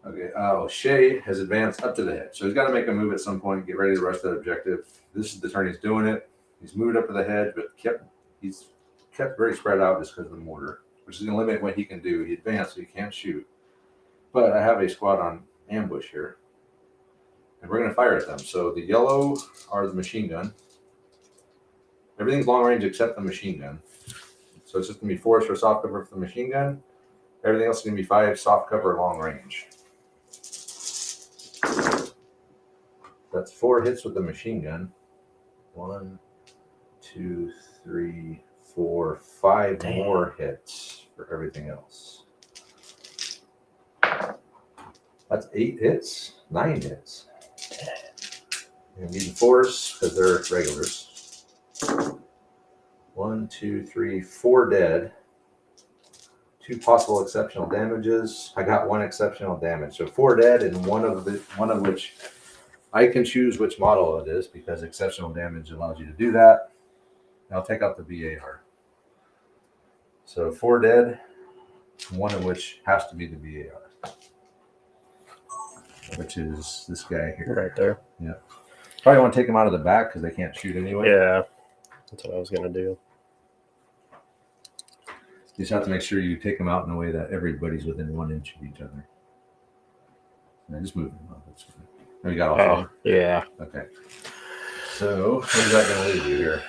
Okay. Oh, Shay has advanced up to the head, so he's got to make a move at some point. Get ready to rush that objective. This is the turn he's doing it. He's moved up to the head, but he's kept very spread out just because of the mortar, which is going to limit what he can do. He advanced, so he can't shoot. But I have a squad on ambush here, and we're going to fire at them. So the yellow are the machine gun. Everything's long range except the machine gun. So it's just going to be 4s for soft cover for the machine gun. Everything else is going to be 5 soft cover long range. That's 4 hits with the machine gun. 1, 2, 3, 4, 5 Damn. more hits for everything else. That's 8 hits, 9 hits. You need 4s because they're regulars. 1, 2, 3, 4 dead. 2 possible exceptional damages. I got 1 exceptional damage, so 4 dead, and one of which I can choose which model it is because exceptional damage allows you to do that. I'll take out the VAR. So 4 dead, one of which has to be the VAR, which is this guy here. Right there. Yeah. Probably want to take him out of the back because they can't shoot anyway. Yeah. That's what I was going to do. You just have to make sure you take them out in a way that everybody's within 1 inch of each other. And just move them up. That's fine. Oh, you got all 4? Yeah. Okay. So, what is that going to leave you here?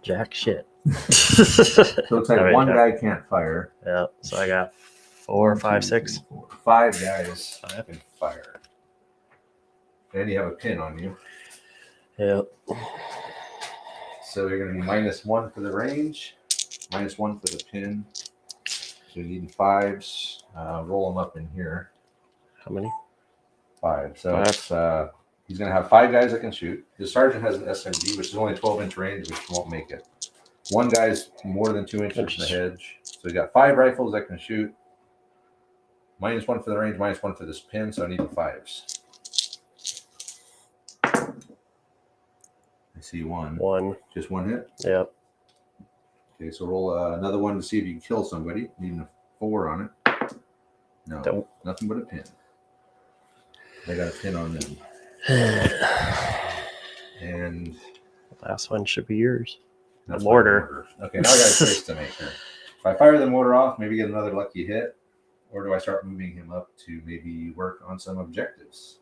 Jack shit. So it looks like one guy can't fire. Yeah. So I got 4, 5, 6. 5 guys can fire. And you have a pin on you. Yep. So you're going to be -1 for the range, -1 for the pin. So you need 5s. Roll them up in here. How many? 5. So 5. It's, he's going to have 5 guys that can shoot. His sergeant has an SMG, which is only 12-inch range, which won't make it. 1 guy's more than 2 inches from the hedge. So you got 5 rifles that can shoot. -1 for the range, -1 for this pin. So I need 5s. I see 1. 1. Just 1 hit? Yep. Okay, so roll another 1 to see if you can kill somebody. Needing a 4 on it. No, Nope. Nothing but a pin. They got a pin on them. And Last one should be yours. the mortar. Okay, now I got a choice to make here. If I fire the mortar off, maybe get another lucky hit, or do I start moving him up to maybe work on some objectives?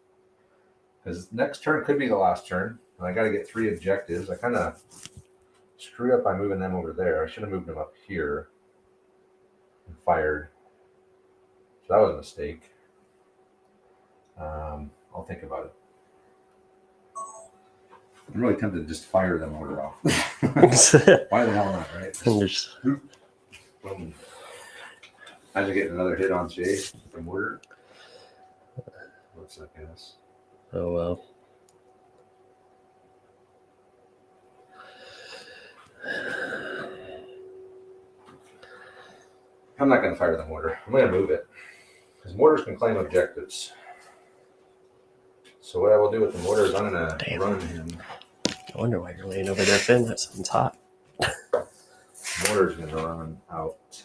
Because next turn could be the last turn, and I got to get 3 objectives. I kind of screwed up by moving them over there. I should have moved them up here and fired. So that was a mistake. I'll think about it. I'm really tempted to just fire the mortar off. Why the hell not, right? Boom. Imagine getting another hit on Jay with the mortar. Looks like this. Oh, well. I'm not going to fire the mortar. I'm going to move it. Because mortars can claim objectives. So what I will do with the mortar is I'm going to run him. I wonder why you're laying over there, Finn. That sounds hot. Mortar's going to run out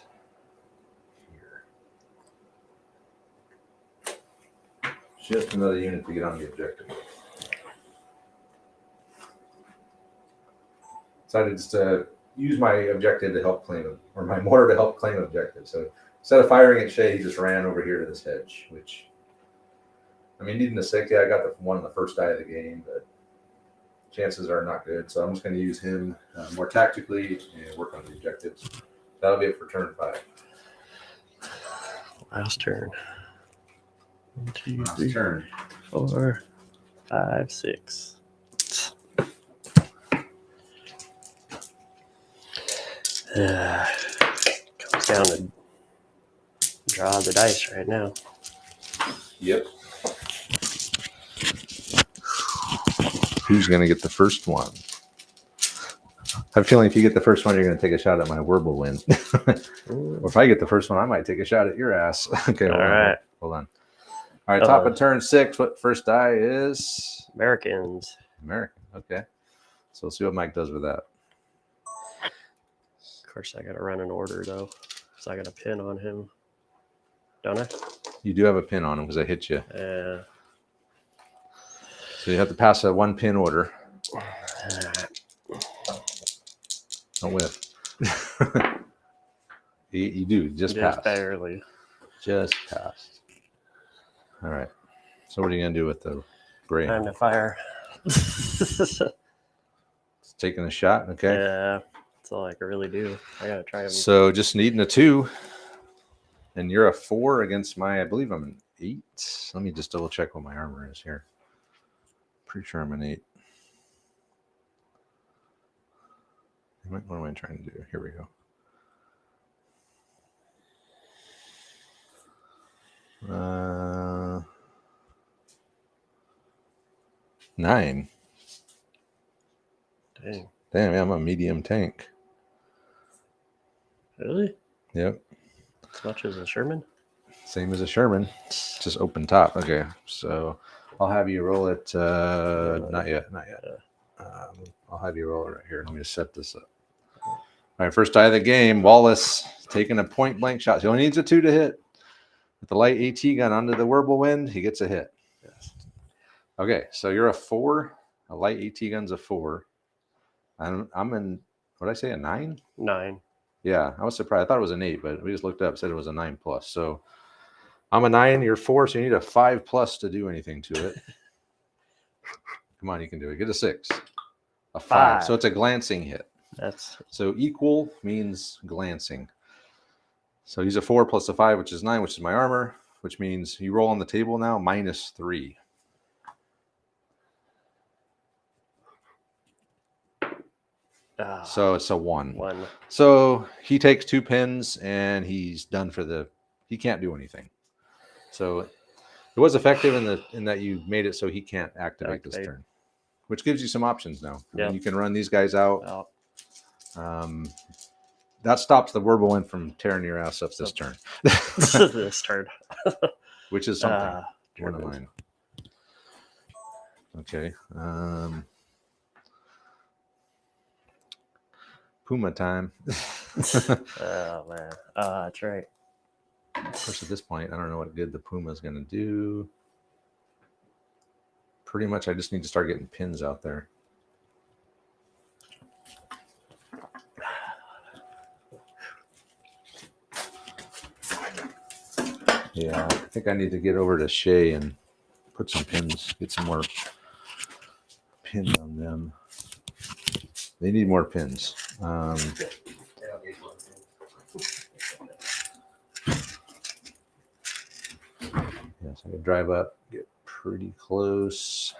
here. Just another unit to get on the objective. Decided to use my objective to help claim, or my mortar to help claim objective. So instead of firing at Shay, he just ran over here to this hedge, which, I mean, needing a 6, yeah, I got the one on the first die of the game, but chances are not good. So I'm just going to use him more tactically and work on the objectives. That'll be it for turn 5. Last turn. 1, 2, Last 3, turn. 4, 5, 6. Comes down to draw the dice right now. Yep. Who's going to get the first one? I have a feeling if you get the first one, you're going to take a shot at my whirlwind. Or if I get the first one, I might take a shot at your ass. Okay, hold on. Hold on. All right, top of turn 6. What first die is? Americans. American. Okay. So we'll see what Mike does with that. Of course, I got to run an order, though, because I got a pin on him. Don't I? You do have a pin on him because I hit you. Yeah. So you have to pass a 1-pin order. Don't whiff. you do. Just pass. Barely. Just passed. All right. So what are you going to do with the gray? Time to fire. It's taking a shot. Okay. Yeah. That's all I can really do. I got to try him. So just needing a 2. And you're a 4 against my, I believe I'm an 8. Let me just double check what my armor is here. Pretty sure I'm an 8. What am I trying to do? Here we go. 9. Dang. Damn, yeah, I'm a medium tank. Really? Yep. As much as a Sherman? Same as a Sherman. Just open top. Okay, so I'll have you roll it. Not yet. I'll have you roll it right here. Let me just set this up. All right, first die of the game. Wallace taking a point blank shot. He only needs a 2 to hit. With the light AT gun onto the whirlwind, he gets a hit. Yes. Okay, so you're a 4. A light AT gun's a 4. I'm in. What did I say? A 9? 9. Yeah, I was surprised. I thought it was an 8, but we just looked up, said it was a 9+. So I'm a 9, you're 4, so you need a 5+ to do anything to it. Come on, you can do it. Get a 6. A 5. So it's a glancing hit. That's so equal means glancing. So he's a 4 plus a 5, which is 9, which is my armor, which means you roll on the table now -3. So it's a 1. So he takes 2 pins and he's done for the. He can't do anything. So it was effective in that you made it so he can't activate this turn, which gives you some options now. Yeah. You can run these guys out. That stops the whirlwind from tearing your ass up this turn. This turn, which is something. One of mine. Okay. Puma time. Oh man, that's right. Of course, at this point, I don't know what good the Puma is going to do. Pretty much, I just need to start getting pins out there. Yeah, I think I need to get over to Shay and put some pins, get some more pins on them. They need more pins. Yes, I can drive up, get pretty close.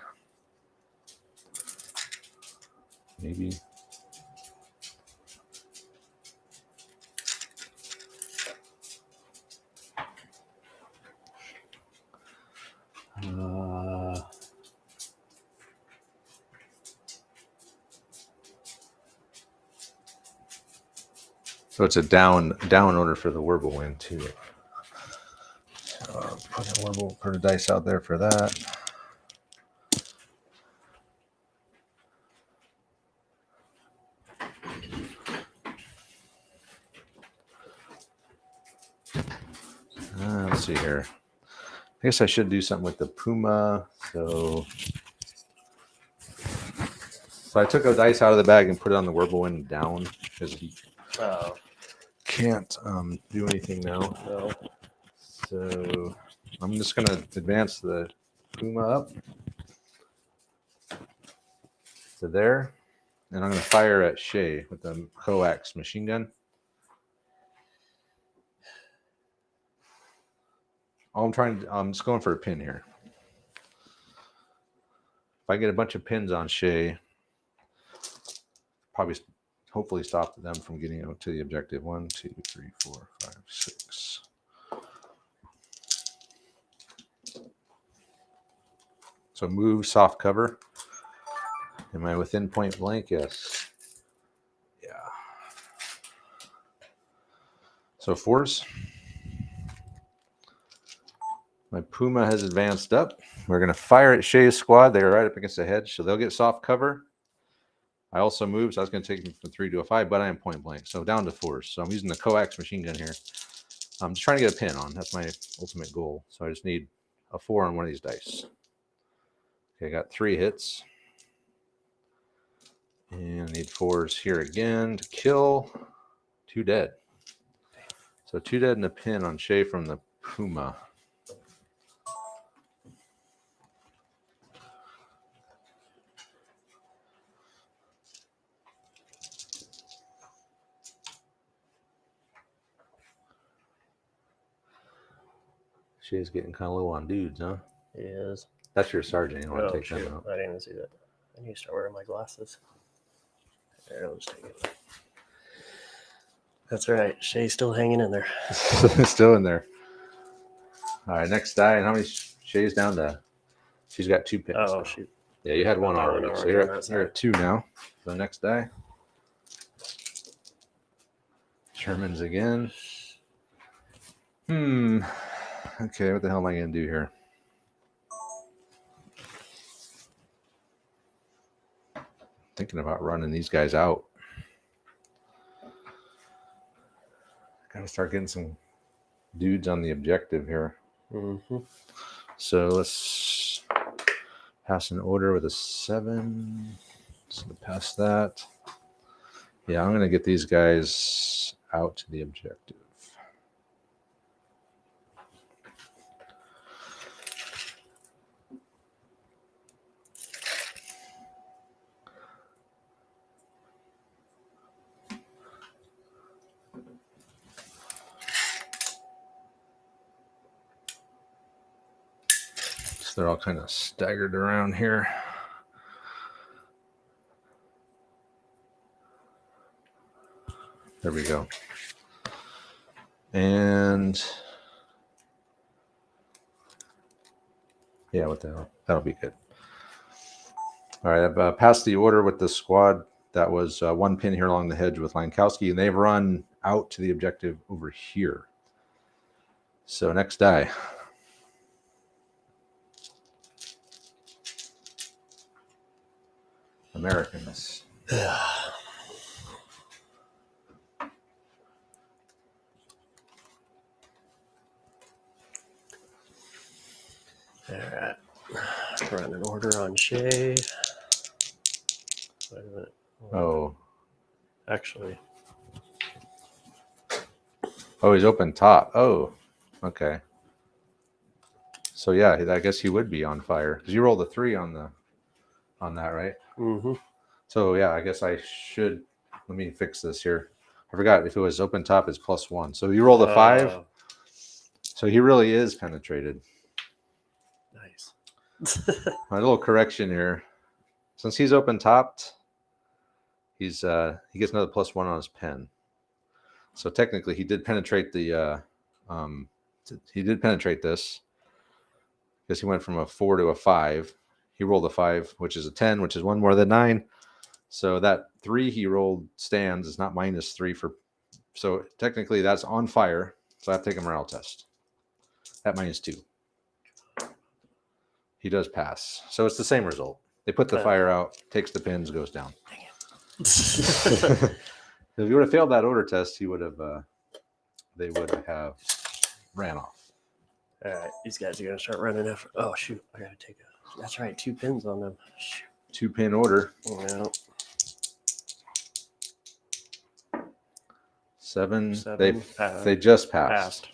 Maybe. So it's a down order for the whirlwind too. So put a dice out there for that. Let's see here. I guess I should do something with the Puma. So I took a dice out of the bag and put it on the Whirlwind down because he can't do anything now. No. So I'm just going to advance the Puma up to there. And I'm going to fire at Shay with the coax machine gun. I'm just going for a pin here. If I get a bunch of pins on Shay, hopefully stop them from getting out to the objective. 1, 2, 3, 4, 5, 6. So move, soft cover. Am I within point blank? Yes. Yeah. So force. My Puma has advanced up. We're going to fire at Shay's squad. They are right up against the hedge, so they'll get soft cover. I also moved, so I was going to take them from 3 to a 5, but I am point blank, so down to force. So I'm using the coax machine gun here. I'm just trying to get a pin on. That's my ultimate goal. So I just need a 4 on one of these dice. Okay, I got 3 hits. And I need 4s here again to kill. 2 dead. So 2 dead and a pin on Shay from the Puma. Shay's getting kind of low on dudes, huh? He is. That's your sergeant. You don't want to take them out. I didn't even see that. I need to start wearing my glasses. There, I'll just take it. That's right. Shay's still hanging in there. Still in there. All right, next die. And how many Shay's down to? She's got 2 pins. Oh, now. shoot. Yeah, you had 1 already. So you're at 2 now. So next die. Sherman's again. Okay, what the hell am I going to do here? Thinking about running these guys out. Got to start getting some dudes on the objective here. Mm-hmm. So let's pass an order with a 7. So pass that. Yeah, I'm going to get these guys out to the objective. They're all kind of staggered around here. There we go. And yeah, what the hell? That'll be good. All right, I've passed the order with the squad. That was 1 pin here along the hedge with Lankowski, and they've run out to the objective over here. So next die. Americans. All right. Run an order on Shay. Wait a minute. Oh. Actually. Oh, he's open top. Oh, okay. So yeah, I guess he would be on fire because you rolled a 3 on that, right? Mm-hmm. So yeah, I guess I should. Let me fix this here. I forgot if it was open top, it's +1. So you rolled a 5. So he really is penetrated. Nice. A little correction here. Since he's open topped, he gets another +1 on his pen. So technically, he did penetrate the. He did penetrate this because he went from a 4 to a 5. He rolled a 5, which is a 10, which is 1 more than 9. So that 3 he rolled stands. It's not -3 for. So technically, that's on fire. So I have to take a morale test. At -2. He does pass. So it's the same result. They put the fire out, takes the pins, goes down. If you would have failed that order test, he would have. They would have ran off. All right, these guys are gonna start running after. Oh shoot! I gotta take a. That's right, 2 pins on them. Shoot. 2-pin order. Yeah. 7. 7 They just passed.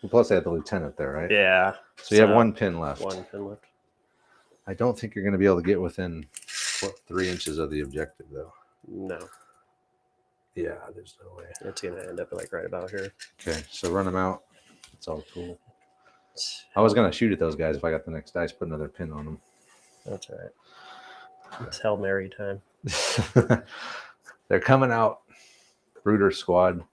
And plus, they had the lieutenant there, right? Yeah. So you have 1 pin left. 1 pin left. I don't think you're going to be able to get within 3 inches of the objective, though. No. Yeah, there's no way. It's gonna end up like right about here. Okay, so run them out. It's all cool. I was going to shoot at those guys if I got the next dice, put another pin on them. That's all right. It's Hail Mary time. They're coming out. Brooder squad.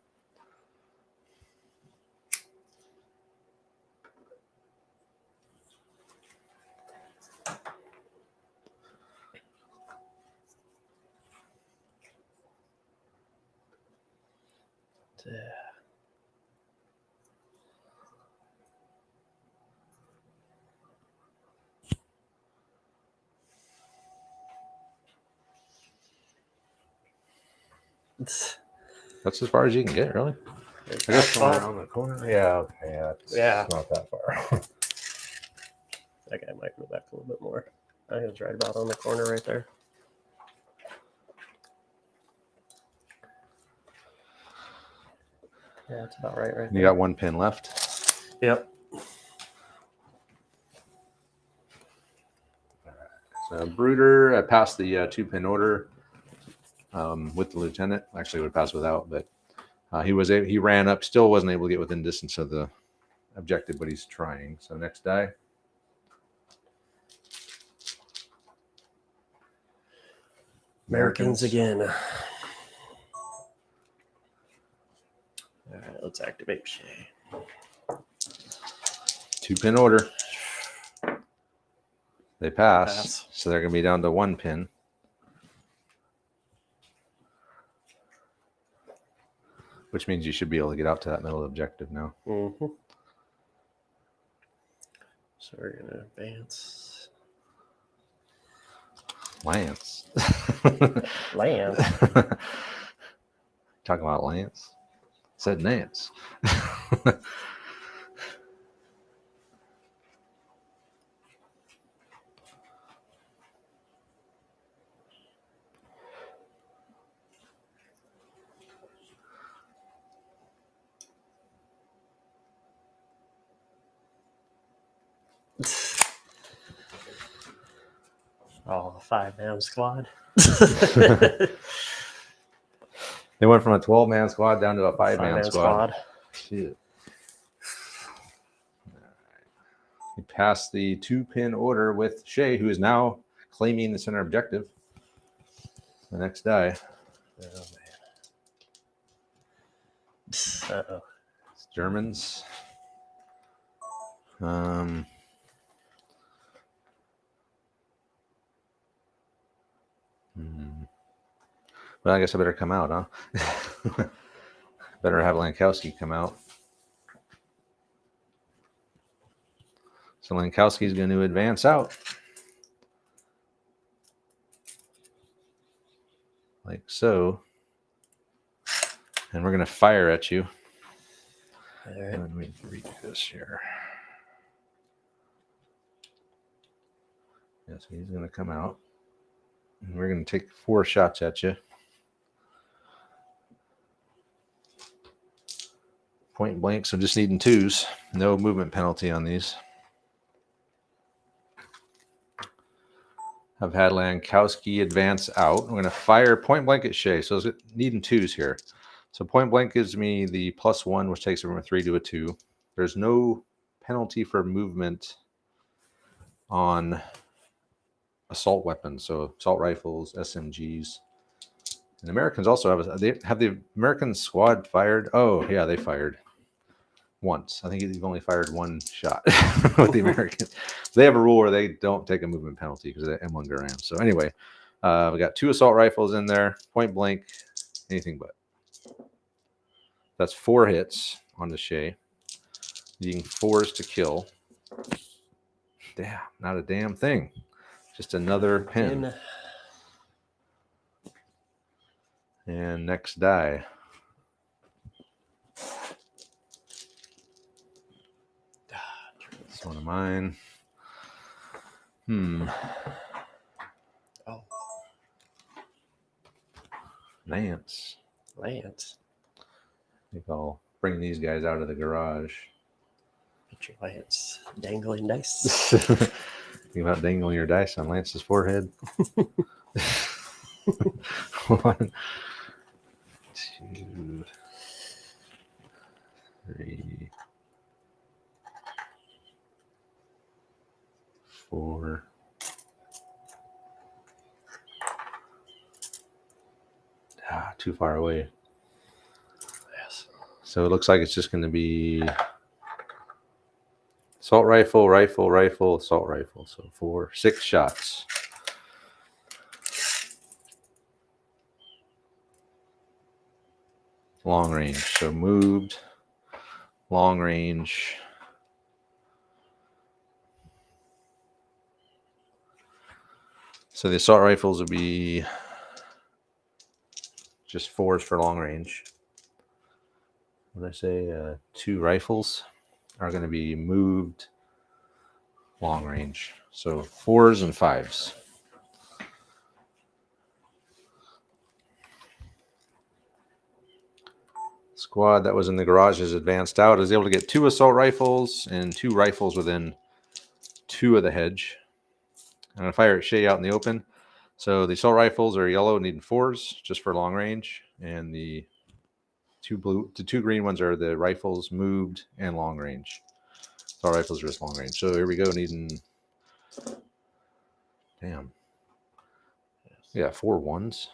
That's as far as you can get, really. I guess going around the corner. Yeah, okay, it's not that far. That guy might go back a little bit more. I think it's right about on the corner right there. Yeah, it's about right there. You got 1 pin left. Yep. So Brooder, I passed the 2-pin order with the lieutenant. Actually, would have passed without, but he ran up. Still wasn't able to get within distance of the objective, but he's trying. So next die. Americans again. All right, let's activate Shay. 2-pin order. They pass, so they're going to be down to 1 pin. Which means you should be able to get out to that middle objective now. Mm-hmm. So we're going to advance. Lance. Lance. Talking about Lance. Said Nance. Oh, 5-man squad. They went from a 12-man squad down to a 5-man squad. Shit. He passed the 2-pin order with Shay, who is now claiming the center objective. The next die. Oh, man. Uh-oh. It's Germans. Well, I guess I better come out, huh? Better have Lankowski come out. So Lankowski's going to advance out. Like so. And we're going to fire at you. All right. Let me redo this here. Yeah, so he's going to come out. And we're going to take 4 shots at you. Point blank, so just needing 2s. No movement penalty on these. I've had Lankowski advance out. I'm going to fire point blank at Shay. So it's needing 2s here. So point blank gives me the +1, which takes it from a 3 to a 2. There's no penalty for movement on assault weapons. So assault rifles, SMGs. And Americans also have the American squad fired. Oh, yeah, they fired once. I think they've only fired 1 shot with the Americans. They have a rule where they don't take a movement penalty because they're M1 Garand. So anyway, we got 2 assault rifles in there, point blank, anything but. That's 4 hits on the Shay. Needing 4s to kill. Damn, not a damn thing. Just another pin. And next die. That's one of mine. Oh. Lance. I think I'll bring these guys out of the garage. Picture Lance dangling dice. Think about dangling your dice on Lance's forehead. 1, 2, 3, 4. Too far away. Yes. So it looks like it's just going to be assault rifle, rifle, rifle, assault rifle. So 6 shots. Long range. So moved, long range. So the assault rifles would be just 4s for long range. What did I say? 2 rifles are going to be moved long range. So 4s and 5s. Squad that was in the garage is advanced out. Is able to get 2 assault rifles and 2 rifles within 2 of the hedge. I'm going to fire at Shay out in the open. So the assault rifles are yellow, needing 4s just for long range, and the 2 green ones are the rifles moved and long range. Assault rifles are just long range. So here we go, needing. Damn. Yeah, 4 1s.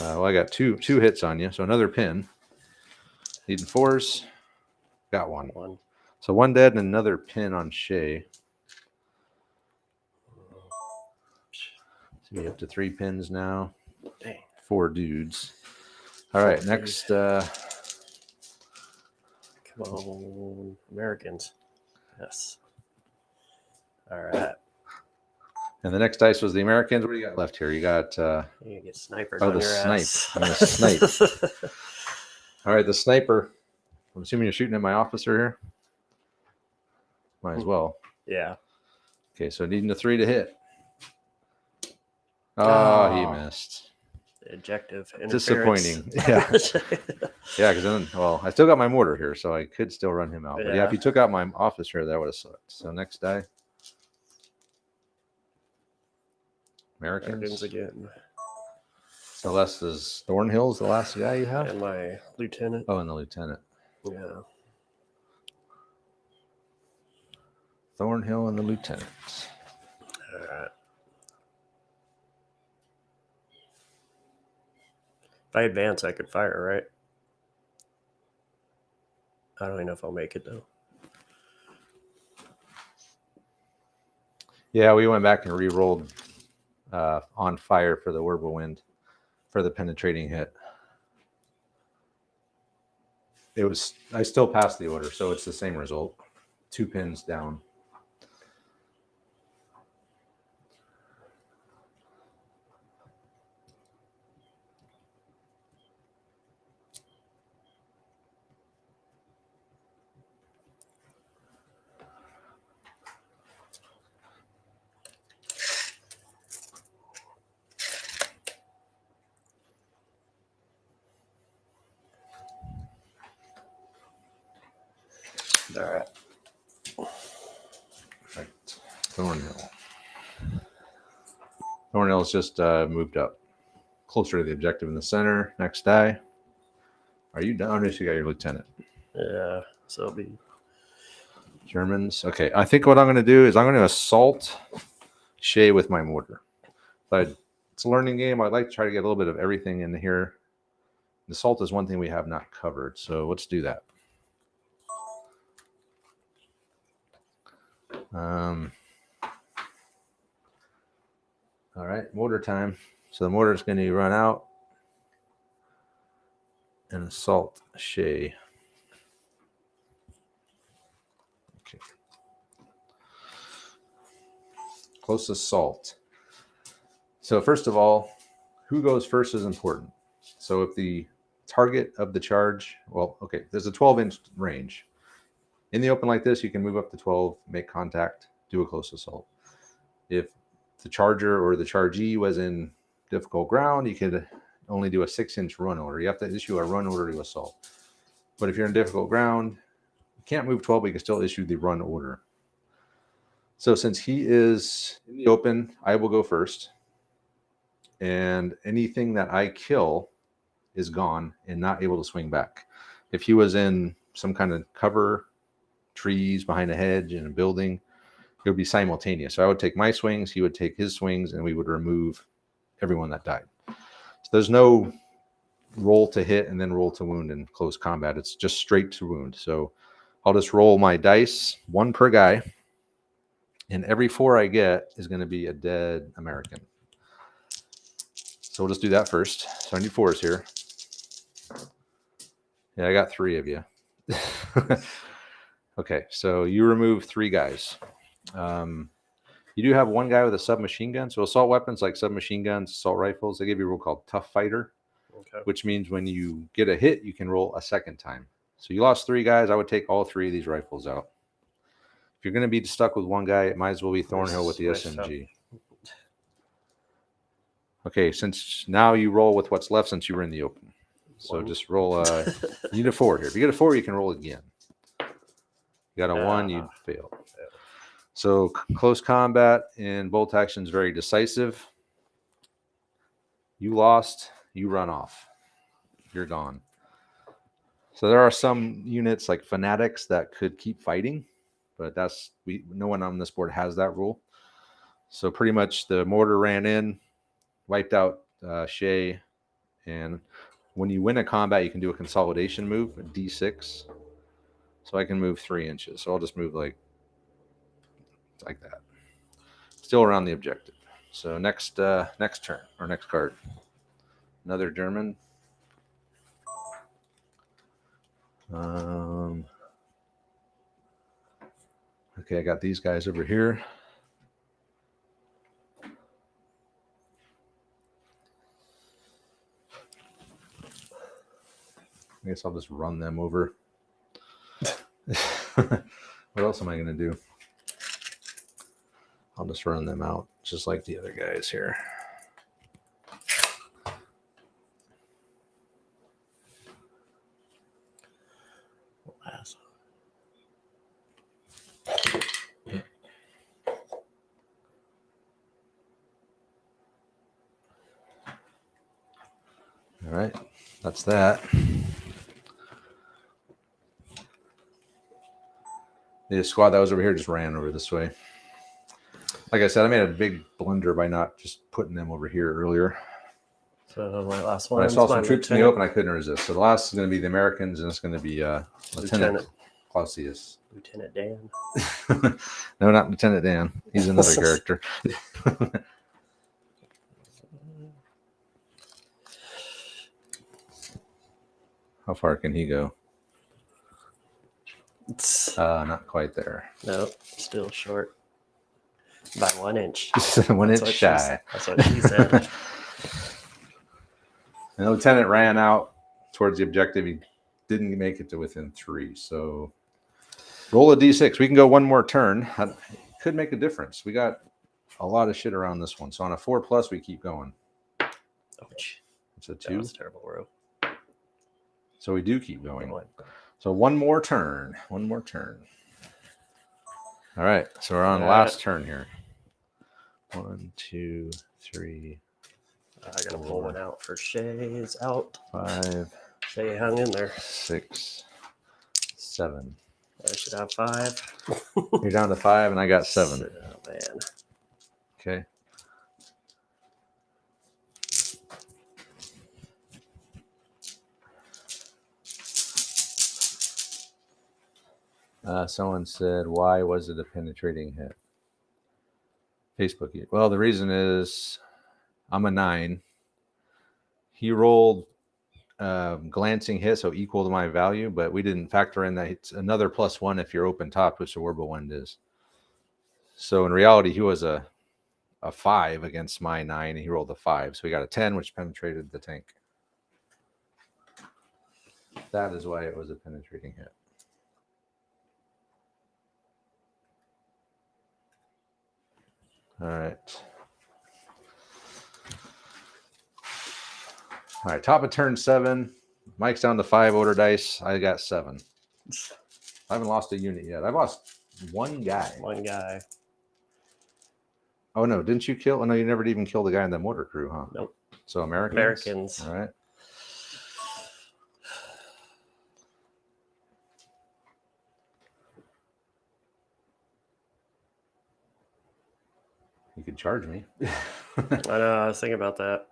Well, I got two hits on you, so another pin. Needing 4s. Got one. So 1 dead and another pin on Shay. So we up to 3 pins now. Dang. 4 dudes. All right, next. Come on, Americans. Yes. All right. And the next dice was the Americans. What do you got left here? You got. You get snipers Oh, on the your snipe. ass. I'm going to snipe. All right, the sniper. I'm assuming you're shooting at my officer here. Might as well. Yeah. Okay, so needing a 3 to hit. Oh, he missed. Ejective interference. Disappointing. Yeah. Yeah, because then, well, I still got my mortar here, so I could still run him out. But yeah, if you took out my officer, that would have sucked. So next die. Americans again. Celeste's Thornhill's the last guy you have? And my lieutenant. Oh, and the lieutenant. Yeah. Thornhill and the lieutenant. All right. If I advance, I could fire, right? I don't even know if I'll make it, though. Yeah, we went back and re-rolled on fire for the whirlwind for the penetrating hit. I still passed the order, so it's the same result. 2 pins down. All right. Right. Thornhill. Thornhill's just moved up closer to the objective in the center. Next die. Are you done? You got your lieutenant. Yeah. So it'll be Germans. Okay. I think what I'm going to do is I'm going to assault Shay with my mortar. But it's a learning game. I'd like to try to get a little bit of everything in here. The assault is one thing we have not covered. So let's do that. All right, mortar time. So the mortar is going to run out and assault Shay. Okay. Close assault. So first of all, who goes first is important. So if the target of the charge, well, okay, there's a 12-inch range. In the open like this, you can move up to 12, make contact, do a close assault. If the charger or the chargee was in difficult ground, you could only do a 6-inch run order. You have to issue a run order to assault. But if you're in difficult ground, you can't move 12, but you can still issue the run order. So since he is in the open, I will go first. And anything that I kill is gone and not able to swing back. If he was in some kind of cover, trees, behind a hedge, in a building, it would be simultaneous. So I would take my swings, he would take his swings, and we would remove everyone that died. So there's no roll to hit and then roll to wound in close combat. It's just straight to wound. So I'll just roll my dice, 1 per guy, and every 4 I get is going to be a dead American. So we'll just do that first. So I need 4s here. Yeah, I got 3 of you. Okay, so you remove 3 guys. You do have 1 guy with a submachine gun. So assault weapons like submachine guns, assault rifles, they give you a rule called Tough Fighter, which means when you get a hit, you can roll a second time. So you lost 3 guys. I would take all 3 of these rifles out. If you're going to be stuck with 1 guy, it might as well be Thornhill with the SMG. Okay, since now you roll with what's left since you were in the open. So just roll you need a 4 here. If you get a 4, you can roll again. You got a 1, you fail. So close combat in bolt action is very decisive. You lost, you run off. You're gone. So there are some units like fanatics that could keep fighting, but no one on this board has that rule. So pretty much the mortar ran in, wiped out Shea, and when you win a combat, you can do a consolidation move, a D6. So I can move 3 inches. So I'll just move like that. Still around the objective. So next turn or next card. Another German. Okay, I got these guys over here. I guess I'll just run them over. What else am I going to do? I'll just run them out, just like the other guys here. All right, that's that. The squad that was over here just ran over this way. Like I said, I made a big blunder by not just putting them over here earlier. So my last one. When I saw some troops in the open, I couldn't resist. So the last is going to be the Americans, and it's going to be Lieutenant Clausius. Lieutenant Dan. No, not Lieutenant Dan. He's another character. How far can he go? Not quite there. No, still short. By 1 inch. 1 inch shy. That's what she said. And the lieutenant ran out towards the objective. He didn't make it to within 3. So roll a d6. We can go 1 more turn. It could make a difference. We got a lot of shit around this one. So on a 4+, we keep going. Ouch. It's a 2. That was a terrible row. So we do keep going. So 1 more turn. 1 more turn. All right. So we're on the last turn here. 1, 2, 3. I gotta pull one out for Shay's out. 5. Shay hung in there. 6, 7. I should have 5. You're down to 5, and I got 7. Oh, man. Okay. Someone said, why was it a penetrating hit? Facebook. Well, the reason is I'm a 9. He rolled glancing hit, so equal to my value, but we didn't factor in that it's another +1 if you're open top, which the Warble Wind is. So in reality, he was a 5 against my 9, and he rolled a 5. So we got a 10, which penetrated the tank. That is why it was a penetrating hit. All right. All right, top of turn 7. Mike's down to 5 order dice. I got 7. I haven't lost a unit yet. I've lost one guy. One guy. Oh, no. Didn't you kill? Oh, no, you never even killed the guy in the mortar crew, huh? Nope. So Americans? Americans. All right. You could charge me. I know. I was thinking about that.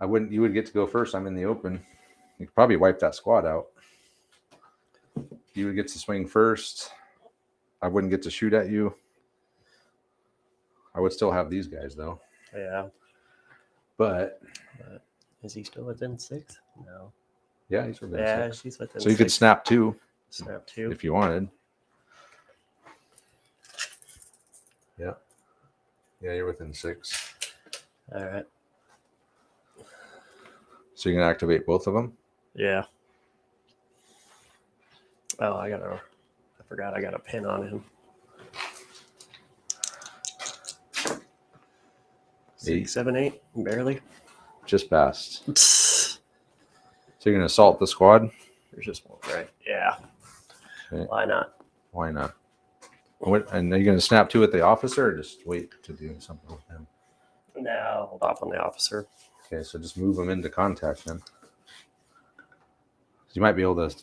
I wouldn't. You would get to go first. I'm in the open. You could probably wipe that squad out. You would get to swing first. I wouldn't get to shoot at you. I would still have these guys though. Yeah. But is he still within 6? No. Yeah, he's within 6. He's within 6. So you could snap 2. Snap 2 if you wanted. Yeah. Yeah, you're within 6. All right. So you're gonna activate both of them? Yeah. Oh, I forgot I got a pin on him. 6, 7, 8, barely. Just passed. So you're gonna assault the squad? There's just one, right? Yeah. Okay. Why not? Why not? And are you gonna snap 2 at the officer or just wait to do something with him? No, hold off on the officer. Okay, so just move him into contact then. You might be able to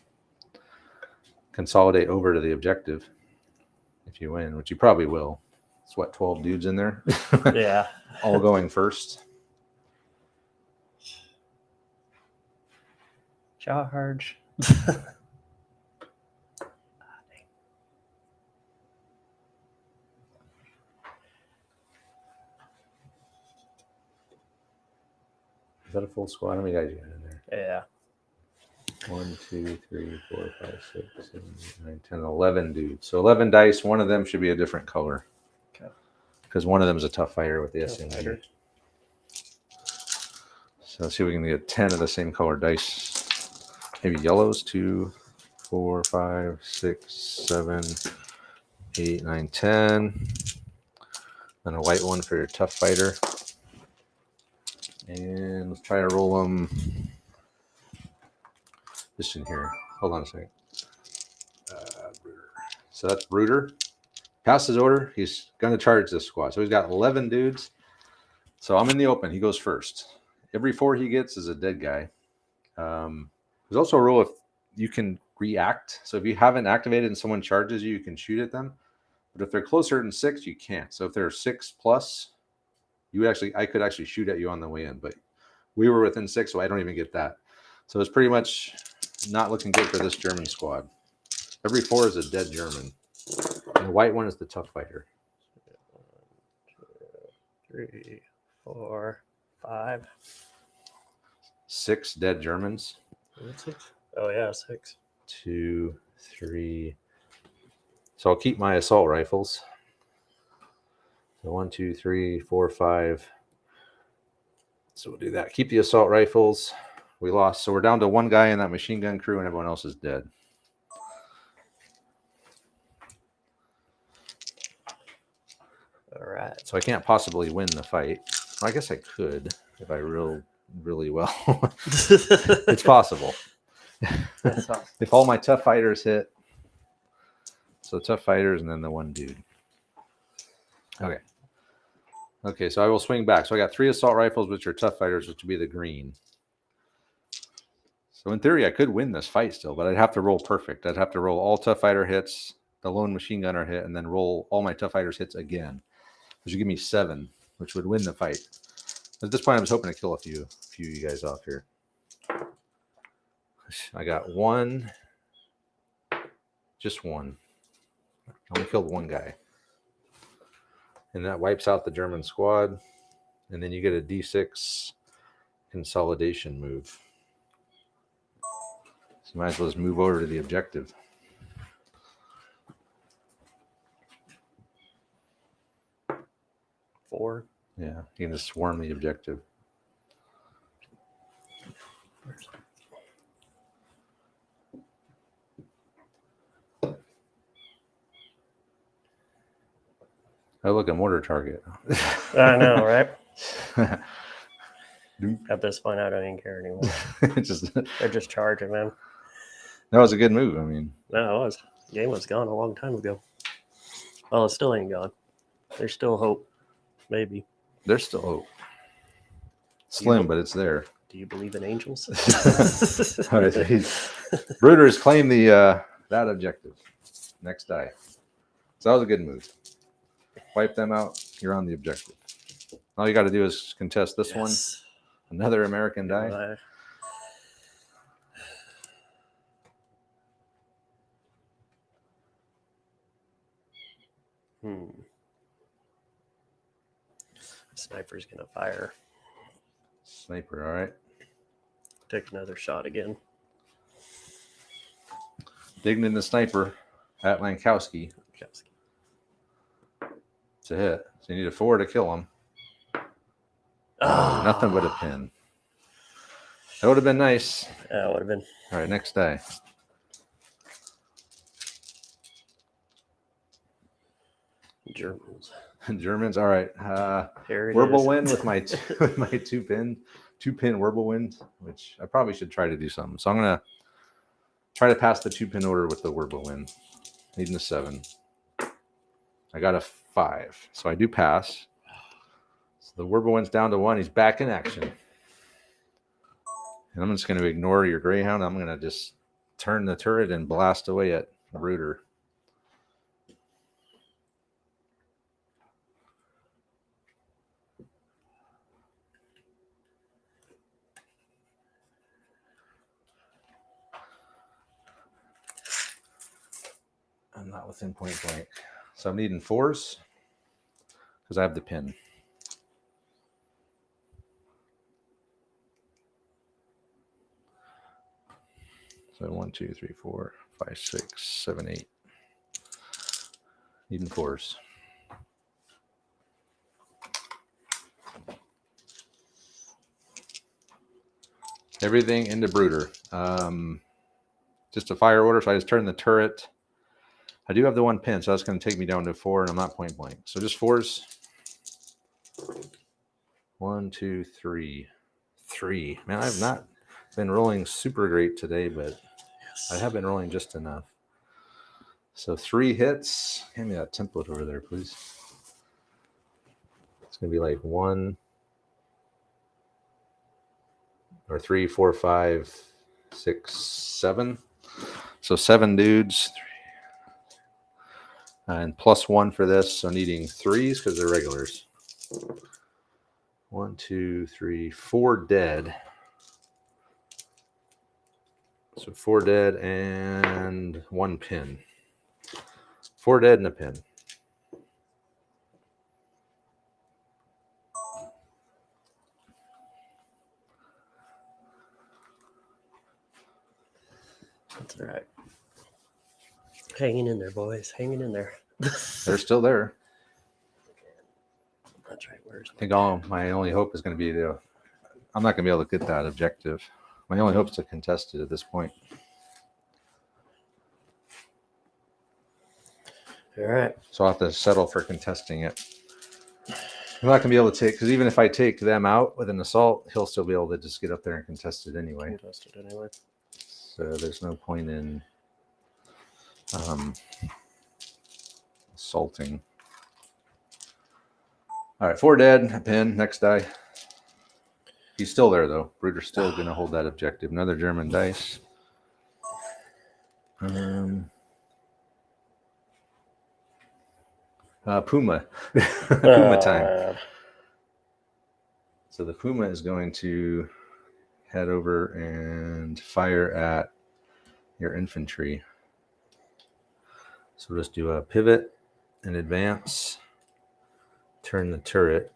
consolidate over to the objective if you win, which you probably will. It's what, 12 dudes in there? Yeah. All going first. Charge. Is that a full squad? How many guys you got in there? Yeah. 1, 2, 3, 4, 5, 6, 7, 8, 9, 10, 11 dudes. So 11 dice. One of them should be a different color. Okay. Because one of them is a tough fighter with the Tough SMG. fighter. So let's see if we can get 10 of the same color dice. Maybe yellows. 2, 4, 5, 6, 7, 8, 9, 10. Then a white one for your tough fighter. And let's try to roll them just in here. Hold on a second. Brooder. So that's Brooder. Passes order. He's going to charge this squad. So he's got 11 dudes. So I'm in the open. He goes first. Every 4 he gets is a dead guy. There's also a rule if you can react. So if you haven't activated and someone charges you, you can shoot at them. But if they're closer than 6, you can't. So if they're 6 plus, I could actually shoot at you on the way in. But we were within 6, so I don't even get that. So it's pretty much not looking good for this German squad. Every 4 is a dead German. And the white one is the tough fighter. 1, 2, 3, 4, 5. 6 dead Germans. 6. Oh yeah, 6. 2, 3. So I'll keep my assault rifles. So 1, 2, 3, 4, 5. So we'll do that. Keep the assault rifles. We lost. So we're down to 1 guy in that machine gun crew and everyone else is dead. All right. So I can't possibly win the fight. Well, I guess I could if I really well. It's possible. If all my tough fighters hit. So tough fighters and then the 1 dude. Okay. Okay, so I will swing back. So I got 3 assault rifles, which are tough fighters, which would be the green. So in theory, I could win this fight still, but I'd have to roll perfect. I'd have to roll all tough fighter hits, the lone machine gunner hit, and then roll all my tough fighters hits again, which would give me 7, which would win the fight. At this point, I was hoping to kill a few of you guys off here. I got 1, just 1. I only killed 1 guy. And that wipes out the German squad. And then you get a D6 consolidation move. So you might as well just move over to the objective. Four. Yeah, you can just swarm the objective. Oh, look, a mortar target. I know, right? At this point, I don't even care anymore. They're just charging, man. That was a good move. I mean, no, it was. The game was gone a long time ago. Well, it still ain't gone. There's still hope. Maybe. There's still hope. Slim, but it's there. Do you believe in angels? All right, Brooders claim the that objective. Next die. So that was a good move. Wipe them out. You're on the objective. All you got to do is contest this one. Another American die. Sniper's gonna fire. Sniper, all right. Take another shot again. Digging in the sniper at Lankowski. It's a hit. So you need a 4 to kill him. Nothing but a pin. That would have been nice. Yeah, it would have been. All right, next die. Germans. All right. Whirlwind with my two pin Whirlwind, which I probably should try to do something. So I'm gonna try to pass the 2-pin order with the Whirlwind. Needing a 7. I got a 5, so I do pass. So the Whirlwind's down to 1. He's back in action, and I'm just going to ignore your Greyhound. I'm going to just turn the turret and blast away at Rooter. I'm not within point blank. So I'm needing 4s because I have the pin. So 1, 2, 3, 4, 5, 6, 7, 8. Needing 4s. Everything into Brooder. Just a fire order, so I just turn the turret. I do have the 1 pin, so that's going to take me down to 4, and I'm not point blank. So just 4s. 1, 2, 3. 3. Man, I've not been rolling super great today, but I have been rolling just enough. So 3 hits. Hand me that template over there, please. It's going to be like 1 or 3, 4, 5, 6, 7. So 7 dudes. And +1 for this, so needing 3s because they're regulars. 1, 2, 3, 4 dead. So 4 dead and 1 pin. 4 dead and a pin. That's all right. Hanging in there, boys. Hanging in there. They're still there. That's right. I think my only hope is going to be I'm not going to be able to get that objective. My only hope is to contest it at this point. All right. So I'll have to settle for contesting it. I'm not going to be able to take, because even if I take them out with an assault, he'll still be able to just get up there and contest it anyway. So there's no point in assaulting. All right, 4 dead, a pin, next die. He's still there, though. Bruder's still going to hold that objective. Another German dice. Puma. Puma time. So the Puma is going to head over and fire at your infantry. So we'll just do a pivot and advance, turn the turret,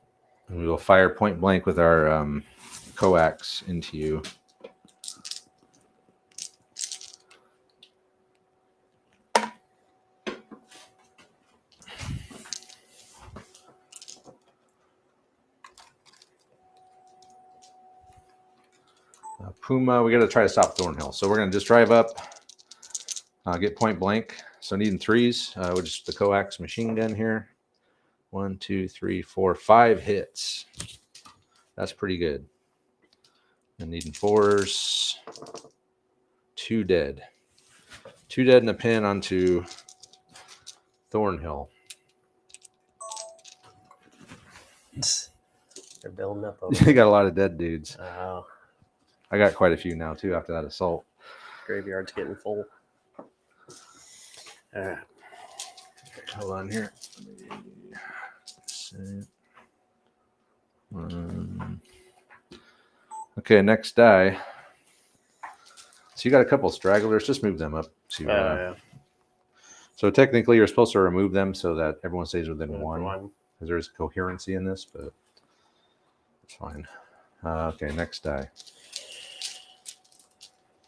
and we will fire point blank with our coax into you. Puma, we got to try to stop Thornhill. So we're going to just drive up, get point blank. So needing 3s with just the coax machine gun here. 1, 2, 3, 4, 5 hits. That's pretty good. And needing 4s. 2 dead. 2 dead and a pin onto Thornhill. They're building up. You got a lot of dead dudes. Oh. I got quite a few now, too, after that assault. Graveyard's getting full. All right. Hold on here. Okay, next die. So you got a couple stragglers. Just move them up. Yeah. So technically, you're supposed to remove them so that everyone stays within one. Because there's coherency in this, but it's fine. Okay, next die.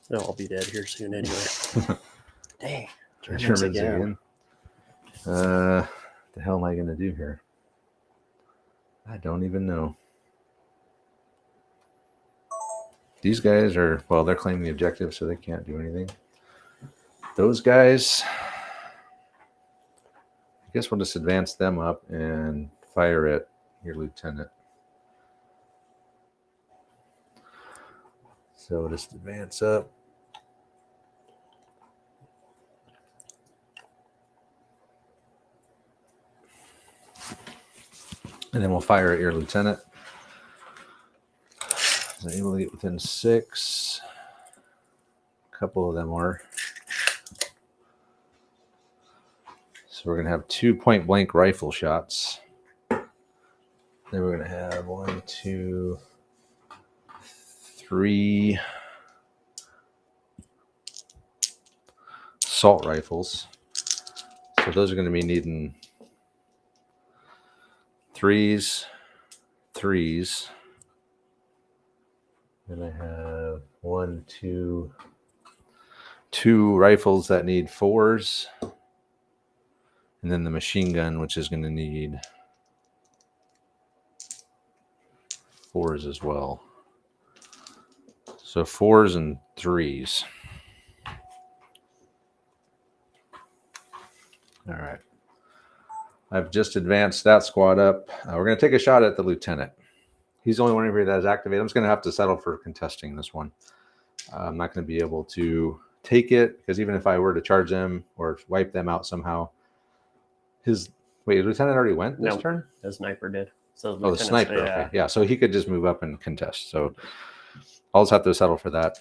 They'll all be dead here soon anyway. Dang. Germans again. The hell am I going to do here? I don't even know. These guys are, well, they're claiming the objective, so they can't do anything. Those guys, I guess we'll just advance them up and fire at your lieutenant. So just advance up. And then we'll fire at your lieutenant. So able to get within 6. A couple of them are. So we're going to have 2 point blank rifle shots. Then we're going to have 1, 2, 3 assault rifles. So those are going to be needing 3s. Then I have 1, 2 rifles that need 4s. And then the machine gun, which is going to need 4s as well. So 4s and 3s. All right. I've just advanced that squad up. We're going to take a shot at the lieutenant. He's the only one here that is activated. I'm just going to have to settle for contesting this one. I'm not going to be able to take it because even if I were to charge them or wipe them out somehow, lieutenant already went this turn? The sniper did. So the sniper. Yeah. Okay. Yeah, so he could just move up and contest. So I'll just have to settle for that.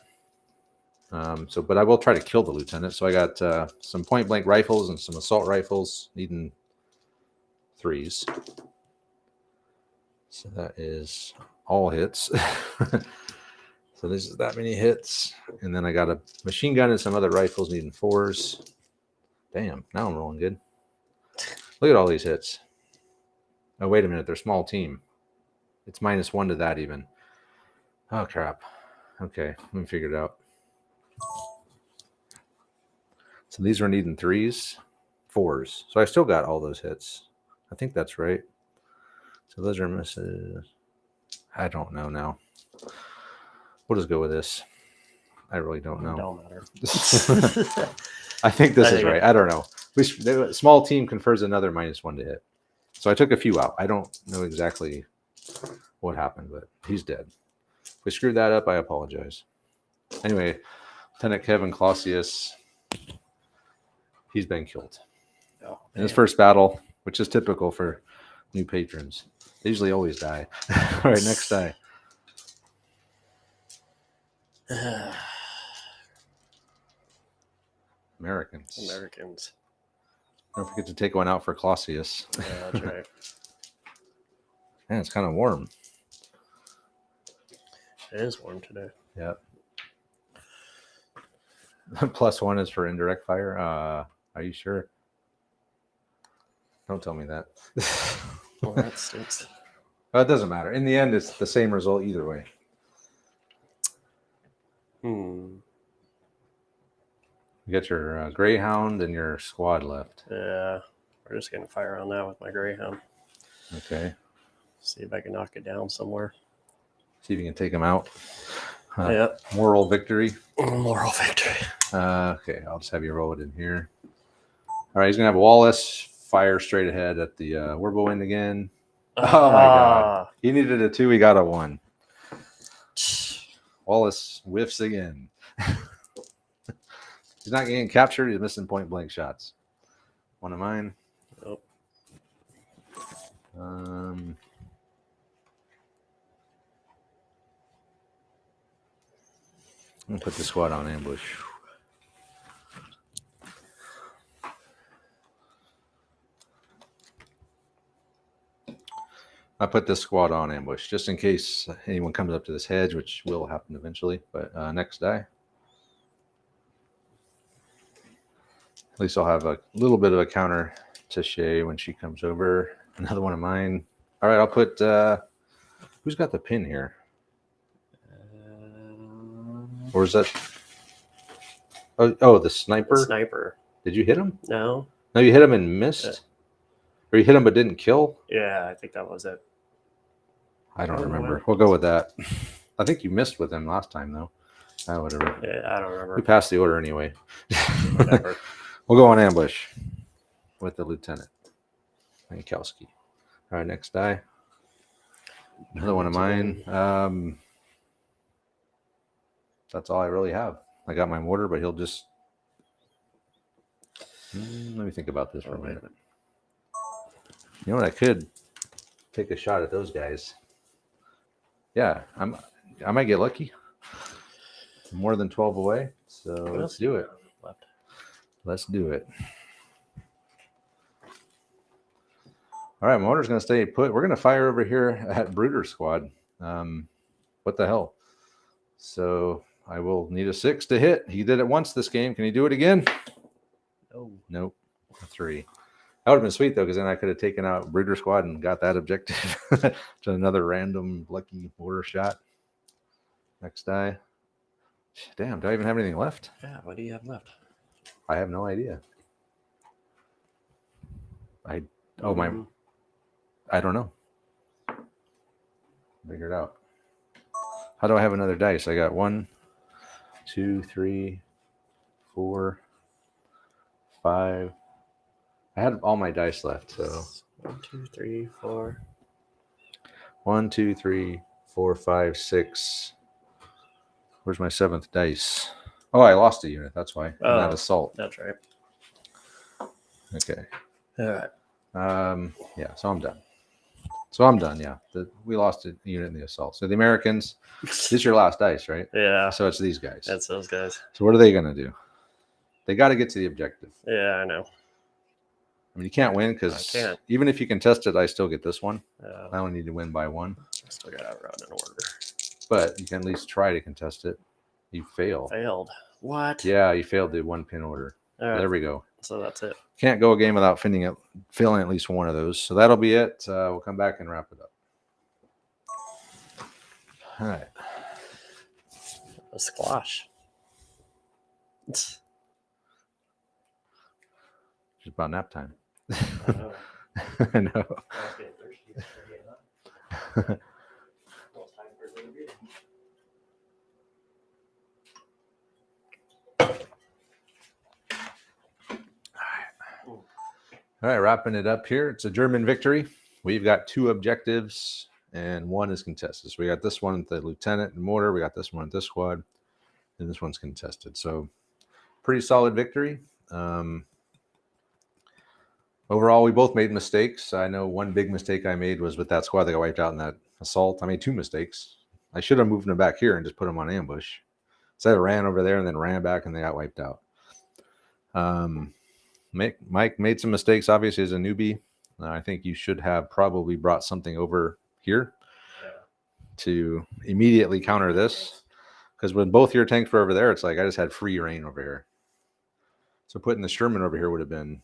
But I will try to kill the lieutenant. So I got some point blank rifles and some assault rifles needing 3s. So that is all hits. So this is that many hits. And then I got a machine gun and some other rifles needing 4s. Damn, now I'm rolling good. Look at all these hits. Oh, wait a minute. They're small team. It's -1 to that even. Oh, crap. Okay, let me figure it out. So these are needing 3s, 4s. So I still got all those hits. I think that's right. So those are misses. I don't know now. We'll just go with this. I really don't know. Don't matter. I think this is right. I don't know. Small team confers another -1 to hit. So I took a few out. I don't know exactly what happened, but he's dead. If we screwed that up, I apologize. Anyway, Lieutenant Kevin Clausius, he's been killed. Oh, in his first battle, which is typical for new patrons. They usually always die. All right, next die. Americans. Don't forget to take one out for Clausius. Yeah, that's right. Man, it's kind of warm. It is warm today. Yep. +1 is for indirect fire. Are you sure? Don't tell me that. Well, that stinks. Well, it doesn't matter. In the end, it's the same result either way. You get your Greyhound and your squad left. Yeah, we're just going to fire on that with my Greyhound. Okay. See if I can knock it down somewhere. See if you can take him out. Yep. Moral victory. Okay, Okay, I'll just have you roll it in here. All right, he's going to have Wallace, fire straight ahead at the Whirlwind again. Oh my God. He needed a 2. He got a 1. Wallace whiffs again. He's not getting captured. He's missing point blank shots. One of mine. Nope. I'm going to put the squad on ambush. I put this squad on ambush just in case anyone comes up to this hedge, which will happen eventually. But next die. At least I'll have a little bit of a counter to Shay when she comes over. Another one of mine. All right, I'll put... who's got the pin here? Or is that... Oh, the sniper? The sniper. Did you hit him? No. No, you hit him and missed? Or you hit him but didn't kill? Yeah, I think that was it. I don't remember. We'll go with that. I think you missed with him last time, though. Whatever. Yeah, I don't remember. We passed the order anyway. Whatever. We'll go on ambush with the lieutenant. Yankowski. All right, next die. Another one of mine. That's all I really have. I got my mortar, but he'll just... let me think about this for a minute. You know what? I could take a shot at those guys. Yeah, I might get lucky. More than 12 away. So let's do it. Let's do it. All right, motor's going to stay put. We're going to fire over here at Brooder Squad. What the hell? So I will need a 6 to hit. He did it once this game. Can he do it again? No. Nope. A 3. That would have been sweet, though, because then I could have taken out Brooder Squad and got that objective to another random lucky mortar shot. Next die. Damn, do I even have anything left? Yeah, what do you have left? I have no idea. I don't know. Figure it out. How do I have another dice? I got 1, 2, 3, 4, 5. I had all my dice left, so 1, 2, 3, 4. 1, 2, 3, 4, 5, 6. Where's my 7th dice? Oh, I lost a unit. That's why. Oh, Not assault. That's right. Okay. All right. Yeah. So I'm done. Yeah. We lost a unit in the assault. So the Americans. This is your last dice, right? Yeah. So it's these guys. That's those guys. So what are they gonna do? They got to get to the objective. Yeah, I know. I mean, you can't win because even if you contest it, I still get this one. I only need to win by 1. Still got to run in order. But you can at least try to contest it. You fail. Failed. What? Yeah, you failed the 1 pin order. Right. There we go. So that's it. Can't go a game without failing at least one of those. So that'll be it. We'll come back and wrap it up. All right. A squash. Just about nap time. I know. I know. All right, wrapping it up here. It's a German victory. We've got 2 objectives and 1 is contested. So we got this one with the lieutenant and mortar. We got this one with this squad, and this one's contested. So pretty solid victory. Overall, we both made mistakes. I know one big mistake I made was with that squad that got wiped out in that assault. I made 2 mistakes. I should have moved them back here and just put them on ambush. So I ran over there and then ran back and they got wiped out. Mike made some mistakes, obviously, as a newbie. I think you should have probably brought something over here to immediately counter this. Because when both your tanks were over there, it's like I just had free reign over here. So putting the Sherman over here would have been...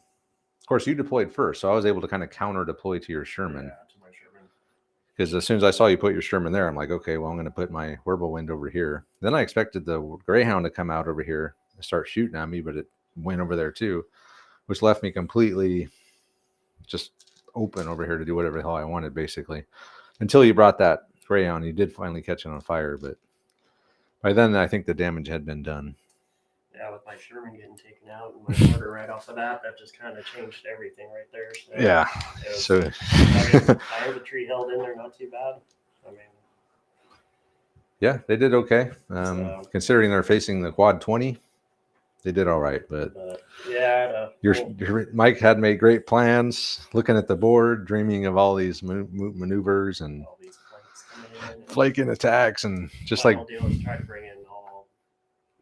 Of course, you deployed first, so I was able to kind of counter deploy to your Sherman. Yeah, to my Sherman. Because as soon as I saw you put your Sherman there, I'm like, okay, well, I'm going to put my Whirlwind over here. Then I expected the Greyhound to come out over here and start shooting at me, but it went over there too, which left me completely just open over here to do whatever the hell I wanted, basically. Until you brought that Greyhound, you did finally catch it on fire, but by then I think the damage had been done. Yeah, with my Sherman getting taken out and my mortar right off the bat, that just kind of changed everything right there. So yeah. So my infantry held in there not too bad. I mean, yeah, they did okay. Considering they're facing the quad 20, they did all right. But yeah, your Mike had made great plans, looking at the board, dreaming of all these maneuvers and all these flanks coming in, flanking attacks, and just my like whole deal was try to bring in all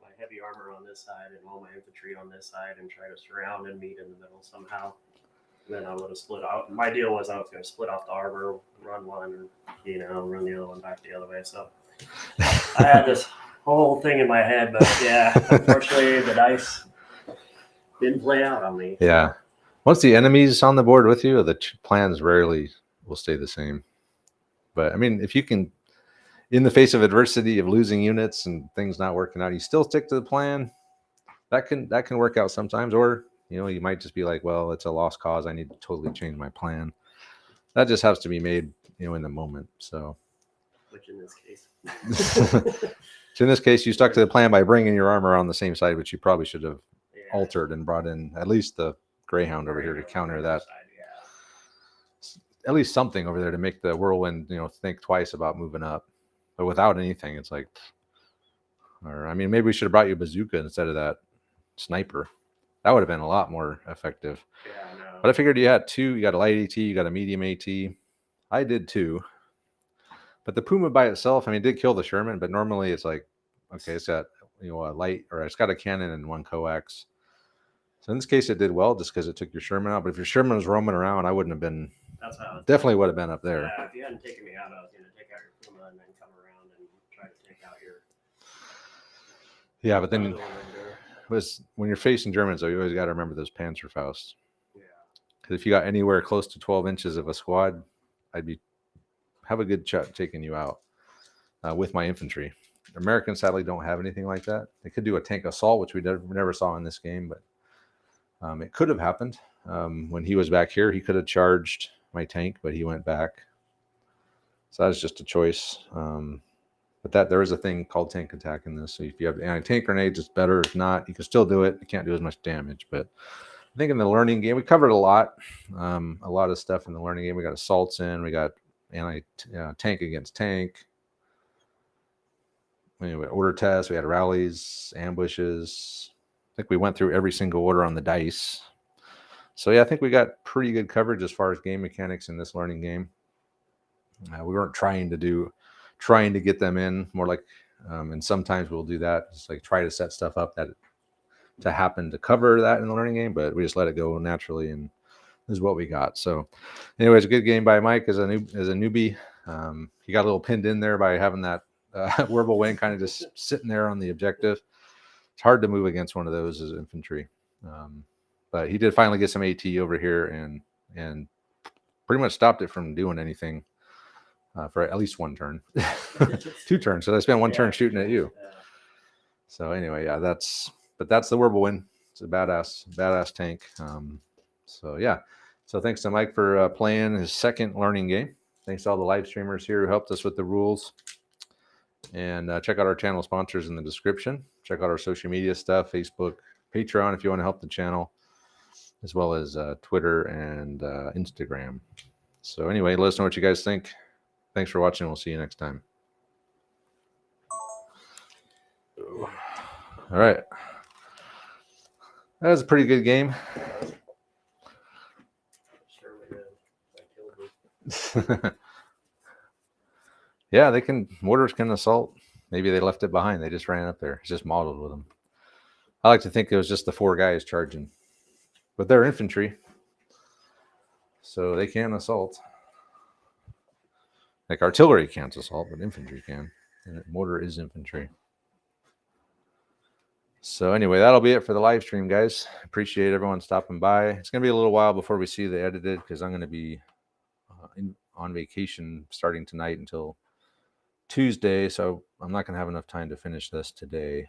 my heavy armor on this side and all my infantry on this side and try to surround and meet in the middle somehow. And then I would have split out. My deal was I was going to split off the armor, run one, run the other one back the other way. So I had this whole thing in my head, but yeah, unfortunately the dice didn't play out on me. Yeah. Once the enemy's on the board with you, the plans rarely will stay the same. But I mean, if you can, in the face of adversity of losing units and things not working out, you still stick to the plan. That can work out sometimes. Or you might just be like, well, it's a lost cause. I need to totally change my plan. That just has to be made, in the moment. So, which in this case, so in this case, you stuck to the plan by bringing your armor on the same side, which you probably should have altered and brought in at least the Greyhound over here to counter that. At least something over there to make the whirlwind, think twice about moving up. But without anything, it's like, or I mean, maybe we should have brought you a bazooka instead of that sniper. That would have been a lot more effective. Yeah, I know. But I figured you had two. You got a light AT, you got a medium AT. I did too. But the Puma by itself, I mean, it did kill the Sherman, but normally it's like, okay, it's got a light, or it's got a cannon and one coax. So in this case, it did well just because it took your Sherman out. But if your Sherman was roaming around, I wouldn't have been. That's how definitely would have been up there. Yeah, if you hadn't taken me out, I was going to take out your Puma and then come around and try to take out your. Yeah, but then when you're facing Germans, though, you always got to remember those Panzerfaust. Yeah. Because if you got anywhere close to 12 inches of a squad, I'd have a good shot taking you out with my infantry. Americans sadly don't have anything like that. They could do a tank assault, which we never saw in this game, but it could have happened. When he was back here, he could have charged my tank, but he went back. So that was just a choice. But there is a thing called tank attack in this. So if you have anti-tank grenades, it's better. If not, you can still do it. You can't do as much damage. But I think in the learning game, we covered a lot of stuff in the learning game. We got assaults in. We got tank against tank. Anyway, order tests. We had rallies, ambushes. I think we went through every single order on the dice. So yeah, I think we got pretty good coverage as far as game mechanics in this learning game. We weren't trying to get them in, more like, and sometimes we'll do that, just like try to set stuff up to happen to cover that in the learning game, but we just let it go naturally, and this is what we got. So anyways, a good game by Mike as a newbie. He got a little pinned in there by having that Werble wing kind of just sitting there on the objective. It's hard to move against one of those as infantry. But he did finally get some AT over here and pretty much stopped it from doing anything for at least one turn. 2 turns. So I spent one turn shooting at you. Yeah. So anyway, yeah, that's the Werble. It's a badass tank. So yeah. So thanks to Mike for playing his second learning game. Thanks to all the live streamers here who helped us with the rules. And check out our channel sponsors in the description. Check out our social media stuff, Facebook, Patreon if you want to help the channel, as well as Twitter and Instagram. So anyway, let us know what you guys think. Thanks for watching. We'll see you next time. All right. That was a pretty good game. Yeah, mortars can assault. Maybe they left it behind. They just ran up there. It's just modeled with them. I like to think it was just the 4 guys charging. But they're infantry, so they can assault. Like artillery can't assault, but infantry can. And mortar is infantry. So anyway, that'll be it for the live stream, guys. Appreciate everyone stopping by. It's going to be a little while before we see the edited, because I'm going to be on vacation starting tonight until Tuesday, so I'm not going to have enough time to finish this today.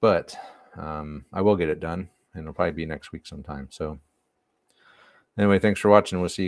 But I will get it done, and it'll probably be next week sometime. So anyway, thanks for watching. We'll see you